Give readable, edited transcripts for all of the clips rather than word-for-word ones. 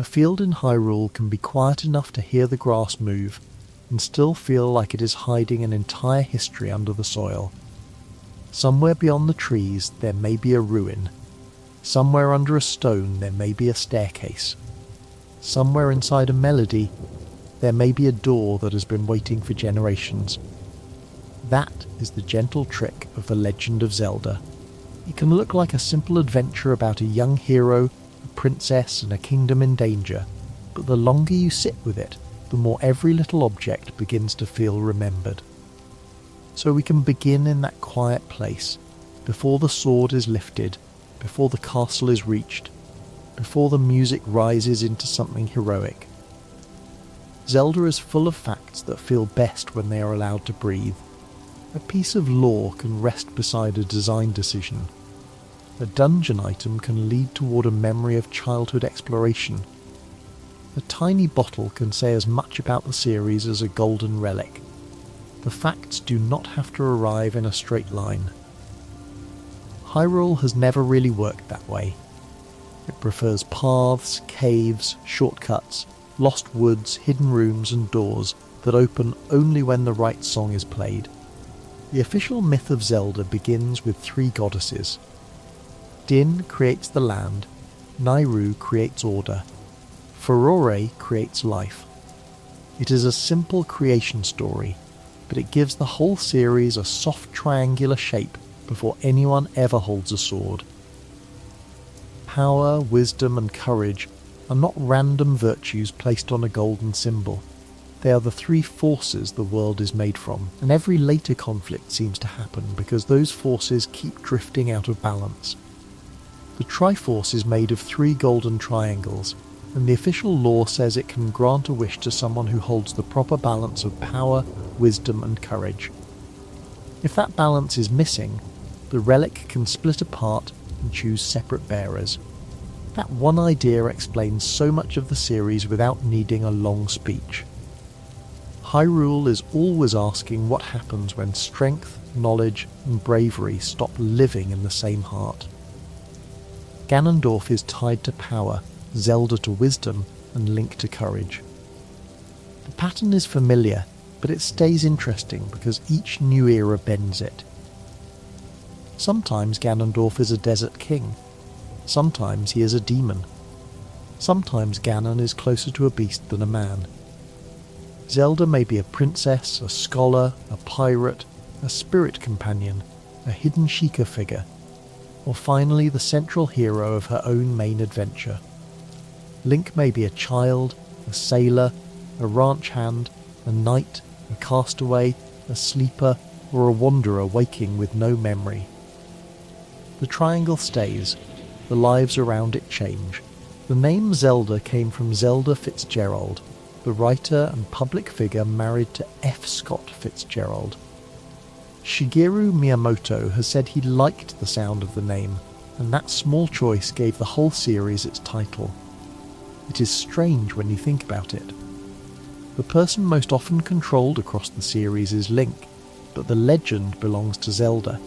A field in Hyrule can be quiet enough to hear the grass move, and still feel like it is hiding an entire history under the soil. Somewhere beyond the trees there may be a ruin. Somewhere under a stone there may be a staircase. Somewhere inside a melody there may be a door that has been waiting for generations. That is the gentle trick of the Legend of Zelda. It can look like a simple adventure about a young hero, a princess and a kingdom in danger, but the longer you sit with it, the more every little object begins to feel remembered. So we can begin in that quiet place, before the sword is lifted, before the castle is reached, before the music rises into something heroic. Zelda is full of facts that feel best when they are allowed to breathe. A piece of lore can rest beside a design decision. A dungeon item can lead toward a memory of childhood exploration. A tiny bottle can say as much about the series as a golden relic. The facts do not have to arrive in a straight line. Hyrule has never really worked that way. It prefers paths, caves, shortcuts, lost woods, hidden rooms and doors that open only when the right song is played. The official myth of Zelda begins with 3 goddesses. Din creates the land, Nayru creates order, Furore creates life. It is a simple creation story, but it gives the whole series a soft triangular shape before anyone ever holds a sword. Power, wisdom and courage are not random virtues placed on a golden symbol. They are the 3 forces the world is made from, and every later conflict seems to happen because those forces keep drifting out of balance. The Triforce is made of 3 golden triangles, and the official lore says it can grant a wish to someone who holds the proper balance of power, wisdom and courage. If that balance is missing, the relic can split apart and choose separate bearers. That one idea explains so much of the series without needing a long speech. Hyrule is always asking what happens when strength, knowledge and bravery stop living in the same heart. Ganondorf is tied to power, Zelda to wisdom, and Link to courage. The pattern is familiar, but it stays interesting because each new era bends it. Sometimes Ganondorf is a desert king. Sometimes he is a demon. Sometimes Ganon is closer to a beast than a man. Zelda may be a princess, a scholar, a pirate, a spirit companion, a hidden Sheikah figure, or finally the central hero of her own main adventure. Link may be a child, a sailor, a ranch hand, a knight, a castaway, a sleeper, or a wanderer waking with no memory. The triangle stays, the lives around it change. The name Zelda came from Zelda Fitzgerald, the writer and public figure married to F. Scott Fitzgerald. Shigeru Miyamoto has said he liked the sound of the name, and that small choice gave the whole series its title. It is strange when you think about it. The person most often controlled across the series is Link, but the legend belongs to Zelda.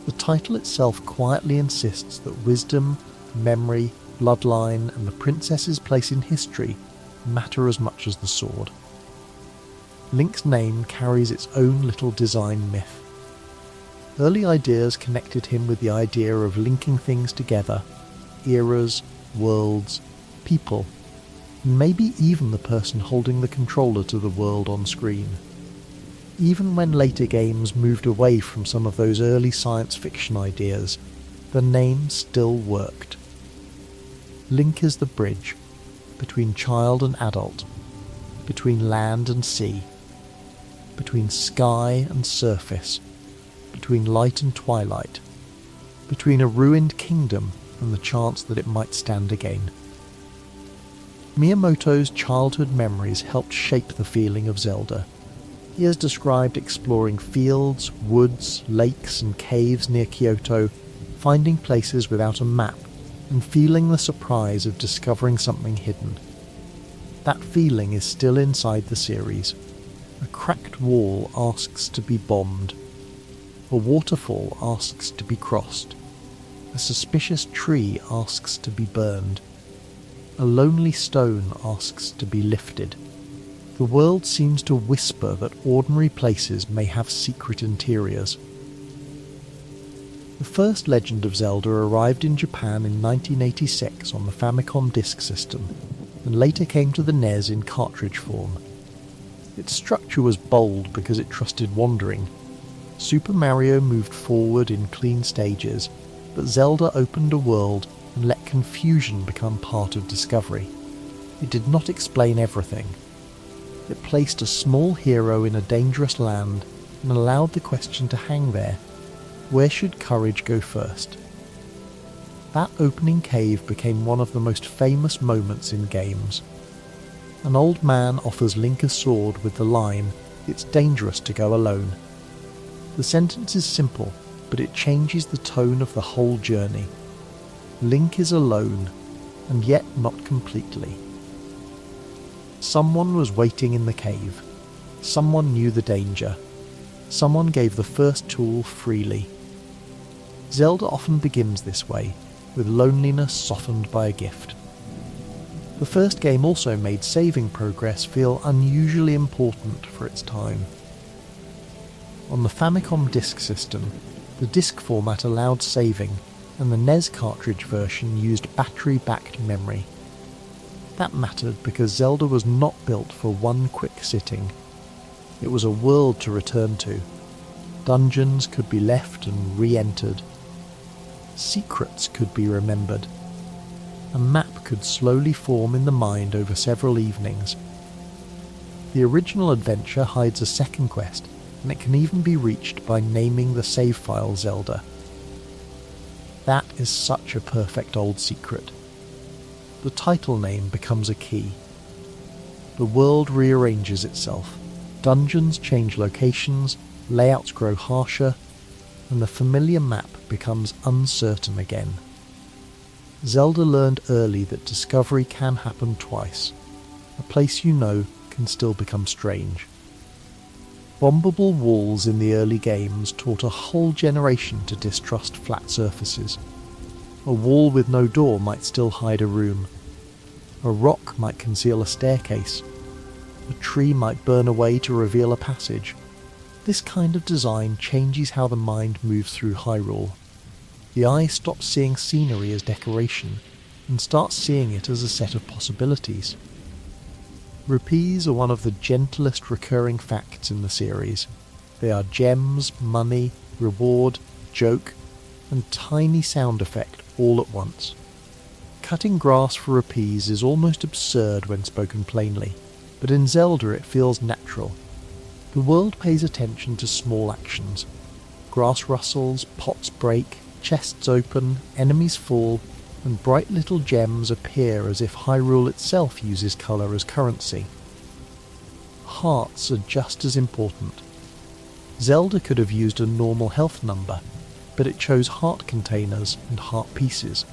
The title itself quietly insists that wisdom, memory, bloodline, and the princess's place in history matter as much as the sword. Link's name carries its own little design myth. Early ideas connected him with the idea of linking things together, eras, worlds, people, and maybe even the person holding the controller to the world on screen. Even when later games moved away from some of those early science fiction ideas, the name still worked. Link is the bridge between child and adult, between land and sea, between sky and surface, between light and twilight, between a ruined kingdom and the chance that it might stand again. Miyamoto's childhood memories helped shape the feeling of Zelda. He has described exploring fields, woods, lakes and caves near Kyoto, finding places without a map, and feeling the surprise of discovering something hidden. That feeling is still inside the series. A cracked wall asks to be bombed. A waterfall asks to be crossed. A suspicious tree asks to be burned. A lonely stone asks to be lifted. The world seems to whisper that ordinary places may have secret interiors. The first Legend of Zelda arrived in Japan in 1986 on the Famicom Disk System, and later came to the NES in cartridge form. Its structure was bold because it trusted wandering. Super Mario moved forward in clean stages, but Zelda opened a world and let confusion become part of discovery. It did not explain everything. It placed a small hero in a dangerous land and allowed the question to hang there: where should courage go first? That opening cave became one of the most famous moments in games. An old man offers Link a sword with the line, "It's dangerous to go alone." The sentence is simple, but it changes the tone of the whole journey. Link is alone, and yet not completely. Someone was waiting in the cave. Someone knew the danger. Someone gave the first tool freely. Zelda often begins this way, with loneliness softened by a gift. The first game also made saving progress feel unusually important for its time. On the Famicom Disk System, the disk format allowed saving, and the NES cartridge version used battery-backed memory. That mattered because Zelda was not built for one quick sitting. It was a world to return to. Dungeons could be left and re-entered. Secrets could be remembered. A map could slowly form in the mind over several evenings. The original adventure hides a second quest, and it can even be reached by naming the save file Zelda. That is such a perfect old secret. The title name becomes a key. The world rearranges itself. Dungeons change locations, layouts grow harsher, and the familiar map becomes uncertain again. Zelda learned early that discovery can happen twice. A place you know can still become strange. Bombable walls in the early games taught a whole generation to distrust flat surfaces. A wall with no door might still hide a room. A rock might conceal a staircase. A tree might burn away to reveal a passage. This kind of design changes how the mind moves through Hyrule. The eye stops seeing scenery as decoration and starts seeing it as a set of possibilities. Rupees are one of the gentlest recurring facts in the series. They are gems, money, reward, joke, and tiny sound effect all at once. Cutting grass for rupees is almost absurd when spoken plainly, but in Zelda it feels natural. The world pays attention to small actions. Grass rustles, pots break, chests open, enemies fall, and bright little gems appear as if Hyrule itself uses colour as currency. Hearts are just as important. Zelda could have used a normal health number, but it chose heart containers and heart pieces.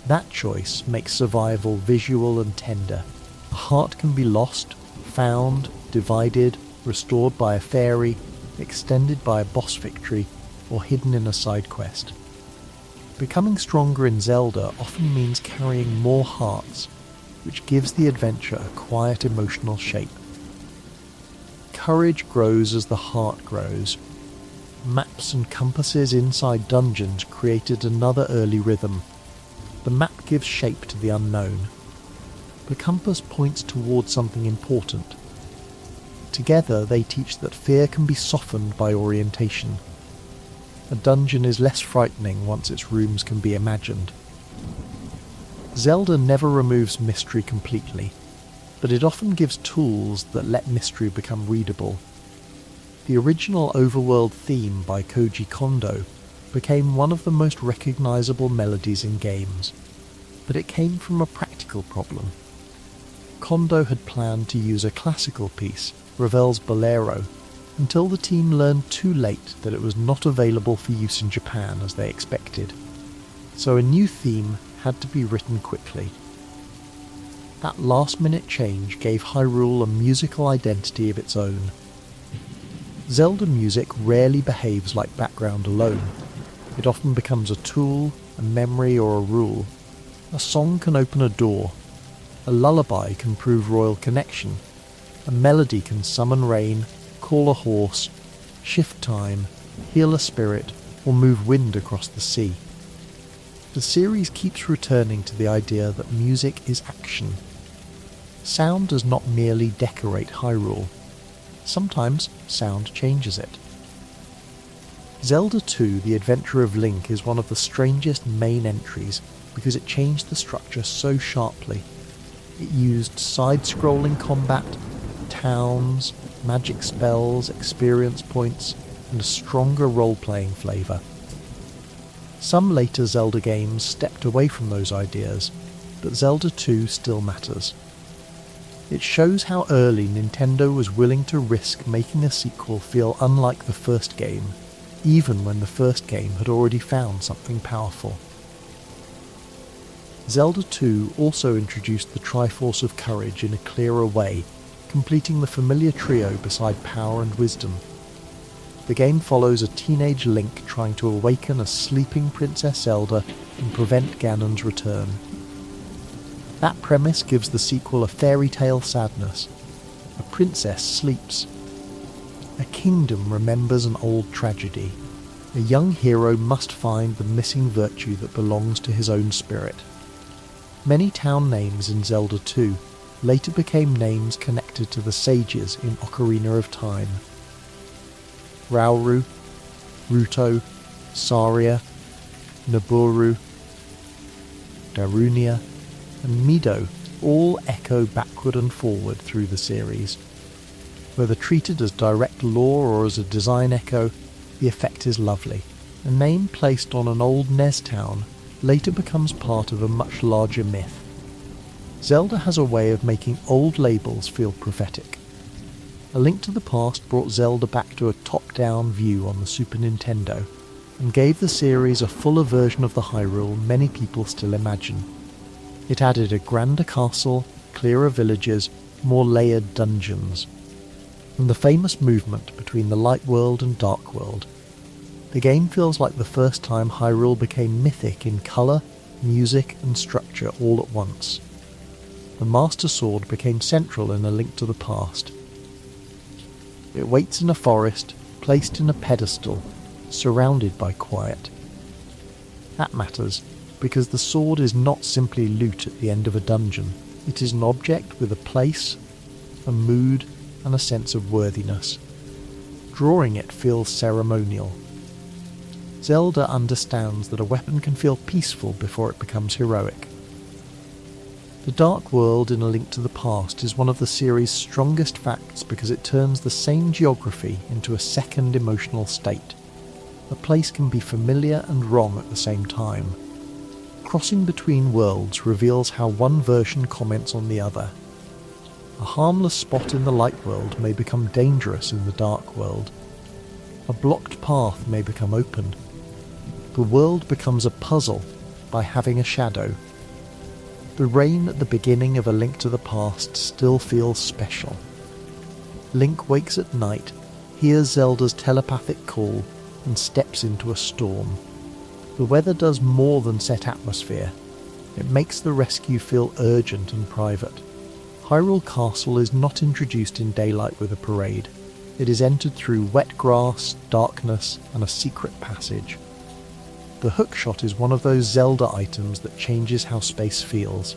That choice makes survival visual and tender. A heart can be lost, found, divided, restored by a fairy, extended by a boss victory, or hidden in a side quest. Becoming stronger in Zelda often means carrying more hearts, which gives the adventure a quiet emotional shape. Courage grows as the heart grows. Maps and compasses inside dungeons created another early rhythm. The map gives shape to the unknown. The compass points towards something important. Together they teach that fear can be softened by orientation. A dungeon is less frightening once its rooms can be imagined. Zelda never removes mystery completely, but it often gives tools that let mystery become readable. The original overworld theme by Koji Kondo became one of the most recognisable melodies in games, but it came from a practical problem. Kondo had planned to use a classical piece, Ravel's Bolero, until the team learned too late that it was not available for use in Japan as they expected. So a new theme had to be written quickly. That last-minute change gave Hyrule a musical identity of its own. Zelda music rarely behaves like background alone. It often becomes a tool, a memory, or a rule. A song can open a door, a lullaby can prove royal connection, a melody can summon rain, call a horse, shift time, heal a spirit, or move wind across the sea. The series keeps returning to the idea that music is action. Sound does not merely decorate Hyrule. Sometimes sound changes it. Zelda 2: The Adventure of Link is one of the strangest main entries because it changed the structure so sharply. It used side-scrolling combat, towns, magic spells, experience points, and a stronger role-playing flavour. Some later Zelda games stepped away from those ideas, but Zelda 2 still matters. It shows how early Nintendo was willing to risk making a sequel feel unlike the first game, even when the first game had already found something powerful. Zelda 2 also introduced the Triforce of Courage in a clearer way, completing the familiar trio beside power and wisdom. The game follows a teenage Link trying to awaken a sleeping Princess Zelda and prevent Ganon's return. That premise gives the sequel a fairy tale sadness. A princess sleeps. A kingdom remembers an old tragedy. A young hero must find the missing virtue that belongs to his own spirit. Many town names in Zelda 2 later became names connected to the sages in Ocarina of Time. Rauru, Ruto, Saria, Nabooru, Darunia, and Mido all echo backward and forward through the series. Whether treated as direct lore or as a design echo, the effect is lovely. A name placed on an old Nez town later becomes part of a much larger myth. Zelda has a way of making old labels feel prophetic. A Link to the Past brought Zelda back to a top-down view on the Super Nintendo, and gave the series a fuller version of the Hyrule many people still imagine. It added a grander castle, clearer villages, more layered dungeons, and the famous movement between the Light World and Dark World. The game feels like the first time Hyrule became mythic in colour, music and structure all at once. The Master Sword became central in A Link to the Past. It waits in a forest, placed in a pedestal, surrounded by quiet. That matters, because the sword is not simply loot at the end of a dungeon. It is an object with a place, a mood, and a sense of worthiness. Drawing it feels ceremonial. Zelda understands that a weapon can feel peaceful before it becomes heroic. The Dark World in A Link to the Past is one of the series' strongest facts because it turns the same geography into a second emotional state. A place can be familiar and wrong at the same time. Crossing between worlds reveals how one version comments on the other. A harmless spot in the Light World may become dangerous in the Dark World. A blocked path may become open. The world becomes a puzzle by having a shadow. The rain at the beginning of A Link to the Past still feels special. Link wakes at night, hears Zelda's telepathic call, and steps into a storm. The weather does more than set atmosphere. It makes the rescue feel urgent and private. Hyrule Castle is not introduced in daylight with a parade. It is entered through wet grass, darkness, and a secret passage. The hookshot is one of those Zelda items that changes how space feels.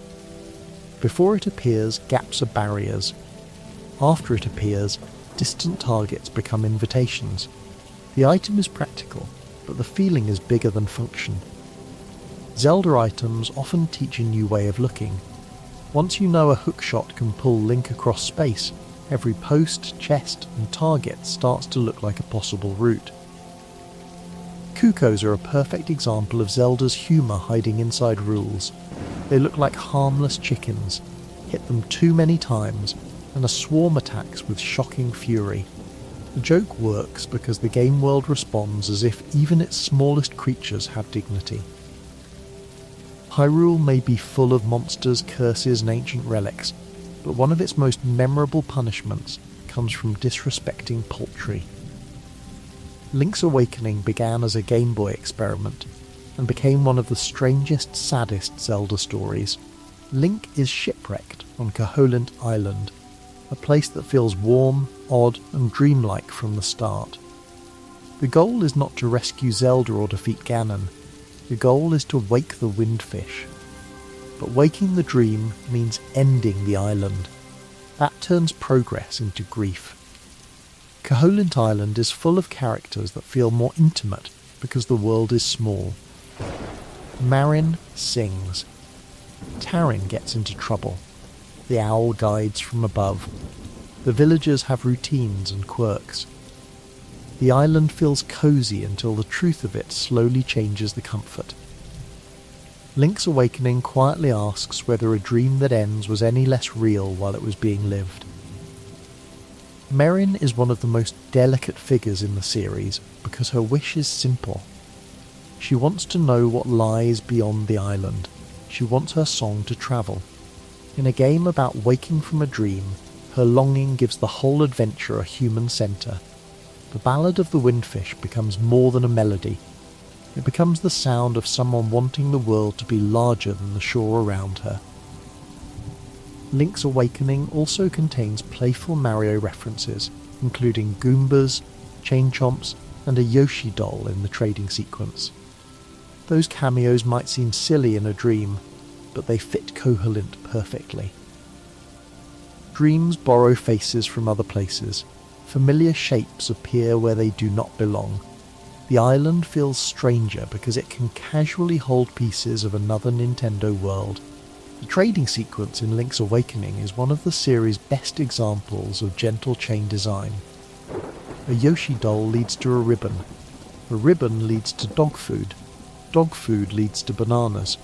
Before it appears, gaps are barriers. After it appears, distant targets become invitations. The item is practical, but the feeling is bigger than function. Zelda items often teach a new way of looking. Once you know a hookshot can pull Link across space, every post, chest, and target starts to look like a possible route. Cuckoos are a perfect example of Zelda's humour hiding inside rules. They look like harmless chickens, hit them too many times, and a swarm attacks with shocking fury. The joke works because the game world responds as if even its smallest creatures have dignity. Hyrule may be full of monsters, curses, and ancient relics, but one of its most memorable punishments comes from disrespecting poultry. Link's Awakening began as a Game Boy experiment. and became one of the strangest, saddest Zelda stories. Link is shipwrecked on Koholint Island, a place that feels warm, odd, and dreamlike from the start. The goal is not to rescue Zelda or defeat Ganon. The goal is to wake the Windfish. But waking the dream means ending the island. That turns progress into grief. Koholint Island is full of characters that feel more intimate because the world is small. Marin sings. Tarin gets into trouble. The owl guides from above. The villagers have routines and quirks. The island feels cosy until the truth of it slowly changes the comfort. Link's Awakening quietly asks whether a dream that ends was any less real while it was being lived. Merrin is one of the most delicate figures in the series because her wish is simple. She wants to know what lies beyond the island. She wants her song to travel. In a game about waking from a dream, her longing gives the whole adventure a human centre. The Ballad of the Windfish becomes more than a melody. It becomes the sound of someone wanting the world to be larger than the shore around her. Link's Awakening also contains playful Mario references, including Goombas, Chain Chomps, and a Yoshi doll in the trading sequence. Those cameos might seem silly in a dream, but they fit Koholint perfectly. Dreams borrow faces from other places. Familiar shapes appear where they do not belong. The island feels stranger because it can casually hold pieces of another Nintendo world. The trading sequence in Link's Awakening is one of the series' best examples of gentle chain design. A Yoshi doll leads to a ribbon leads to dog food leads to bananas.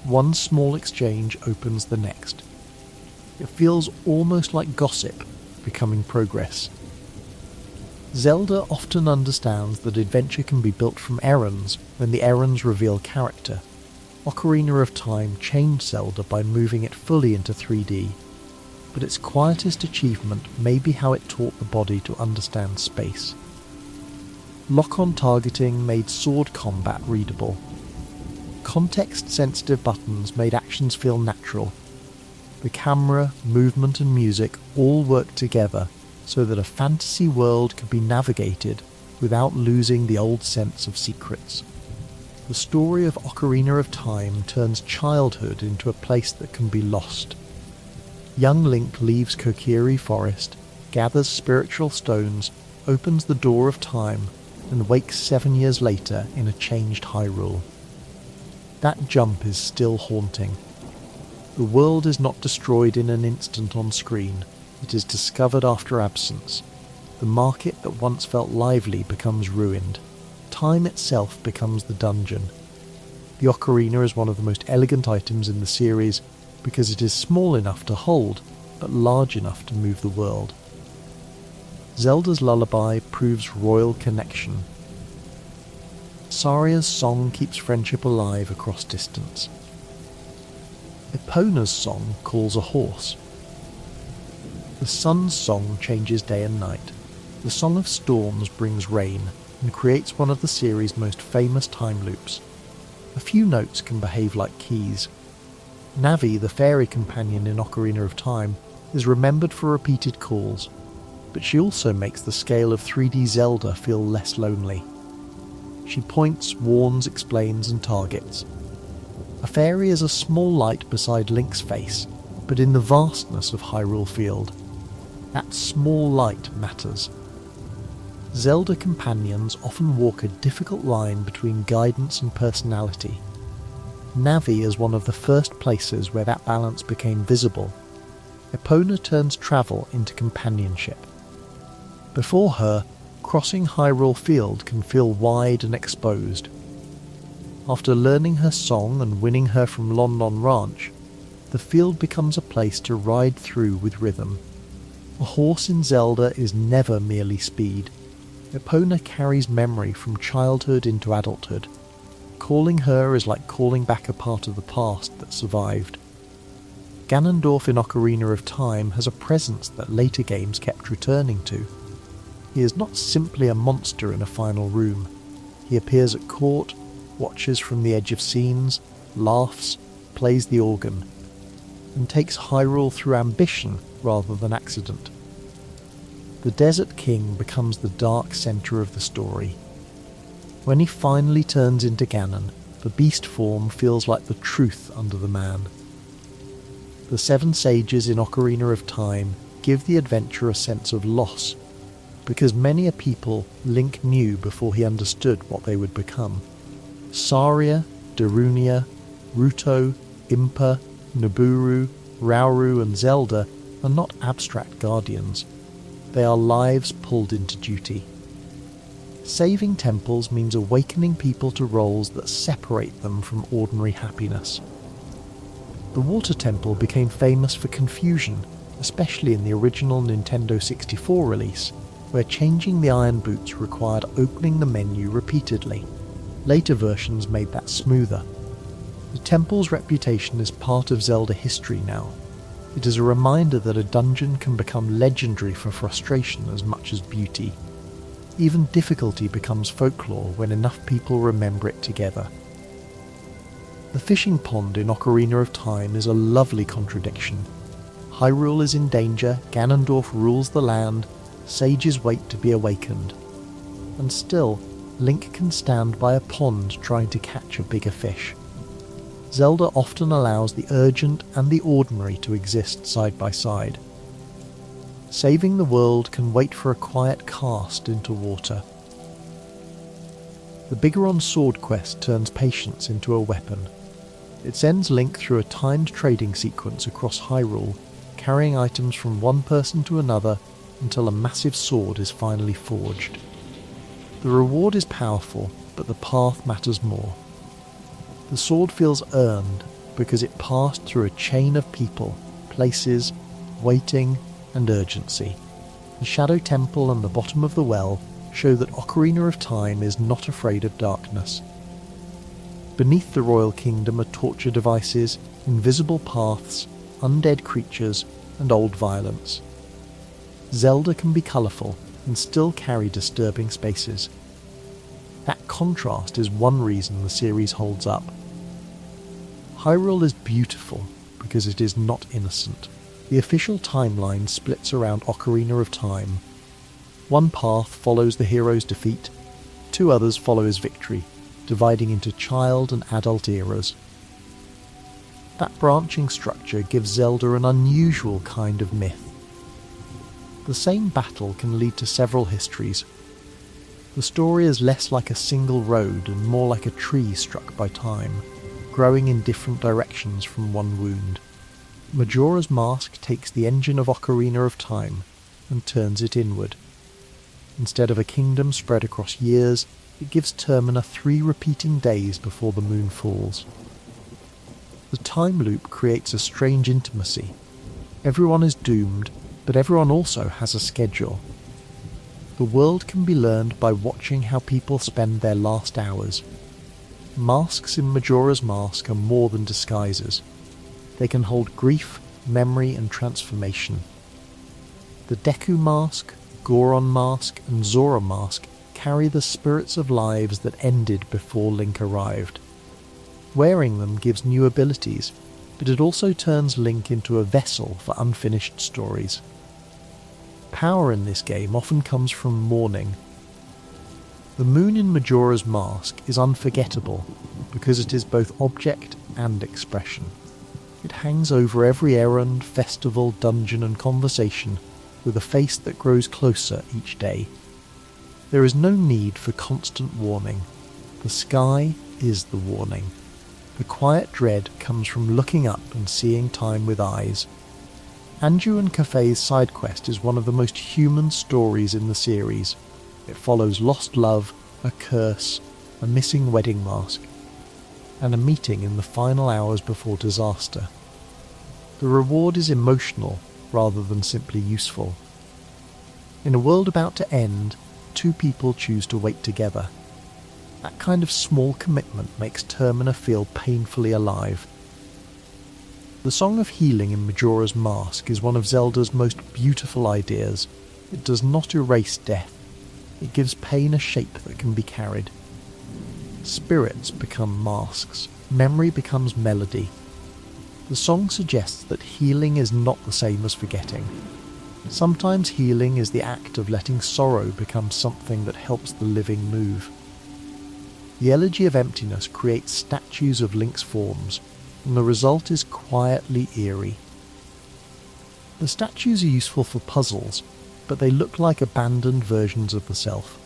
One small exchange opens the next. It feels almost like gossip, becoming progress. Zelda often understands that adventure can be built from errands when the errands reveal character. Ocarina of Time changed Zelda by moving it fully into 3D, but its quietest achievement may be how it taught the body to understand space. Lock-on targeting made sword combat readable. Context-sensitive buttons made actions feel natural. The camera, movement and music all worked together so that a fantasy world could be navigated without losing the old sense of secrets. The story of Ocarina of Time turns childhood into a place that can be lost. Young Link leaves Kokiri Forest, gathers spiritual stones, opens the door of time, and wakes 7 years later in a changed Hyrule. That jump is still haunting. The world is not destroyed in an instant on screen. It is discovered after absence. The market that once felt lively becomes ruined. Time itself becomes the dungeon. The ocarina is one of the most elegant items in the series because it is small enough to hold, but large enough to move the world. Zelda's lullaby proves royal connection. Saria's song keeps friendship alive across distance. Epona's song calls a horse. The sun's song changes day and night. The Song of Storms brings rain and creates one of the series' most famous time loops. A few notes can behave like keys. Navi, the fairy companion in Ocarina of Time, is remembered for repeated calls, but she also makes the scale of 3D Zelda feel less lonely. She points, warns, explains, and targets. A fairy is a small light beside Link's face, but in the vastness of Hyrule Field, that small light matters. Zelda companions often walk a difficult line between guidance and personality. Navi is one of the first places where that balance became visible. Epona turns travel into companionship. Before her, crossing Hyrule Field can feel wide and exposed. After learning her song and winning her from Lon Lon Ranch, the field becomes a place to ride through with rhythm. A horse in Zelda is never merely speed. Epona carries memory from childhood into adulthood. Calling her is like calling back a part of the past that survived. Ganondorf in Ocarina of Time has a presence that later games kept returning to. He is not simply a monster in a final room. He appears at court, watches from the edge of scenes, laughs, plays the organ, and takes Hyrule through ambition rather than accident. The Desert King becomes the dark centre of the story. When he finally turns into Ganon, the beast form feels like the truth under the man. The 7 sages in Ocarina of Time give the adventure a sense of loss, because many a people Link knew before he understood what they would become. Saria, Darunia, Ruto, Impa, Nabooru, Rauru and Zelda are not abstract guardians. They are lives pulled into duty. Saving temples means awakening people to roles that separate them from ordinary happiness. The Water Temple became famous for confusion, especially in the original Nintendo 64 release, where changing the iron boots required opening the menu repeatedly. Later versions made that smoother. The temple's reputation is part of Zelda history now. It is a reminder that a dungeon can become legendary for frustration as much as beauty. Even difficulty becomes folklore when enough people remember it together. The fishing pond in Ocarina of Time is a lovely contradiction. Hyrule is in danger, Ganondorf rules the land, sages wait to be awakened. And still, Link can stand by a pond trying to catch a bigger fish. Zelda often allows the urgent and the ordinary to exist side by side. Saving the world can wait for a quiet cast into water. The Bigoron sword quest turns patience into a weapon. It sends Link through a timed trading sequence across Hyrule, carrying items from one person to another until a massive sword is finally forged. The reward is powerful, but the path matters more. The sword feels earned because it passed through a chain of people, places, waiting, and urgency. The Shadow Temple and the bottom of the well show that Ocarina of Time is not afraid of darkness. Beneath the Royal Kingdom are torture devices, invisible paths, undead creatures, and old violence. Zelda can be colourful and still carry disturbing spaces. That contrast is one reason the series holds up. Hyrule is beautiful because it is not innocent. The official timeline splits around Ocarina of Time. One path follows the hero's defeat, 2 others follow his victory, dividing into child and adult eras. That branching structure gives Zelda an unusual kind of myth. The same battle can lead to several histories. The story is less like a single road and more like a tree struck by time, growing in different directions from one wound. Majora's Mask takes the engine of Ocarina of Time and turns it inward. Instead of a kingdom spread across years, it gives Termina 3 repeating days before the moon falls. The time loop creates a strange intimacy. Everyone is doomed, but everyone also has a schedule. The world can be learned by watching how people spend their last hours. Masks in Majora's Mask are more than disguises. They can hold grief, memory, and transformation. The Deku Mask, Goron Mask, and Zora Mask carry the spirits of lives that ended before Link arrived. Wearing them gives new abilities, but it also turns Link into a vessel for unfinished stories. Power in this game often comes from mourning. The moon in Majora's Mask is unforgettable because it is both object and expression. It hangs over every errand, festival, dungeon and conversation with a face that grows closer each day. There is no need for constant warning. The sky is the warning. The quiet dread comes from looking up and seeing time with eyes. Anju and Kafei's side quest is one of the most human stories in the series. It follows lost love, a curse, a missing wedding mask, and a meeting in the final hours before disaster. The reward is emotional rather than simply useful. In a world about to end, 2 people choose to wait together. That kind of small commitment makes Termina feel painfully alive. The Song of Healing in Majora's Mask is one of Zelda's most beautiful ideas. It does not erase death. It gives pain a shape that can be carried. Spirits become masks, memory becomes melody. The song suggests that healing is not the same as forgetting. Sometimes healing is the act of letting sorrow become something that helps the living move. The Elegy of Emptiness creates statues of Link's forms, and the result is quietly eerie. The statues are useful for puzzles, but they look like abandoned versions of the self.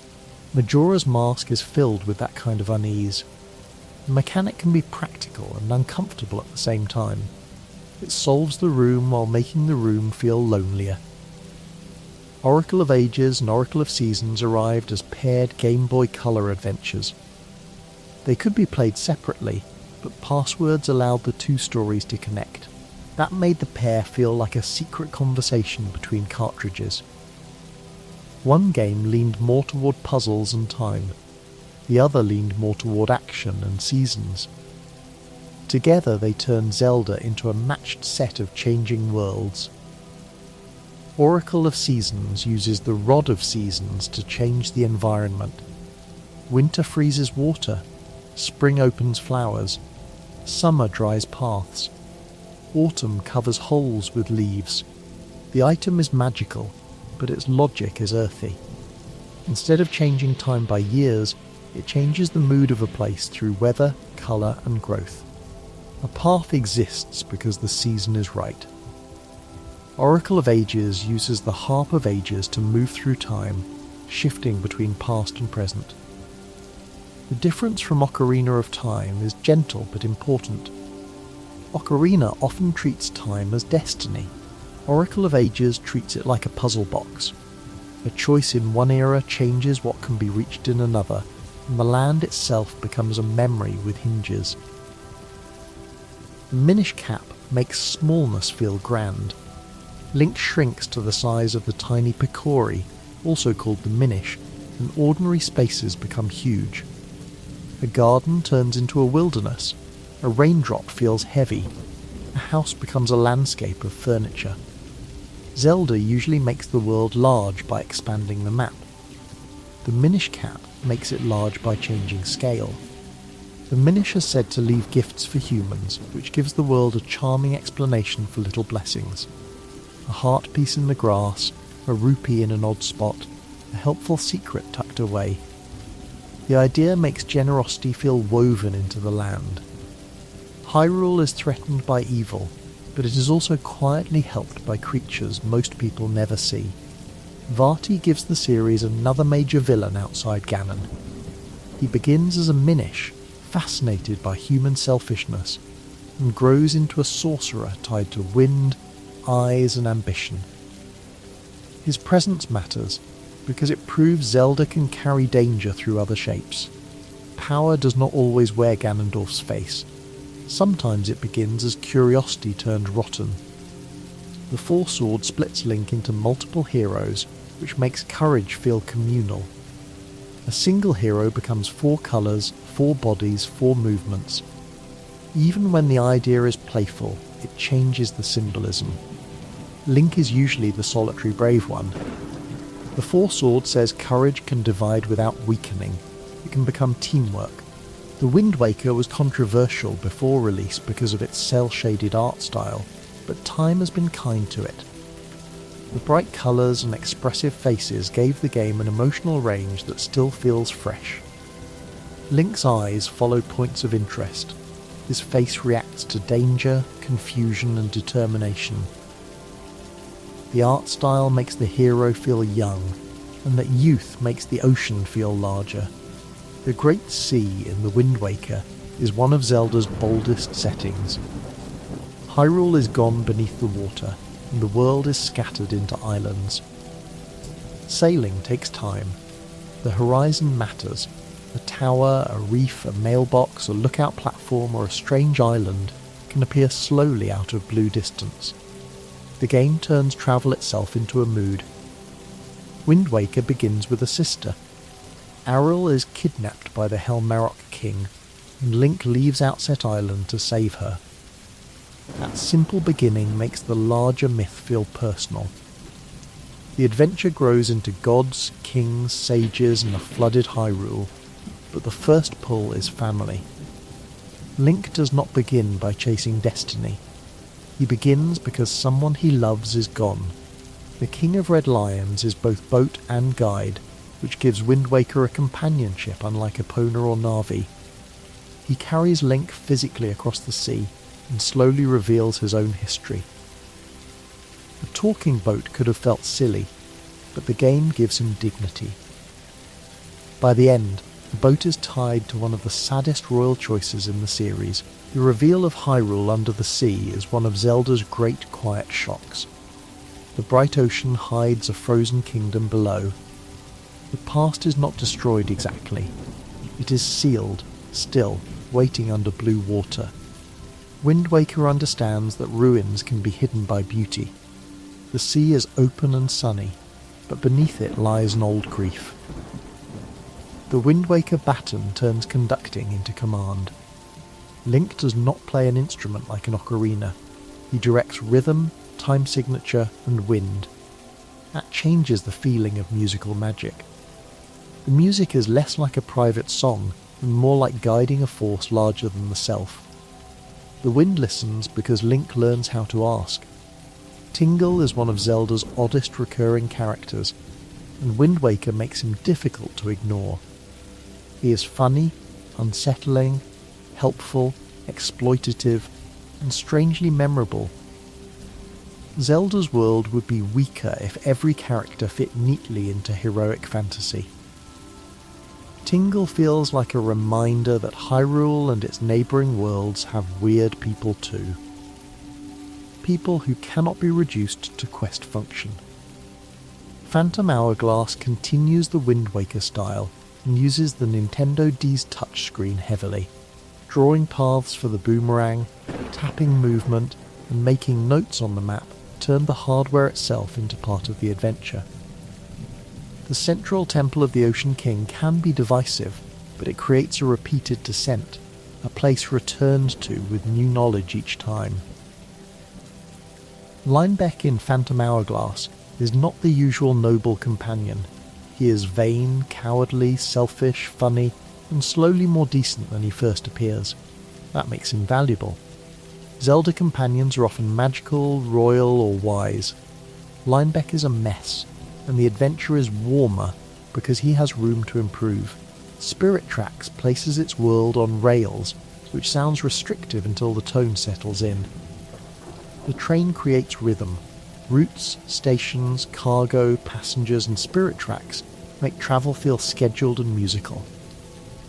Majora's Mask is filled with that kind of unease. The mechanic can be practical and uncomfortable at the same time. It solves the room while making the room feel lonelier. Oracle of Ages and Oracle of Seasons arrived as paired Game Boy Color adventures. They could be played separately, but passwords allowed the two stories to connect. That made the pair feel like a secret conversation between cartridges. One game leaned more toward puzzles and time. The other leaned more toward action and seasons. Together they turned Zelda into a matched set of changing worlds. Oracle of Seasons uses the Rod of Seasons to change the environment. Winter freezes water, spring opens flowers, summer dries paths, autumn covers holes with leaves. The item is magical, but its logic is earthy. Instead of changing time by years, it changes the mood of a place through weather, colour and growth. A path exists because the season is right. Oracle of Ages uses the Harp of Ages to move through time, shifting between past and present. The difference from Ocarina of Time is gentle but important. Ocarina often treats time as destiny. Oracle of Ages treats it like a puzzle box. A choice in one era changes what can be reached in another, and the land itself becomes a memory with hinges. The Minish Cap makes smallness feel grand. Link shrinks to the size of the tiny Picori, also called the Minish, and ordinary spaces become huge. A garden turns into a wilderness. A raindrop feels heavy. A house becomes a landscape of furniture. Zelda usually makes the world large by expanding the map. The Minish Cap makes it large by changing scale. The Minish is said to leave gifts for humans, which gives the world a charming explanation for little blessings. A heart piece in the grass, a rupee in an odd spot, a helpful secret tucked away. The idea makes generosity feel woven into the land. Hyrule is threatened by evil, but it is also quietly helped by creatures most people never see. Vati gives the series another major villain outside Ganon. He begins as a Minish, fascinated by human selfishness, and grows into a sorcerer tied to wind, eyes and ambition. His presence matters, because it proves Zelda can carry danger through other shapes. Power does not always wear Ganondorf's face. Sometimes it begins as curiosity turned rotten. The Four Sword splits Link into multiple heroes, which makes courage feel communal. A single hero becomes 4 colours, 4 bodies, 4 movements. Even when the idea is playful, it changes the symbolism. Link is usually the solitary brave one. The Four Sword says courage can divide without weakening. It can become teamwork. The Wind Waker was controversial before release because of its cel-shaded art style, but time has been kind to it. The bright colours and expressive faces gave the game an emotional range that still feels fresh. Link's eyes follow points of interest. His face reacts to danger, confusion and determination. The art style makes the hero feel young, and that youth makes the ocean feel larger. The Great Sea in The Wind Waker is one of Zelda's boldest settings. Hyrule is gone beneath the water, and the world is scattered into islands. Sailing takes time. The horizon matters. A tower, a reef, a mailbox, a lookout platform, or a strange island can appear slowly out of blue distance. The game turns travel itself into a mood. Wind Waker begins with a sister. Aryll is kidnapped by the Helmarok king, and Link leaves Outset Island to save her. That simple beginning makes the larger myth feel personal. The adventure grows into gods, kings, sages, and a flooded Hyrule. but the first pull is family. Link does not begin by chasing destiny. He begins because someone he loves is gone. The King of Red Lions is both boat and guide, which gives Wind Waker a companionship unlike Epona or Na'vi. He carries Link physically across the sea and slowly reveals his own history. A talking boat could have felt silly, but the game gives him dignity. By the end, the boat is tied to one of the saddest royal choices in the series. The reveal of Hyrule under the sea is one of Zelda's great quiet shocks. The bright ocean hides a frozen kingdom below. The past is not destroyed exactly. It is sealed, still, waiting under blue water. Wind Waker understands that ruins can be hidden by beauty. The sea is open and sunny, but beneath it lies an old grief. The Wind Waker baton turns conducting into command. Link does not play an instrument like an ocarina. He directs rhythm, time signature, and wind. That changes the feeling of musical magic. The music is less like a private song and more like guiding a force larger than the self. The wind listens because Link learns how to ask. Tingle is one of Zelda's oddest recurring characters, and Wind Waker makes him difficult to ignore. He is funny, unsettling, helpful, exploitative, and strangely memorable. Zelda's world would be weaker if every character fit neatly into heroic fantasy. Tingle feels like a reminder that Hyrule and its neighbouring worlds have weird people too. People who cannot be reduced to quest function. Phantom Hourglass continues the Wind Waker style and uses the Nintendo D's touchscreen heavily, drawing paths for the boomerang, tapping movement, and making notes on the map turn the hardware itself into part of the adventure. The central temple of the Ocean King can be divisive, but it creates a repeated descent, a place returned to with new knowledge each time. Linebeck in Phantom Hourglass is not the usual noble companion. He is vain, cowardly, selfish, funny, and slowly more decent than he first appears. That makes him valuable. Zelda companions are often magical, royal, or wise. Linebeck is a mess, and the adventure is warmer because he has room to improve. Spirit Tracks places its world on rails, which sounds restrictive until the tone settles in. The train creates rhythm. Routes, stations, cargo, passengers, and Spirit Tracks make travel feel scheduled and musical.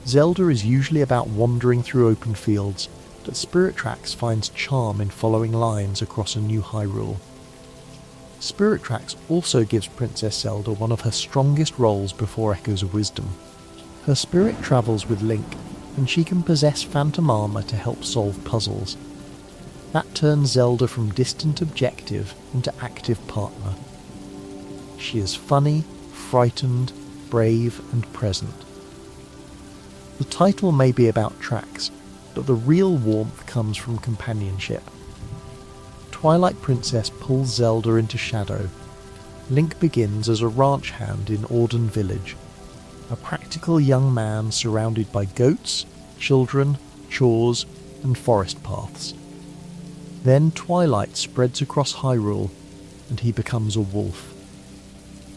Zelda is usually about wandering through open fields, but Spirit Tracks finds charm in following lines across a new Hyrule. Spirit Tracks also gives Princess Zelda one of her strongest roles before Echoes of Wisdom. Her spirit travels with Link, and she can possess phantom armor to help solve puzzles. That turns Zelda from distant objective into active partner. She is funny, frightened, brave, and present. The title may be about tracks, but the real warmth comes from companionship. Twilight Princess pulls Zelda into shadow. Link begins as a ranch hand in Auden Village, a practical young man surrounded by goats, children, chores, and forest paths. Then twilight spreads across Hyrule, and he becomes a wolf.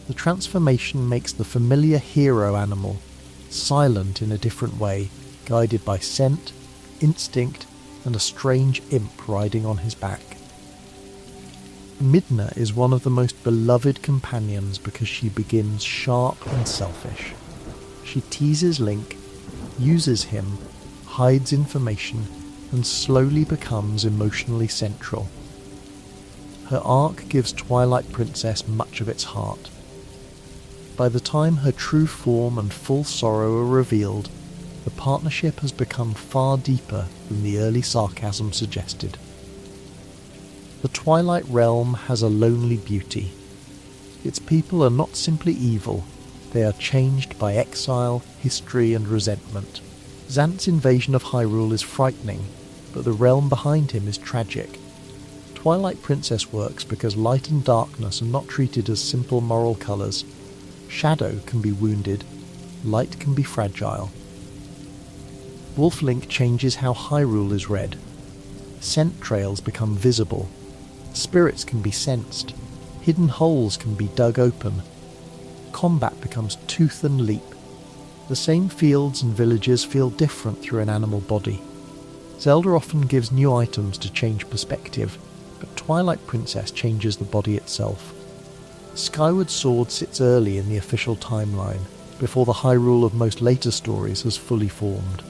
The transformation makes the familiar hero animal silent in a different way, guided by scent, instinct, and a strange imp riding on his back. Midna is one of the most beloved companions because she begins sharp and selfish. She teases Link, uses him, hides information, and slowly becomes emotionally central. Her arc gives Twilight Princess much of its heart. By the time her true form and full sorrow are revealed, the partnership has become far deeper than the early sarcasm suggested. The Twilight Realm has a lonely beauty. Its people are not simply evil, they are changed by exile, history, and resentment. Xant's invasion of Hyrule is frightening, but the realm behind him is tragic. Twilight Princess works because light and darkness are not treated as simple moral colours. Shadow can be wounded, light can be fragile. Wolf Link changes how Hyrule is read. Scent trails become visible. Spirits can be sensed. Hidden holes can be dug open. Combat becomes tooth and leap. The same fields and villages feel different through an animal body. Zelda often gives new items to change perspective, but Twilight Princess changes the body itself. Skyward Sword sits early in the official timeline, before the Hyrule of most later stories has fully formed.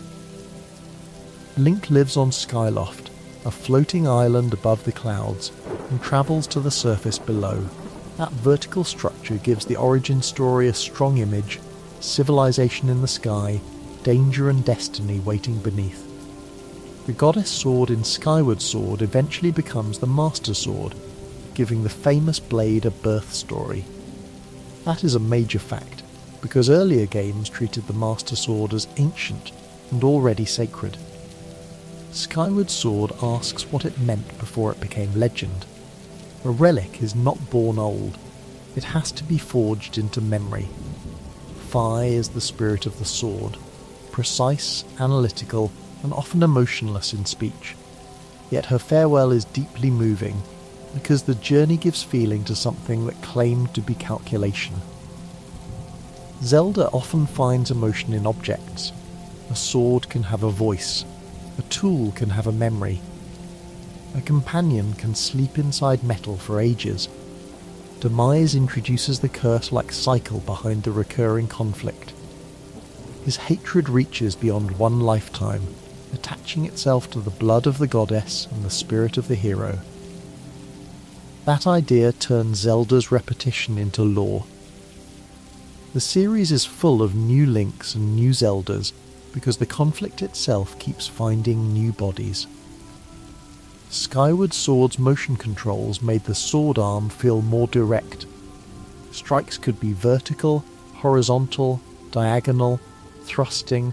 Link lives on Skyloft, a floating island above the clouds, and travels to the surface below. That vertical structure gives the origin story a strong image: civilization in the sky, danger and destiny waiting beneath. The goddess sword in Skyward Sword eventually becomes the Master Sword, giving the famous blade a birth story. That is a major fact, because earlier games treated the Master Sword as ancient and already sacred. Skyward Sword asks what it meant before it became legend. A relic is not born old. It has to be forged into memory. Fi is the spirit of the sword, precise, analytical, and often emotionless in speech. Yet her farewell is deeply moving, because the journey gives feeling to something that claimed to be calculation. Zelda often finds emotion in objects. A sword can have a voice. A tool can have a memory. A companion can sleep inside metal for ages. Demise introduces the curse-like cycle behind the recurring conflict. His hatred reaches beyond one lifetime, attaching itself to the blood of the goddess and the spirit of the hero. That idea turns Zelda's repetition into lore. The series is full of new Links and new Zeldas because the conflict itself keeps finding new bodies. Skyward Sword's motion controls made the sword arm feel more direct. Strikes could be vertical, horizontal, diagonal, thrusting,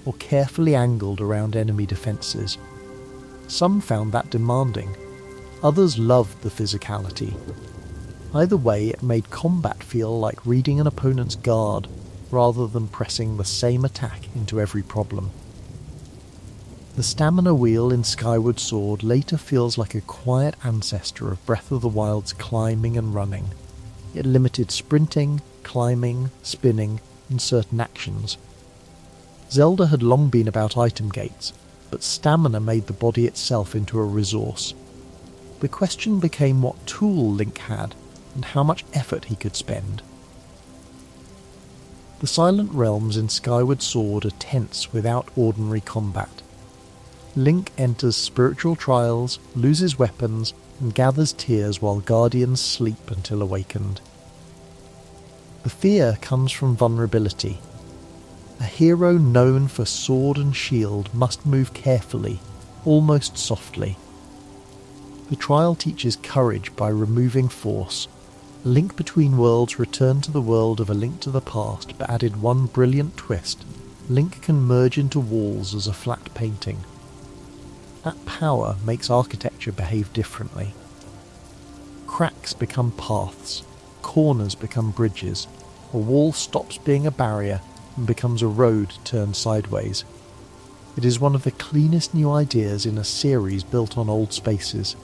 or carefully angled around enemy defences. Some found that demanding. Others loved the physicality. Either way, it made combat feel like reading an opponent's guard, rather than pressing the same attack into every problem. The stamina wheel in Skyward Sword later feels like a quiet ancestor of Breath of the Wild's climbing and running. It limited sprinting, climbing, spinning, and certain actions. Zelda had long been about item gates, but stamina made the body itself into a resource. The question became what tool Link had, and how much effort he could spend. The Silent Realms in Skyward Sword are tense without ordinary combat. Link enters spiritual trials, loses weapons, and gathers tears while guardians sleep until awakened. The fear comes from vulnerability. A hero known for sword and shield must move carefully, almost softly. The trial teaches courage by removing force. Link Between Worlds returned to the world of A Link to the Past, but added one brilliant twist. Link can merge into walls as a flat painting. That power makes architecture behave differently. Cracks become paths, corners become bridges, a wall stops being a barrier and becomes a road turned sideways. It is one of the cleanest new ideas in a series built on old spaces.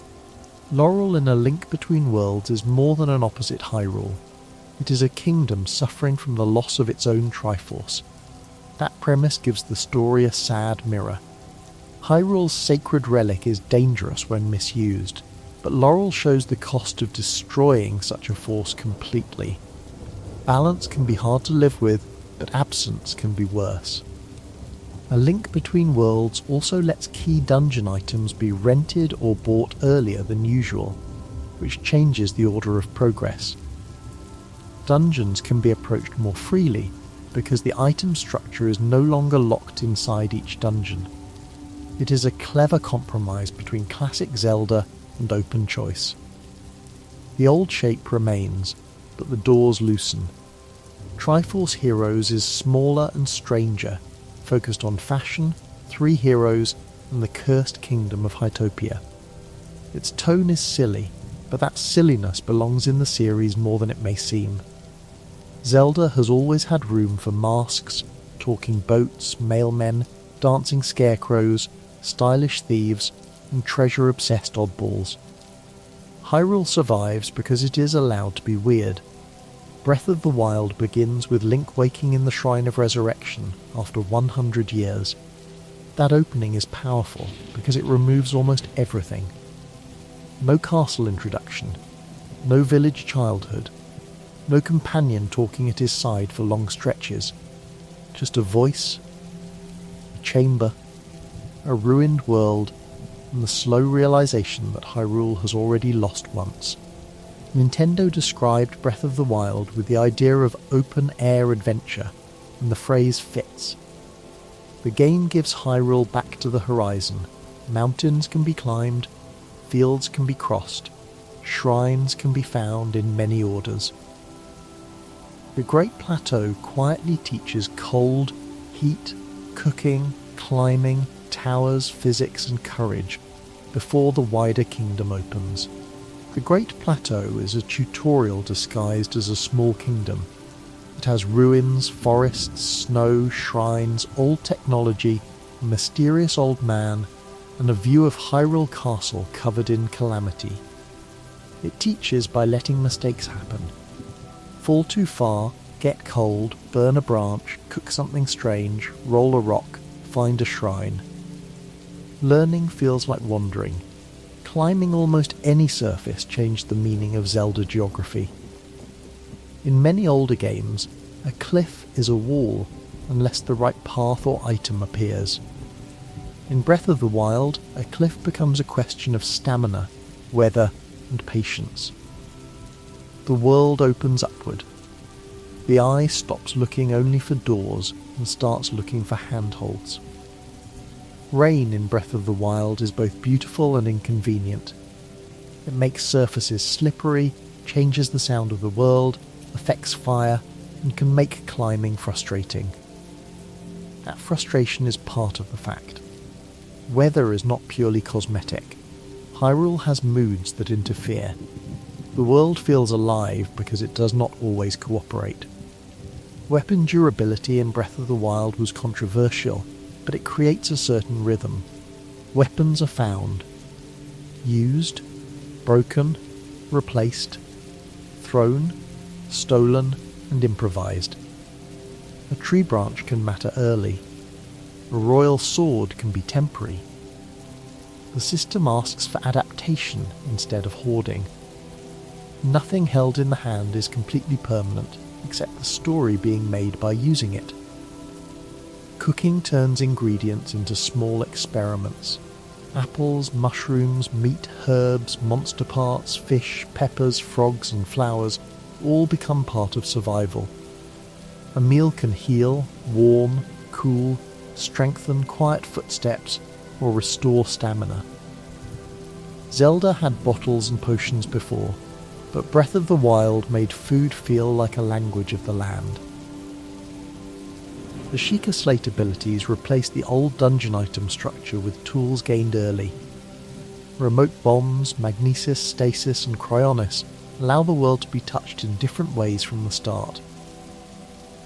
Laurel in A Link Between Worlds is more than an opposite Hyrule. It is a kingdom suffering from the loss of its own Triforce. That premise gives the story a sad mirror. Hyrule's sacred relic is dangerous when misused, but Laurel shows the cost of destroying such a force completely. Balance can be hard to live with, but absence can be worse. A Link Between Worlds also lets key dungeon items be rented or bought earlier than usual, which changes the order of progress. Dungeons can be approached more freely because the item structure is no longer locked inside each dungeon. It is a clever compromise between classic Zelda and open choice. The old shape remains, but the doors loosen. Triforce Heroes is smaller and stranger, focused on fashion, 3 heroes, and the cursed kingdom of Hytopia. Its tone is silly, but that silliness belongs in the series more than it may seem. Zelda has always had room for masks, talking boats, mailmen, dancing scarecrows, stylish thieves, and treasure-obsessed oddballs. Hyrule survives because it is allowed to be weird. Breath of the Wild begins with Link waking in the Shrine of Resurrection after 100 years. That opening is powerful because it removes almost everything. No castle introduction, no village childhood, no companion talking at his side for long stretches, just a voice, a chamber, a ruined world, and the slow realization that Hyrule has already lost once. Nintendo described Breath of the Wild with the idea of open-air adventure, and the phrase fits. The game gives Hyrule back to the horizon. Mountains can be climbed, fields can be crossed, shrines can be found in many orders. The Great Plateau quietly teaches cold, heat, cooking, climbing, towers, physics and courage before the wider kingdom opens. The Great Plateau is a tutorial disguised as a small kingdom. It has ruins, forests, snow, shrines, old technology, a mysterious old man, and a view of Hyrule Castle covered in calamity. It teaches by letting mistakes happen. Fall too far, get cold, burn a branch, cook something strange, roll a rock, find a shrine. Learning feels like wandering. Climbing almost any surface changed the meaning of Zelda geography. In many older games, a cliff is a wall unless the right path or item appears. In Breath of the Wild, a cliff becomes a question of stamina, weather, and patience. The world opens upward. The eye stops looking only for doors and starts looking for handholds. Rain in Breath of the Wild is both beautiful and inconvenient. It makes surfaces slippery, changes the sound of the world, affects fire, and can make climbing frustrating. That frustration is part of the fact. Weather is not purely cosmetic. Hyrule has moods that interfere. The world feels alive because it does not always cooperate. Weapon durability in Breath of the Wild was controversial, but it creates a certain rhythm. Weapons are found, used, broken, replaced, thrown, stolen, and improvised. A tree branch can matter early. A royal sword can be temporary. The system asks for adaptation instead of hoarding. Nothing held in the hand is completely permanent, except the story being made by using it. Cooking turns ingredients into small experiments. Apples, mushrooms, meat, herbs, monster parts, fish, peppers, frogs and flowers all become part of survival. A meal can heal, warm, cool, strengthen quiet footsteps, or restore stamina. Zelda had bottles and potions before, but Breath of the Wild made food feel like a language of the land. The Sheikah Slate abilities replaced the old dungeon item structure with tools gained early. Remote bombs, magnesis, stasis and cryonis allow the world to be touched in different ways from the start.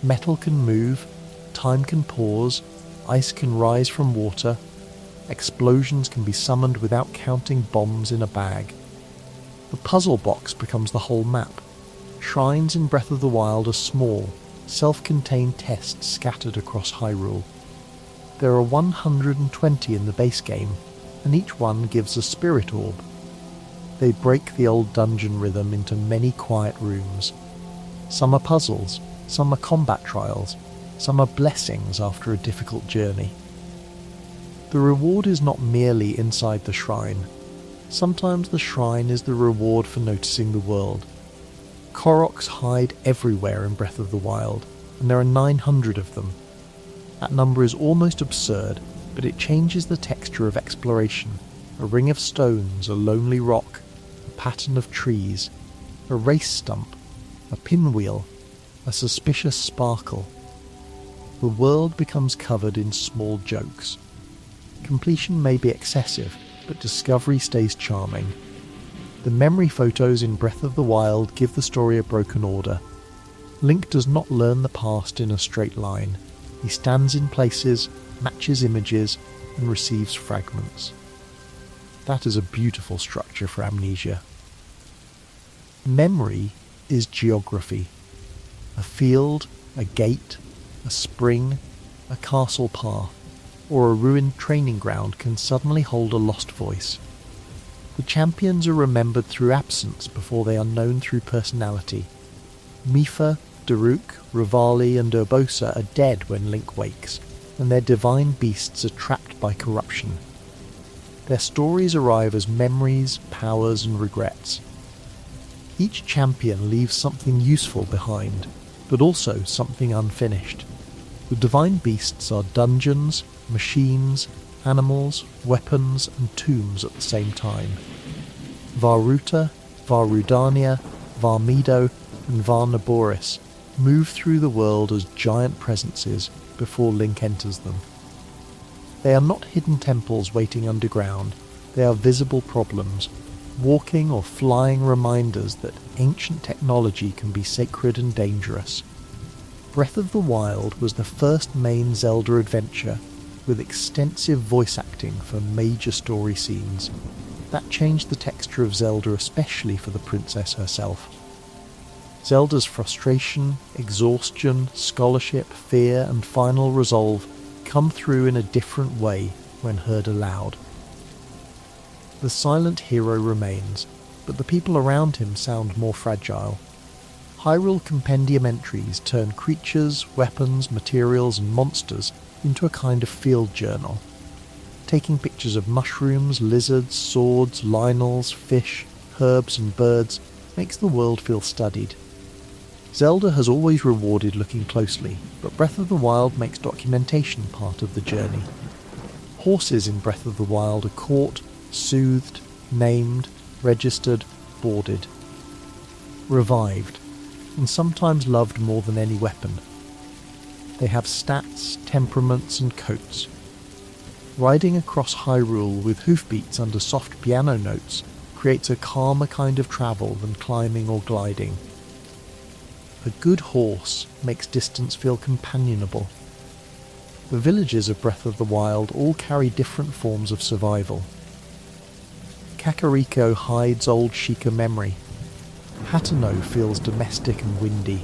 Metal can move, time can pause, ice can rise from water, explosions can be summoned without counting bombs in a bag. The puzzle box becomes the whole map. Shrines in Breath of the Wild are small, self-contained tests scattered across Hyrule. There are 120 in the base game, and each one gives a spirit orb. They break the old dungeon rhythm into many quiet rooms. Some are puzzles, some are combat trials, some are blessings after a difficult journey. The reward is not merely inside the shrine. Sometimes the shrine is the reward for noticing the world. Koroks hide everywhere in Breath of the Wild, and there are 900 of them. That number is almost absurd, but it changes the texture of exploration. A ring of stones, a lonely rock, a pattern of trees, a race stump, a pinwheel, a suspicious sparkle. The world becomes covered in small jokes. Completion may be excessive, but discovery stays charming. The memory photos in Breath of the Wild give the story a broken order. Link does not learn the past in a straight line. He stands in places, matches images, and receives fragments. That is a beautiful structure for amnesia. Memory is geography. A field, a gate, a spring, a castle path, or a ruined training ground can suddenly hold a lost voice. The champions are remembered through absence before they are known through personality. Mipha, Daruk, Revali and Urbosa are dead when Link wakes, and their divine beasts are trapped by corruption. Their stories arrive as memories, powers and regrets. Each champion leaves something useful behind, but also something unfinished. The divine beasts are dungeons, machines, animals, weapons and tombs at the same time. Varuta, Varudania, Varmedo and Varnaboris move through the world as giant presences before Link enters them. They are not hidden temples waiting underground, they are visible problems, walking or flying reminders that ancient technology can be sacred and dangerous. Breath of the Wild was the first main Zelda adventure with extensive voice acting for major story scenes. That changed the texture of Zelda, especially for the princess herself. Zelda's frustration, exhaustion, scholarship, fear and final resolve come through in a different way when heard aloud. The silent hero remains, but the people around him sound more fragile. Hyrule Compendium entries turn creatures, weapons, materials and monsters into a kind of field journal. Taking pictures of mushrooms, lizards, swords, Lynels, fish, herbs and birds makes the world feel studied. Zelda has always rewarded looking closely, but Breath of the Wild makes documentation part of the journey. Horses in Breath of the Wild are caught, soothed, named, registered, boarded, revived, and sometimes loved more than any weapon. They have stats, temperaments and coats. Riding across Hyrule with hoofbeats under soft piano notes creates a calmer kind of travel than climbing or gliding. A good horse makes distance feel companionable. The villages of Breath of the Wild all carry different forms of survival. Kakariko hides old Sheikah memory. Hateno feels domestic and windy.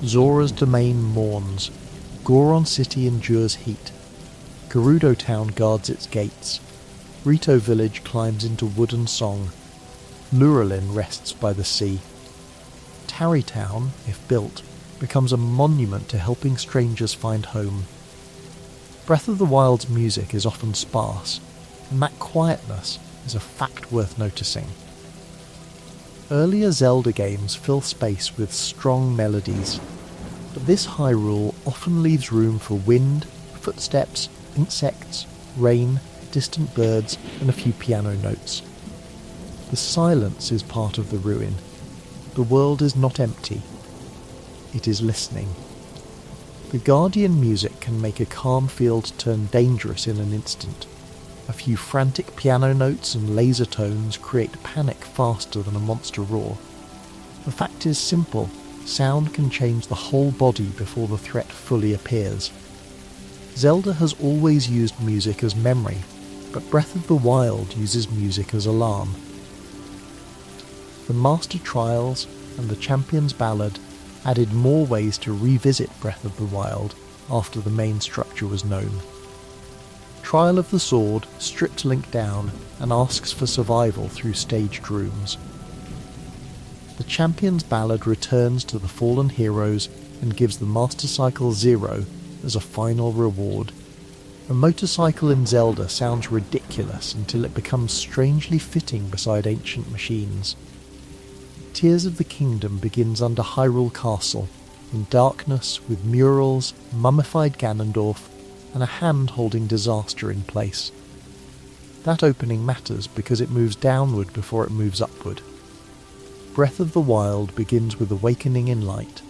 Zora's domain mourns. Goron City endures heat. Gerudo Town guards its gates. Rito Village climbs into wooden song. Lurelin rests by the sea. Tarry Town, if built, becomes a monument to helping strangers find home. Breath of the Wild's music is often sparse, and that quietness is a fact worth noticing. Earlier Zelda games fill space with strong melodies, but this Hyrule often leaves room for wind, footsteps, insects, rain, distant birds, and a few piano notes. The silence is part of the ruin. The world is not empty. It is listening. The Guardian music can make a calm field turn dangerous in an instant. A few frantic piano notes and laser tones create panic faster than a monster roar. The fact is simple. Sound can change the whole body before the threat fully appears. Zelda has always used music as memory, but Breath of the Wild uses music as alarm. The Master Trials and the Champion's Ballad added more ways to revisit Breath of the Wild after the main structure was known. Trial of the Sword stripped Link down and asks for survival through staged rooms. The Champion's Ballad returns to the fallen heroes and gives the Master Cycle Zero as a final reward. A motorcycle in Zelda sounds ridiculous until it becomes strangely fitting beside ancient machines. Tears of the Kingdom begins under Hyrule Castle, in darkness with murals, mummified Ganondorf, and a hand holding disaster in place. That opening matters because it moves downward before it moves upward. Breath of the Wild begins with awakening in light.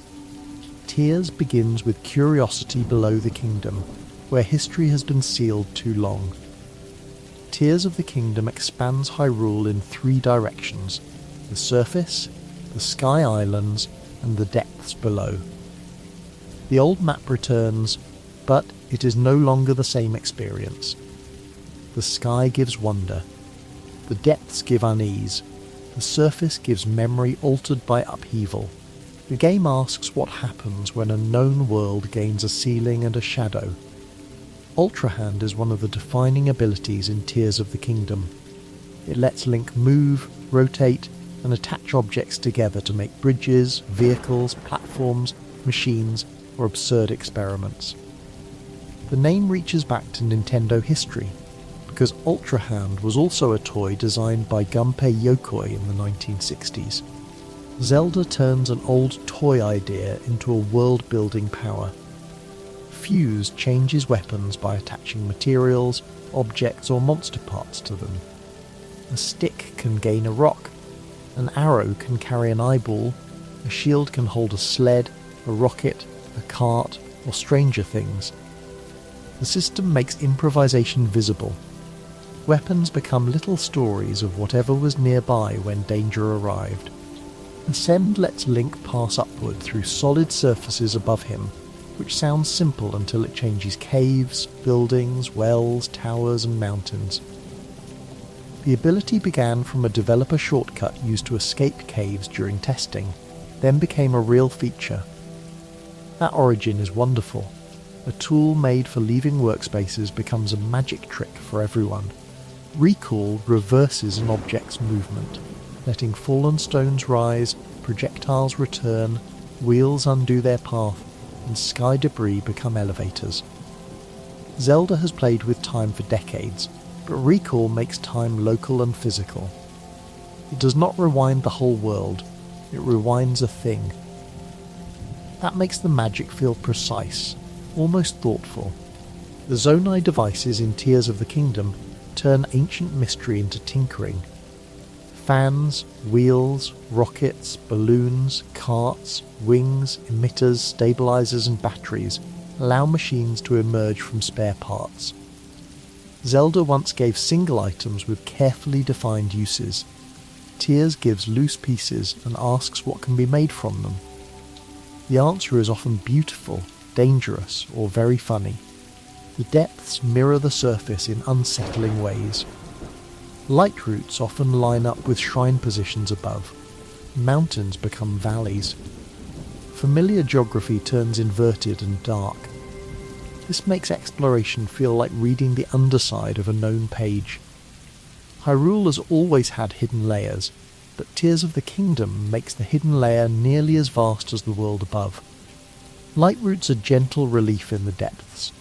Tears begins with curiosity below the kingdom, where history has been sealed too long. Tears of the Kingdom expands Hyrule in 3 directions: the surface, the Sky Islands, and the depths below. The old map returns, but it is no longer the same experience. The sky gives wonder, the depths give unease, the surface gives memory altered by upheaval. The game asks what happens when a known world gains a ceiling and a shadow. Ultra Hand is one of the defining abilities in Tears of the Kingdom. It lets Link move, rotate, and attach objects together to make bridges, vehicles, platforms, machines, or absurd experiments. The name reaches back to Nintendo history, because Ultra Hand was also a toy designed by Gunpei Yokoi in the 1960s. Zelda turns an old toy idea into a world-building power. Fuse changes weapons by attaching materials, objects or monster parts to them. A stick can gain a rock, an arrow can carry an eyeball, a shield can hold a sled, a rocket, a cart, or stranger things. The system makes improvisation visible. Weapons become little stories of whatever was nearby when danger arrived. Ascend lets Link pass upward through solid surfaces above him, which sounds simple until it changes caves, buildings, wells, towers and mountains. The ability began from a developer shortcut used to escape caves during testing, then became a real feature. That origin is wonderful. A tool made for leaving workspaces becomes a magic trick for everyone. Recall reverses an object's movement, letting fallen stones rise, projectiles return, wheels undo their path, and sky debris become elevators. Zelda has played with time for decades, but Recall makes time local and physical. It does not rewind the whole world, it rewinds a thing. That makes the magic feel precise, almost thoughtful. The Zonai devices in Tears of the Kingdom turn ancient mystery into tinkering. Fans, wheels, rockets, balloons, carts, wings, emitters, stabilizers and batteries allow machines to emerge from spare parts. Zelda once gave single items with carefully defined uses. Tears gives loose pieces and asks what can be made from them. The answer is often beautiful, dangerous, or very funny. The depths mirror the surface in unsettling ways. Light routes often line up with shrine positions above. Mountains become valleys. Familiar geography turns inverted and dark. This makes exploration feel like reading the underside of a known page. Hyrule has always had hidden layers, but Tears of the Kingdom makes the hidden layer nearly as vast as the world above. Light routes are gentle relief in the depths.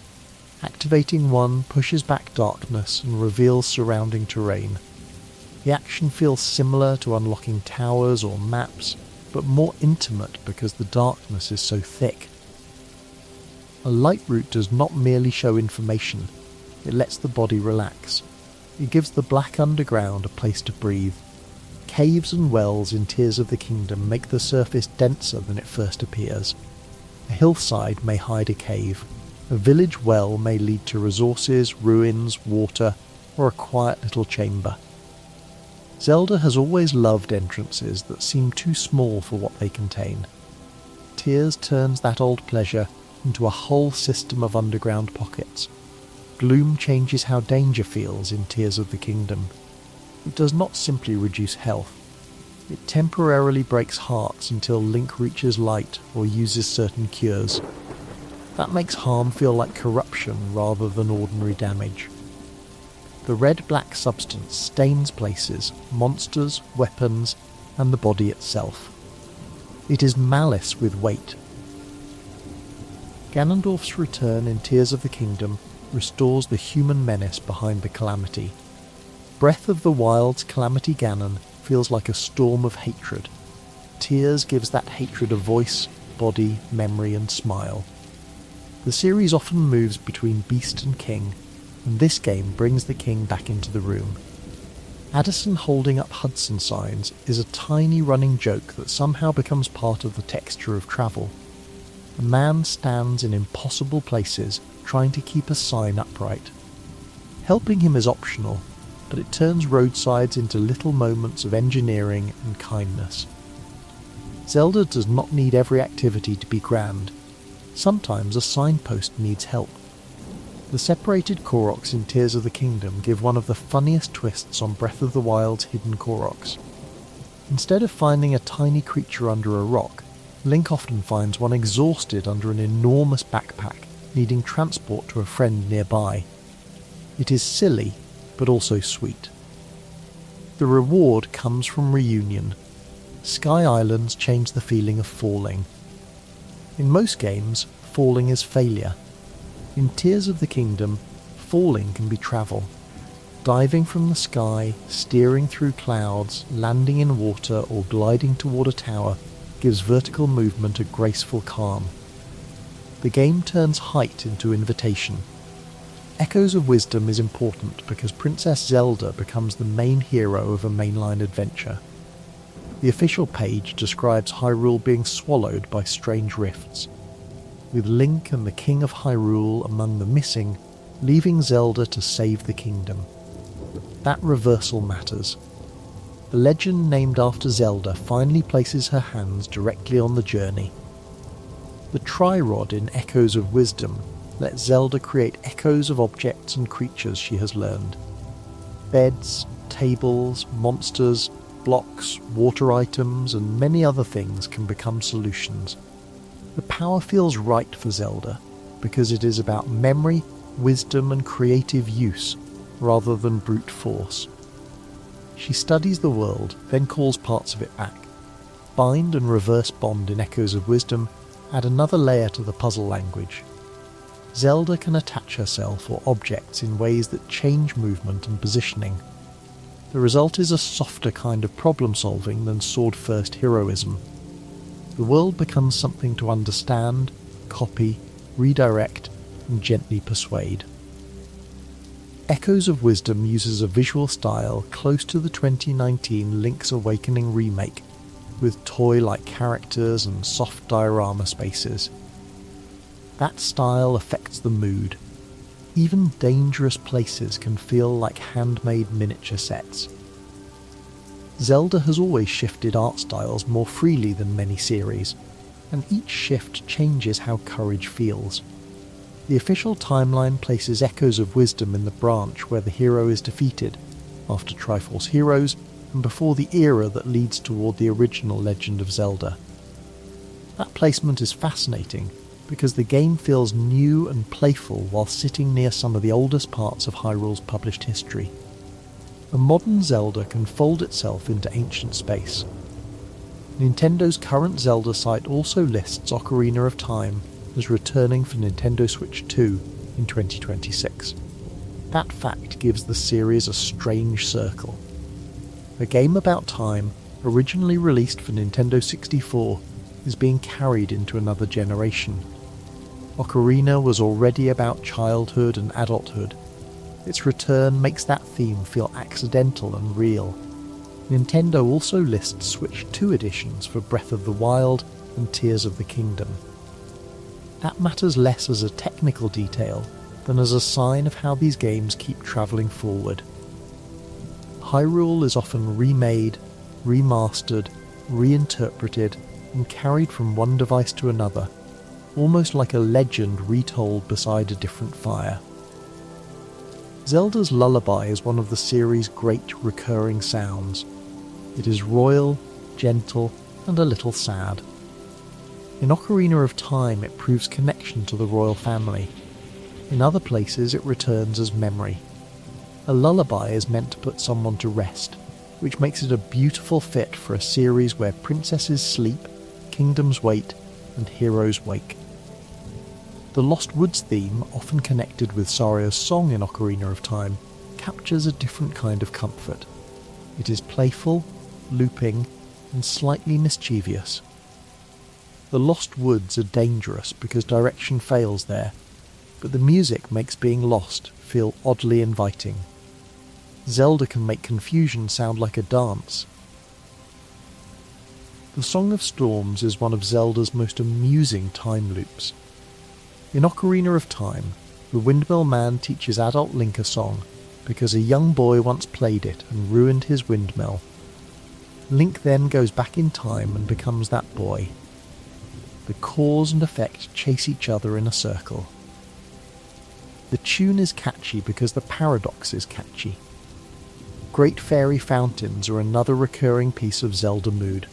Activating one pushes back darkness and reveals surrounding terrain. The action feels similar to unlocking towers or maps, but more intimate because the darkness is so thick. A light route does not merely show information, it lets the body relax. It gives the black underground a place to breathe. Caves and wells in Tears of the Kingdom make the surface denser than it first appears. A hillside may hide a cave. A village well may lead to resources, ruins, water, or a quiet little chamber. Zelda has always loved entrances that seem too small for what they contain. Tears turns that old pleasure into a whole system of underground pockets. Gloom changes how danger feels in Tears of the Kingdom. It does not simply reduce health. It temporarily breaks hearts until Link reaches light or uses certain cures. That makes harm feel like corruption rather than ordinary damage. The red-black substance stains places, monsters, weapons, and the body itself. It is malice with weight. Ganondorf's return in Tears of the Kingdom restores the human menace behind the Calamity. Breath of the Wild's Calamity Ganon feels like a storm of hatred. Tears gives that hatred a voice, body, memory, and smile. The series often moves between beast and king, and this game brings the king back into the room. Addison holding up Hudson signs is a tiny running joke that somehow becomes part of the texture of travel. A man stands in impossible places trying to keep a sign upright. Helping him is optional, but it turns roadsides into little moments of engineering and kindness. Zelda does not need every activity to be grand. Sometimes a signpost needs help. The separated Koroks in Tears of the Kingdom give one of the funniest twists on Breath of the Wild's hidden Koroks. Instead of finding a tiny creature under a rock, Link often finds one exhausted under an enormous backpack, needing transport to a friend nearby. It is silly, but also sweet. The reward comes from reunion. Sky Islands change the feeling of falling. In most games, falling is failure. In Tears of the Kingdom, falling can be travel. Diving from the sky, steering through clouds, landing in water or gliding toward a tower gives vertical movement a graceful calm. The game turns height into invitation. Echoes of Wisdom is important because Princess Zelda becomes the main hero of a mainline adventure. The official page describes Hyrule being swallowed by strange rifts, with Link and the King of Hyrule among the missing, leaving Zelda to save the kingdom. That reversal matters. The legend named after Zelda finally places her hands directly on the journey. The Tri-Rod in Echoes of Wisdom lets Zelda create echoes of objects and creatures she has learned. Beds, tables, monsters, blocks, water items, and many other things can become solutions. The power feels right for Zelda because it is about memory, wisdom, and creative use rather than brute force. She studies the world, then calls parts of it back. Bind and reverse bond in Echoes of Wisdom add another layer to the puzzle language. Zelda can attach herself or objects in ways that change movement and positioning. The result is a softer kind of problem-solving than sword-first heroism. The world becomes something to understand, copy, redirect, and gently persuade. Echoes of Wisdom uses a visual style close to the 2019 Link's Awakening remake, with toy-like characters and soft diorama spaces. That style affects the mood. Even dangerous places can feel like handmade miniature sets. Zelda has always shifted art styles more freely than many series, and each shift changes how courage feels. The official timeline places Echoes of Wisdom in the branch where the hero is defeated, after Triforce Heroes, and before the era that leads toward the original Legend of Zelda. That placement is fascinating, because the game feels new and playful while sitting near some of the oldest parts of Hyrule's published history. A modern Zelda can fold itself into ancient space. Nintendo's current Zelda site also lists Ocarina of Time as returning for Nintendo Switch 2 in 2026. That fact gives the series a strange circle. A game about time, originally released for Nintendo 64, is being carried into another generation. Ocarina was already about childhood and adulthood. Its return makes that theme feel accidental and real. Nintendo also lists Switch 2 editions for Breath of the Wild and Tears of the Kingdom. That matters less as a technical detail than as a sign of how these games keep travelling forward. Hyrule is often remade, remastered, reinterpreted, and carried from one device to another, almost like a legend retold beside a different fire. Zelda's lullaby is one of the series' great recurring sounds. It is royal, gentle, and a little sad. In Ocarina of Time it proves connection to the royal family. In other places it returns as memory. A lullaby is meant to put someone to rest, which makes it a beautiful fit for a series where princesses sleep, kingdoms wait, and heroes wake. The Lost Woods theme, often connected with Saria's song in Ocarina of Time, captures a different kind of comfort. It is playful, looping, and slightly mischievous. The Lost Woods are dangerous because direction fails there, but the music makes being lost feel oddly inviting. Zelda can make confusion sound like a dance. The Song of Storms is one of Zelda's most amusing time loops. In Ocarina of Time, the Windmill Man teaches adult Link a song because a young boy once played it and ruined his windmill. Link then goes back in time and becomes that boy. The cause and effect chase each other in a circle. The tune is catchy because the paradox is catchy. Great fairy fountains are another recurring piece of Zelda mood.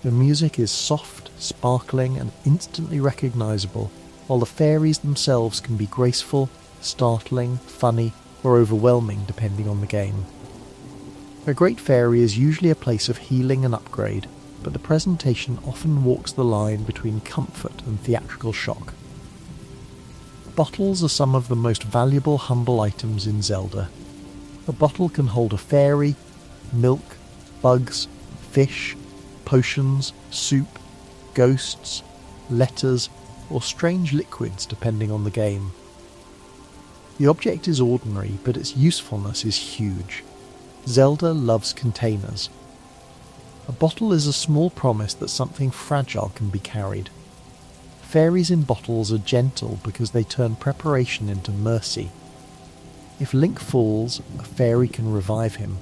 The music is soft, sparkling, and instantly recognisable, while the fairies themselves can be graceful, startling, funny, or overwhelming depending on the game. A great fairy is usually a place of healing and upgrade, but the presentation often walks the line between comfort and theatrical shock. Bottles are some of the most valuable humble items in Zelda. A bottle can hold a fairy, milk, bugs, fish, potions, soup, ghosts, letters, or strange liquids depending on the game. The object is ordinary, but its usefulness is huge. Zelda loves containers. A bottle is a small promise that something fragile can be carried. Fairies in bottles are gentle because they turn preparation into mercy. If Link falls, a fairy can revive him.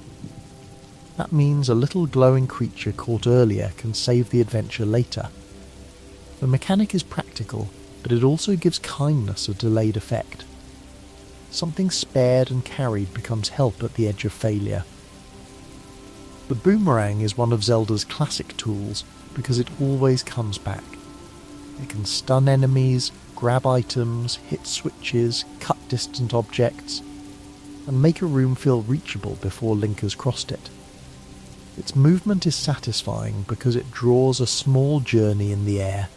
That means a little glowing creature caught earlier can save the adventure later. The mechanic is practical, but it also gives kindness a delayed effect. Something spared and carried becomes help at the edge of failure. The boomerang is one of Zelda's classic tools because it always comes back. It can stun enemies, grab items, hit switches, cut distant objects, and make a room feel reachable before Link has crossed it. Its movement is satisfying because it draws a small journey in the air.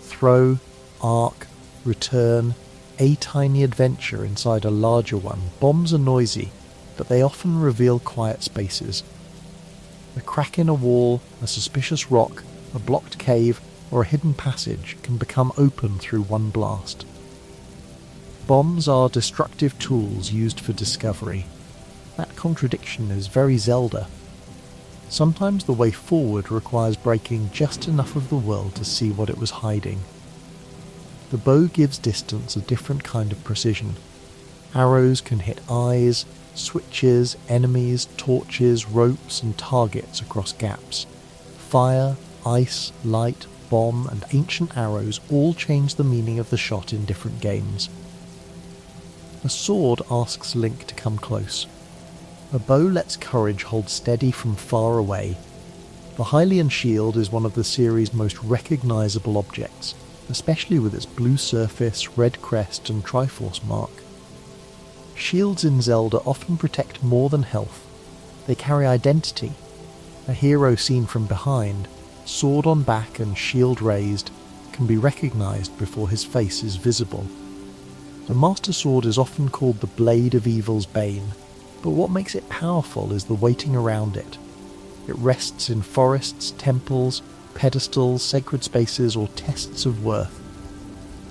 Throw, arc, return, a tiny adventure inside a larger one. Bombs are noisy, but they often reveal quiet spaces. A crack in a wall, a suspicious rock, a blocked cave, or a hidden passage can become open through one blast. Bombs are destructive tools used for discovery. That contradiction is very Zelda. Sometimes the way forward requires breaking just enough of the world to see what it was hiding. The bow gives distance a different kind of precision. Arrows can hit eyes, switches, enemies, torches, ropes, and targets across gaps. Fire, ice, light, bomb, and ancient arrows all change the meaning of the shot in different games. A sword asks Link to come close. A bow lets courage hold steady from far away. The Hylian shield is one of the series' most recognisable objects, especially with its blue surface, red crest, and Triforce mark. Shields in Zelda often protect more than health. They carry identity. A hero seen from behind, sword on back and shield raised, can be recognised before his face is visible. The Master Sword is often called the Blade of Evil's Bane, but what makes it powerful is the weighting around it. It rests in forests, temples, pedestals, sacred spaces, or tests of worth.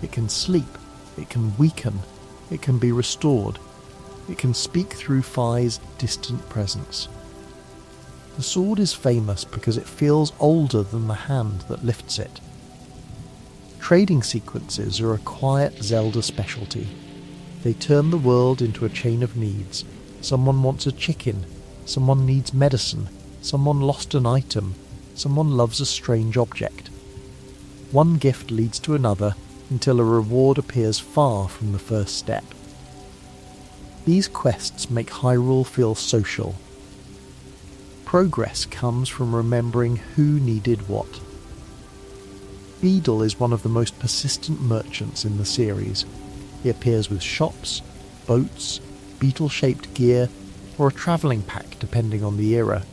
It can sleep, it can weaken, it can be restored, it can speak through Fi's distant presence. The sword is famous because it feels older than the hand that lifts it. Trading sequences are a quiet Zelda specialty. They turn the world into a chain of needs. Someone wants a chicken, someone needs medicine, someone lost an item, someone loves a strange object. One gift leads to another until a reward appears far from the first step. These quests make Hyrule feel social. Progress comes from remembering who needed what. Beedle is one of the most persistent merchants in the series. He appears with shops, boats, beetle-shaped gear, or a travelling pack depending on the era.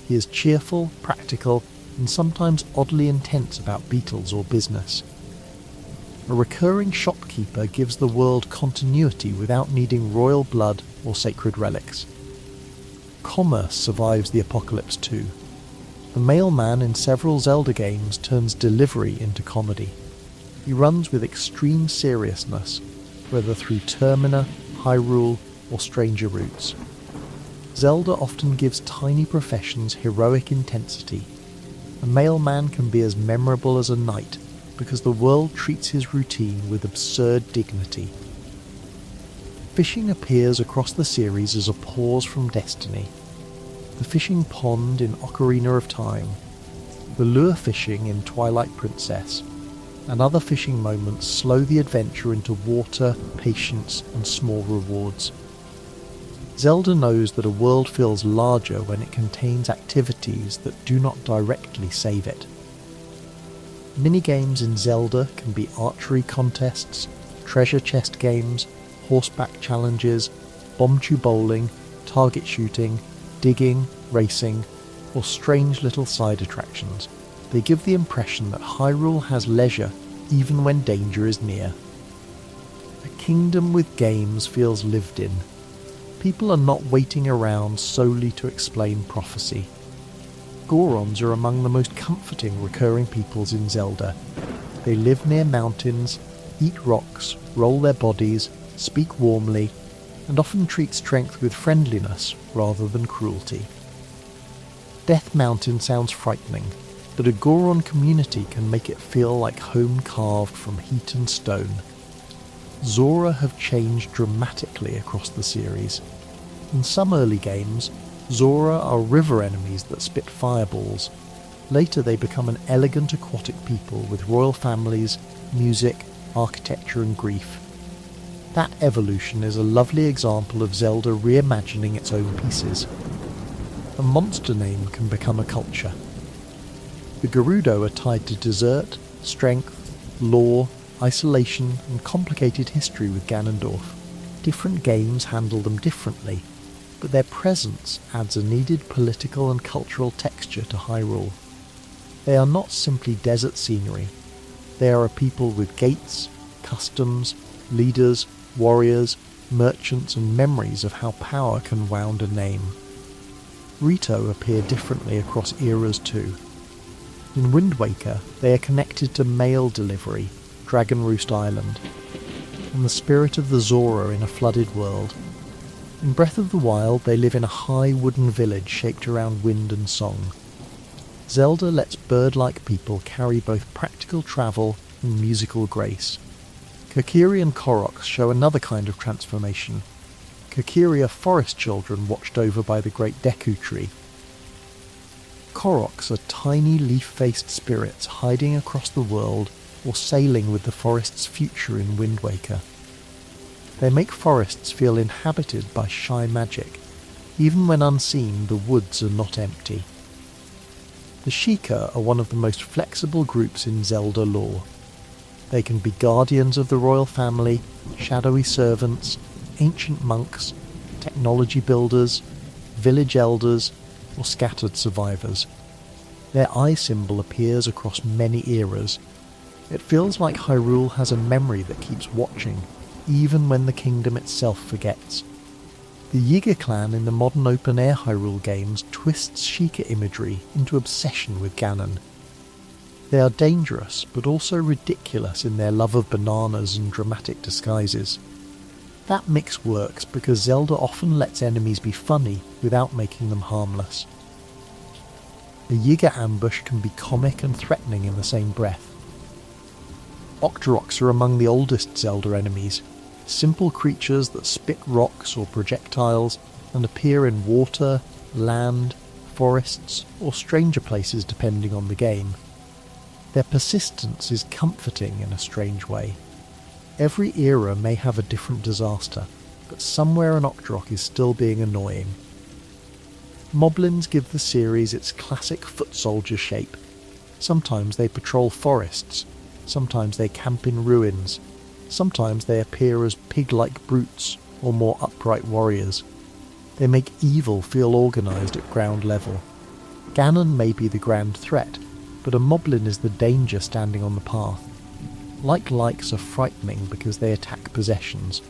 He is cheerful, practical, and sometimes oddly intense about beetles or business. A recurring shopkeeper gives the world continuity without needing royal blood or sacred relics. Commerce survives the apocalypse too. The mailman in several Zelda games turns delivery into comedy. He runs with extreme seriousness, whether through Termina, Hyrule, or stranger routes. Zelda often gives tiny professions heroic intensity. A mailman can be as memorable as a knight because the world treats his routine with absurd dignity. Fishing appears across the series as a pause from destiny. The fishing pond in Ocarina of Time, the lure fishing in Twilight Princess, and other fishing moments slow the adventure into water, patience, and small rewards. Zelda knows that a world feels larger when it contains activities that do not directly save it. Minigames in Zelda can be archery contests, treasure chest games, horseback challenges, bombchu bowling, target shooting, digging, racing, or strange little side attractions. They give the impression that Hyrule has leisure even when danger is near. A kingdom with games feels lived in. People are not waiting around solely to explain prophecy. Gorons are among the most comforting recurring peoples in Zelda. They live near mountains, eat rocks, roll their bodies, speak warmly, and often treat strength with friendliness rather than cruelty. Death Mountain sounds frightening, but a Goron community can make it feel like home carved from heat and stone. Zora have changed dramatically across the series. In some early games, Zora are river enemies that spit fireballs. Later they become an elegant aquatic people with royal families, music, architecture and grief. That evolution is a lovely example of Zelda reimagining its own pieces. A monster name can become a culture. The Gerudo are tied to desert, strength, lore, isolation and complicated history with Ganondorf. Different games handle them differently, but their presence adds a needed political and cultural texture to Hyrule. They are not simply desert scenery. They are a people with gates, customs, leaders, warriors, merchants and memories of how power can wound a name. Rito appear differently across eras too. In Wind Waker, they are connected to mail delivery, Dragon Roost Island, and the spirit of the Zora in a flooded world. In Breath of the Wild, they live in a high wooden village shaped around wind and song. Zelda lets bird-like people carry both practical travel and musical grace. Kokiri and Koroks show another kind of transformation. Kokiri are forest children watched over by the great Deku Tree. Koroks are tiny leaf-faced spirits hiding across the world or sailing with the forest's future in Wind Waker. They make forests feel inhabited by shy magic. Even when unseen, the woods are not empty. The Sheikah are one of the most flexible groups in Zelda lore. They can be guardians of the royal family, shadowy servants, ancient monks, technology builders, village elders, or scattered survivors. Their eye symbol appears across many eras. It feels like Hyrule has a memory that keeps watching, even when the kingdom itself forgets. The Yiga clan in the modern open-air Hyrule games twists Sheikah imagery into obsession with Ganon. They are dangerous, but also ridiculous in their love of bananas and dramatic disguises. That mix works because Zelda often lets enemies be funny without making them harmless. A Yiga ambush can be comic and threatening in the same breath. Octoroks are among the oldest Zelda enemies, simple creatures that spit rocks or projectiles and appear in water, land, forests, or stranger places depending on the game. Their persistence is comforting in a strange way. Every era may have a different disaster, but somewhere an Octorok is still being annoying. Moblins give the series its classic foot soldier shape. Sometimes they patrol forests, sometimes they camp in ruins, sometimes they appear as pig-like brutes or more upright warriors. They make evil feel organised at ground level. Ganon may be the grand threat, but a Moblin is the danger standing on the path. Likes are frightening because they attack possessions.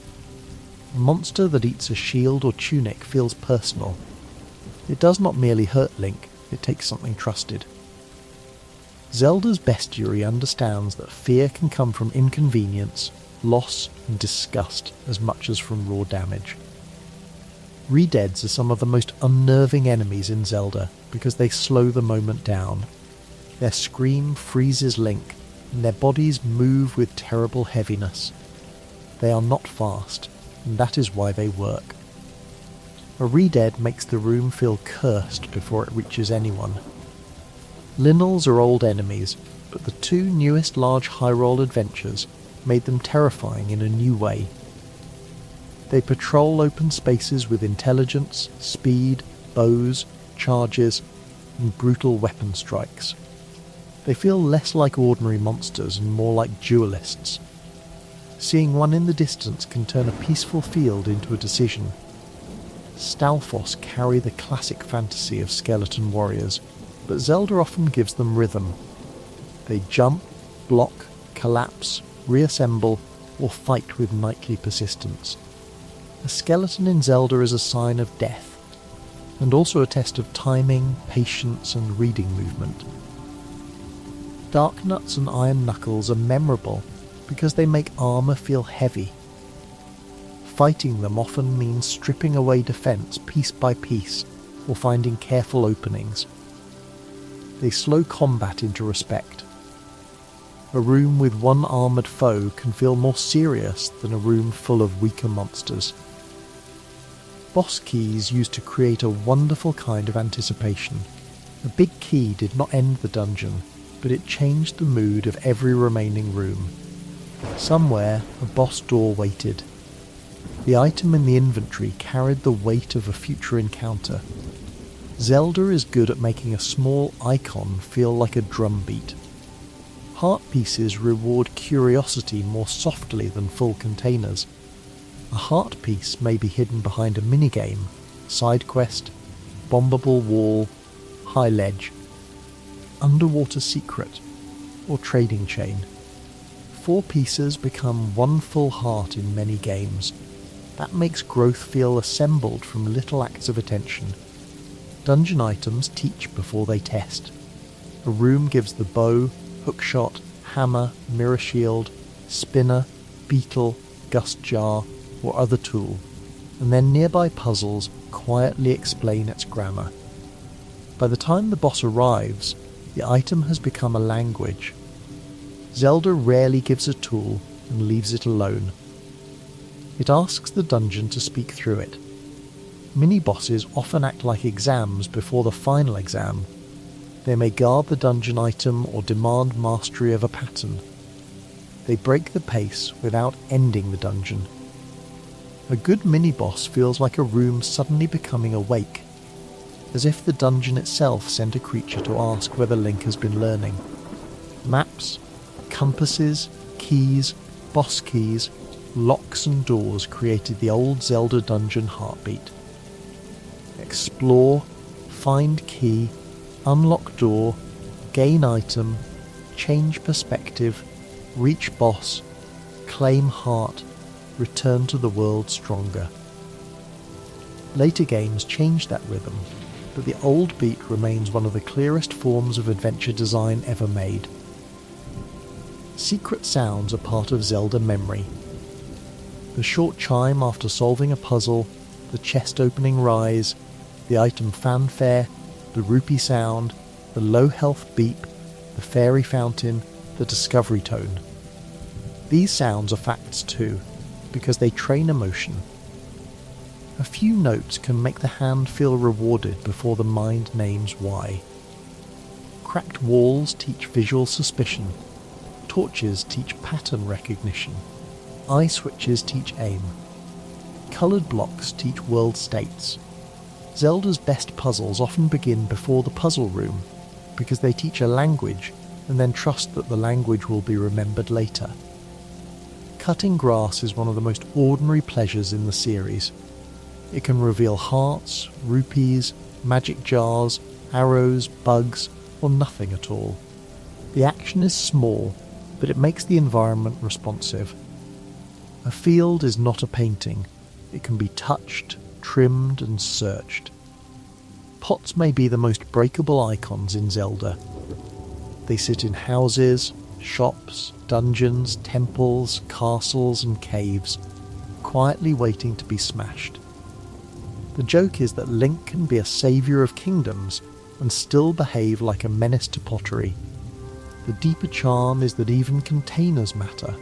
A monster that eats a shield or tunic feels personal. It does not merely hurt Link, it takes something trusted. Zelda's bestiary understands that fear can come from inconvenience, loss and disgust as much as from raw damage. Redeads are some of the most unnerving enemies in Zelda because they slow the moment down. Their scream freezes Link, and their bodies move with terrible heaviness. They are not fast, and that is why they work. A Redead makes the room feel cursed before it reaches anyone. Linnels are old enemies, but the two newest large high-roll adventures made them terrifying in a new way. They patrol open spaces with intelligence, speed, bows, charges, and brutal weapon strikes. They feel less like ordinary monsters and more like duelists. Seeing one in the distance can turn a peaceful field into a decision. Stalfos carry the classic fantasy of skeleton warriors, but Zelda often gives them rhythm. They jump, block, collapse, reassemble, or fight with knightly persistence. A skeleton in Zelda is a sign of death, and also a test of timing, patience, and reading movement. Darknuts and Iron Knuckles are memorable because they make armour feel heavy. Fighting them often means stripping away defence piece by piece, or finding careful openings. They slow combat into respect. A room with one armoured foe can feel more serious than a room full of weaker monsters. Boss keys used to create a wonderful kind of anticipation. A big key did not end the dungeon, but it changed the mood of every remaining room. Somewhere, a boss door waited. The item in the inventory carried the weight of a future encounter. Zelda is good at making a small icon feel like a drum beat. Heart pieces reward curiosity more softly than full containers. A heart piece may be hidden behind a minigame, side quest, bombable wall, high ledge, underwater secret, or trading chain. 4 pieces become one full heart in many games. That makes growth feel assembled from little acts of attention. Dungeon items teach before they test. A room gives the bow, hookshot, hammer, mirror shield, spinner, beetle, gust jar, or other tool, and then nearby puzzles quietly explain its grammar. By the time the boss arrives, the item has become a language. Zelda rarely gives a tool and leaves it alone. It asks the dungeon to speak through it. Mini-bosses often act like exams before the final exam. They may guard the dungeon item or demand mastery of a pattern. They break the pace without ending the dungeon. A good mini-boss feels like a room suddenly becoming awake, as if the dungeon itself sent a creature to ask whether Link has been learning. Maps, compasses, keys, boss keys, locks and doors created the old Zelda dungeon heartbeat. Explore, find key, unlock door, gain item, change perspective, reach boss, claim heart, return to the world stronger. Later games changed that rhythm, but the old beat remains one of the clearest forms of adventure design ever made. Secret sounds are part of Zelda memory. The short chime after solving a puzzle, the chest opening rise, the item fanfare, the rupee sound, the low health beep, the fairy fountain, the discovery tone. These sounds are facts too, because they train emotion. A few notes can make the hand feel rewarded before the mind names why. Cracked walls teach visual suspicion. Torches teach pattern recognition. Eye switches teach aim. Coloured blocks teach world states. Zelda's best puzzles often begin before the puzzle room, because they teach a language and then trust that the language will be remembered later. Cutting grass is one of the most ordinary pleasures in the series. It can reveal hearts, rupees, magic jars, arrows, bugs, or nothing at all. The action is small, but it makes the environment responsive. A field is not a painting. It can be touched, trimmed, and searched. Pots may be the most breakable icons in Zelda. They sit in houses, shops, dungeons, temples, castles, and caves, quietly waiting to be smashed. The joke is that Link can be a saviour of kingdoms and still behave like a menace to pottery. The deeper charm is that even containers matter.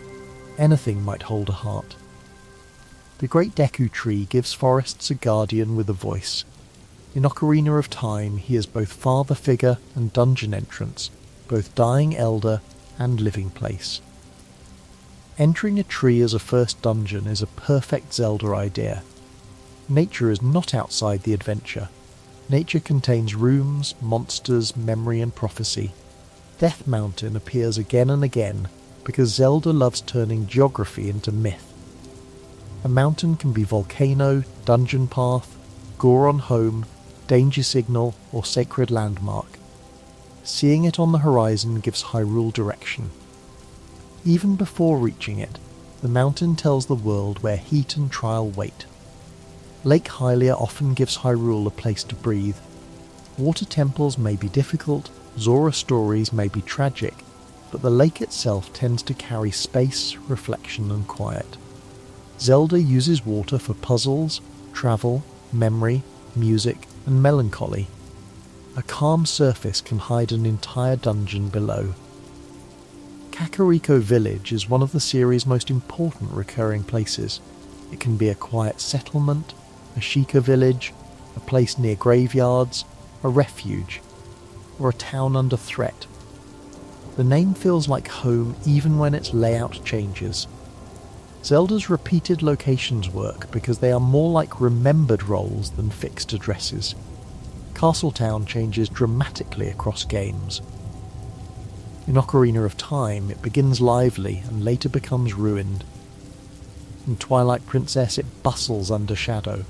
Anything might hold a heart. The Great Deku Tree gives forests a guardian with a voice. In Ocarina of Time, he is both father figure and dungeon entrance, both dying elder and living place. Entering a tree as a first dungeon is a perfect Zelda idea. Nature is not outside the adventure. Nature contains rooms, monsters, memory and prophecy. Death Mountain appears again and again because Zelda loves turning geography into myth. A mountain can be volcano, dungeon path, Goron home, danger signal or sacred landmark. Seeing it on the horizon gives Hyrule direction. Even before reaching it, the mountain tells the world where heat and trial wait. Lake Hylia often gives Hyrule a place to breathe. Water temples may be difficult, Zora stories may be tragic, but the lake itself tends to carry space, reflection and quiet. Zelda uses water for puzzles, travel, memory, music and melancholy. A calm surface can hide an entire dungeon below. Kakariko Village is one of the series' most important recurring places. It can be a quiet settlement, a Sheikah village, a place near graveyards, a refuge, or a town under threat. The name feels like home even when its layout changes. Zelda's repeated locations work because they are more like remembered roles than fixed addresses. Castletown changes dramatically across games. In Ocarina of Time, it begins lively and later becomes ruined. In Twilight Princess, it bustles under shadow.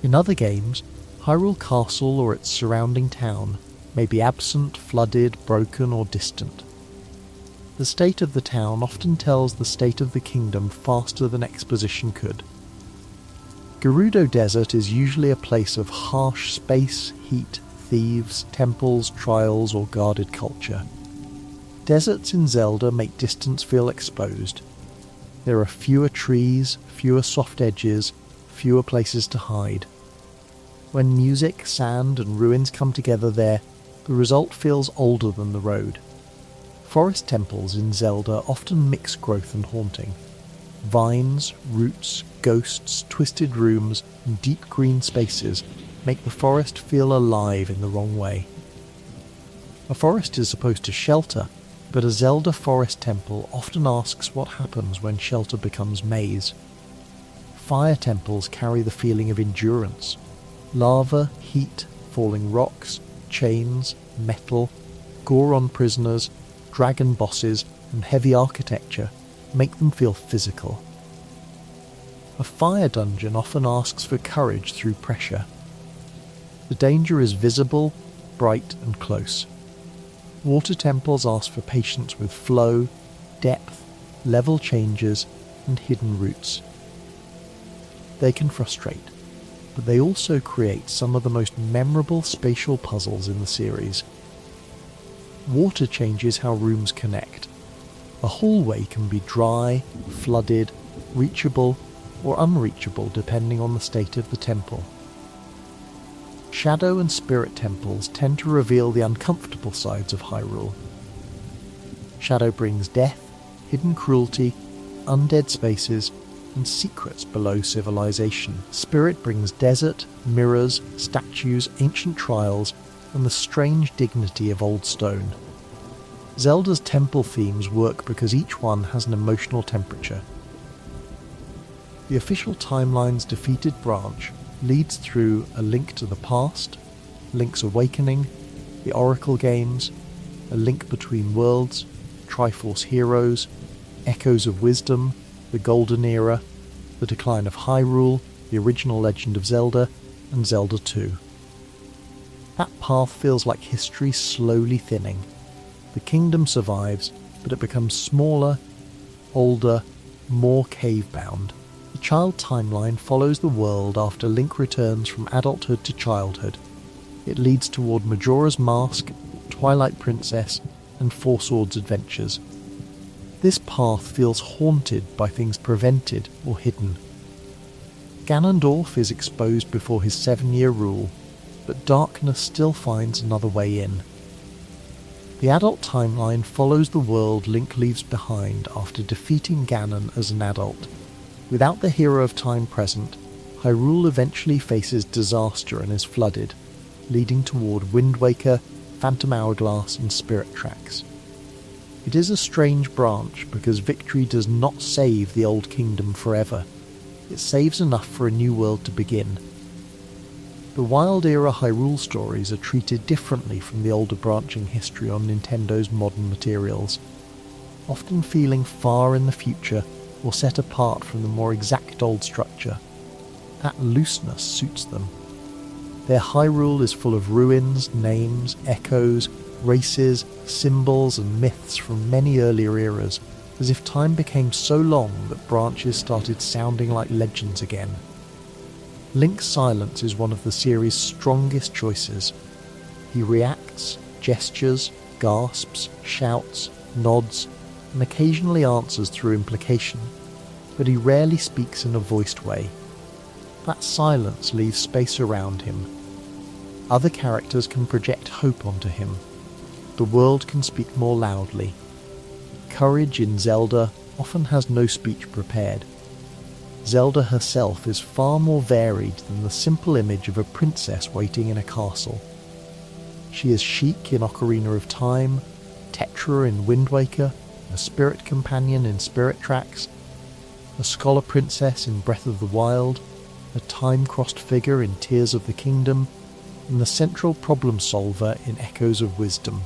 In other games, Hyrule Castle or its surrounding town may be absent, flooded, broken or distant. The state of the town often tells the state of the kingdom faster than exposition could. Gerudo Desert is usually a place of harsh space, heat, thieves, temples, trials or guarded culture. Deserts in Zelda make distance feel exposed. There are fewer trees, fewer soft edges, fewer places to hide. When music, sand and ruins come together there, the result feels older than the road. Forest temples in Zelda often mix growth and haunting. Vines, roots, ghosts, twisted rooms and deep green spaces make the forest feel alive in the wrong way. A forest is supposed to shelter, but a Zelda forest temple often asks what happens when shelter becomes maze. Fire temples carry the feeling of endurance. Lava, heat, falling rocks, chains, metal, Goron prisoners, dragon bosses and heavy architecture make them feel physical. A fire dungeon often asks for courage through pressure. The danger is visible, bright and close. Water temples ask for patience with flow, depth, level changes, and hidden routes. They can frustrate, but they also create some of the most memorable spatial puzzles in the series. Water changes how rooms connect. A hallway can be dry, flooded, reachable, or unreachable depending on the state of the temple. Shadow and spirit temples tend to reveal the uncomfortable sides of Hyrule. Shadow brings death, hidden cruelty, undead spaces, and secrets below civilization. Spirit brings desert, mirrors, statues, ancient trials, and the strange dignity of old stone. Zelda's temple themes work because each one has an emotional temperature. The official timeline's defeated branch leads through A Link to the Past, Link's Awakening, the Oracle Games, A Link Between Worlds, Triforce Heroes, Echoes of Wisdom, the Golden Era, The Decline of Hyrule, the original Legend of Zelda, and Zelda 2. That path feels like history slowly thinning. The kingdom survives, but it becomes smaller, older, more cave-bound. The child timeline follows the world after Link returns from adulthood to childhood. It leads toward Majora's Mask, Twilight Princess, and Four Swords Adventures. This path feels haunted by things prevented or hidden. Ganondorf is exposed before his 7-year rule, but darkness still finds another way in. The adult timeline follows the world Link leaves behind after defeating Ganon as an adult. Without the hero of time present, Hyrule eventually faces disaster and is flooded, leading toward Wind Waker, Phantom Hourglass and Spirit Tracks. It is a strange branch because victory does not save the old kingdom forever. It saves enough for a new world to begin. The Wild Era Hyrule stories are treated differently from the older branching history on Nintendo's modern materials, often feeling far in the future or set apart from the more exact old structure. That looseness suits them. Their Hyrule is full of ruins, names, echoes, races, symbols and myths from many earlier eras, as if time became so long that branches started sounding like legends again. Link's silence is one of the series' strongest choices. He reacts, gestures, gasps, shouts, nods, and occasionally answers through implication, but he rarely speaks in a voiced way. That silence leaves space around him. Other characters can project hope onto him. The world can speak more loudly. Courage in Zelda often has no speech prepared. Zelda herself is far more varied than the simple image of a princess waiting in a castle. She is Sheik in Ocarina of Time, Tetra in Wind Waker, a spirit companion in Spirit Tracks, a scholar princess in Breath of the Wild, a time-crossed figure in Tears of the Kingdom, and the central problem solver in Echoes of Wisdom.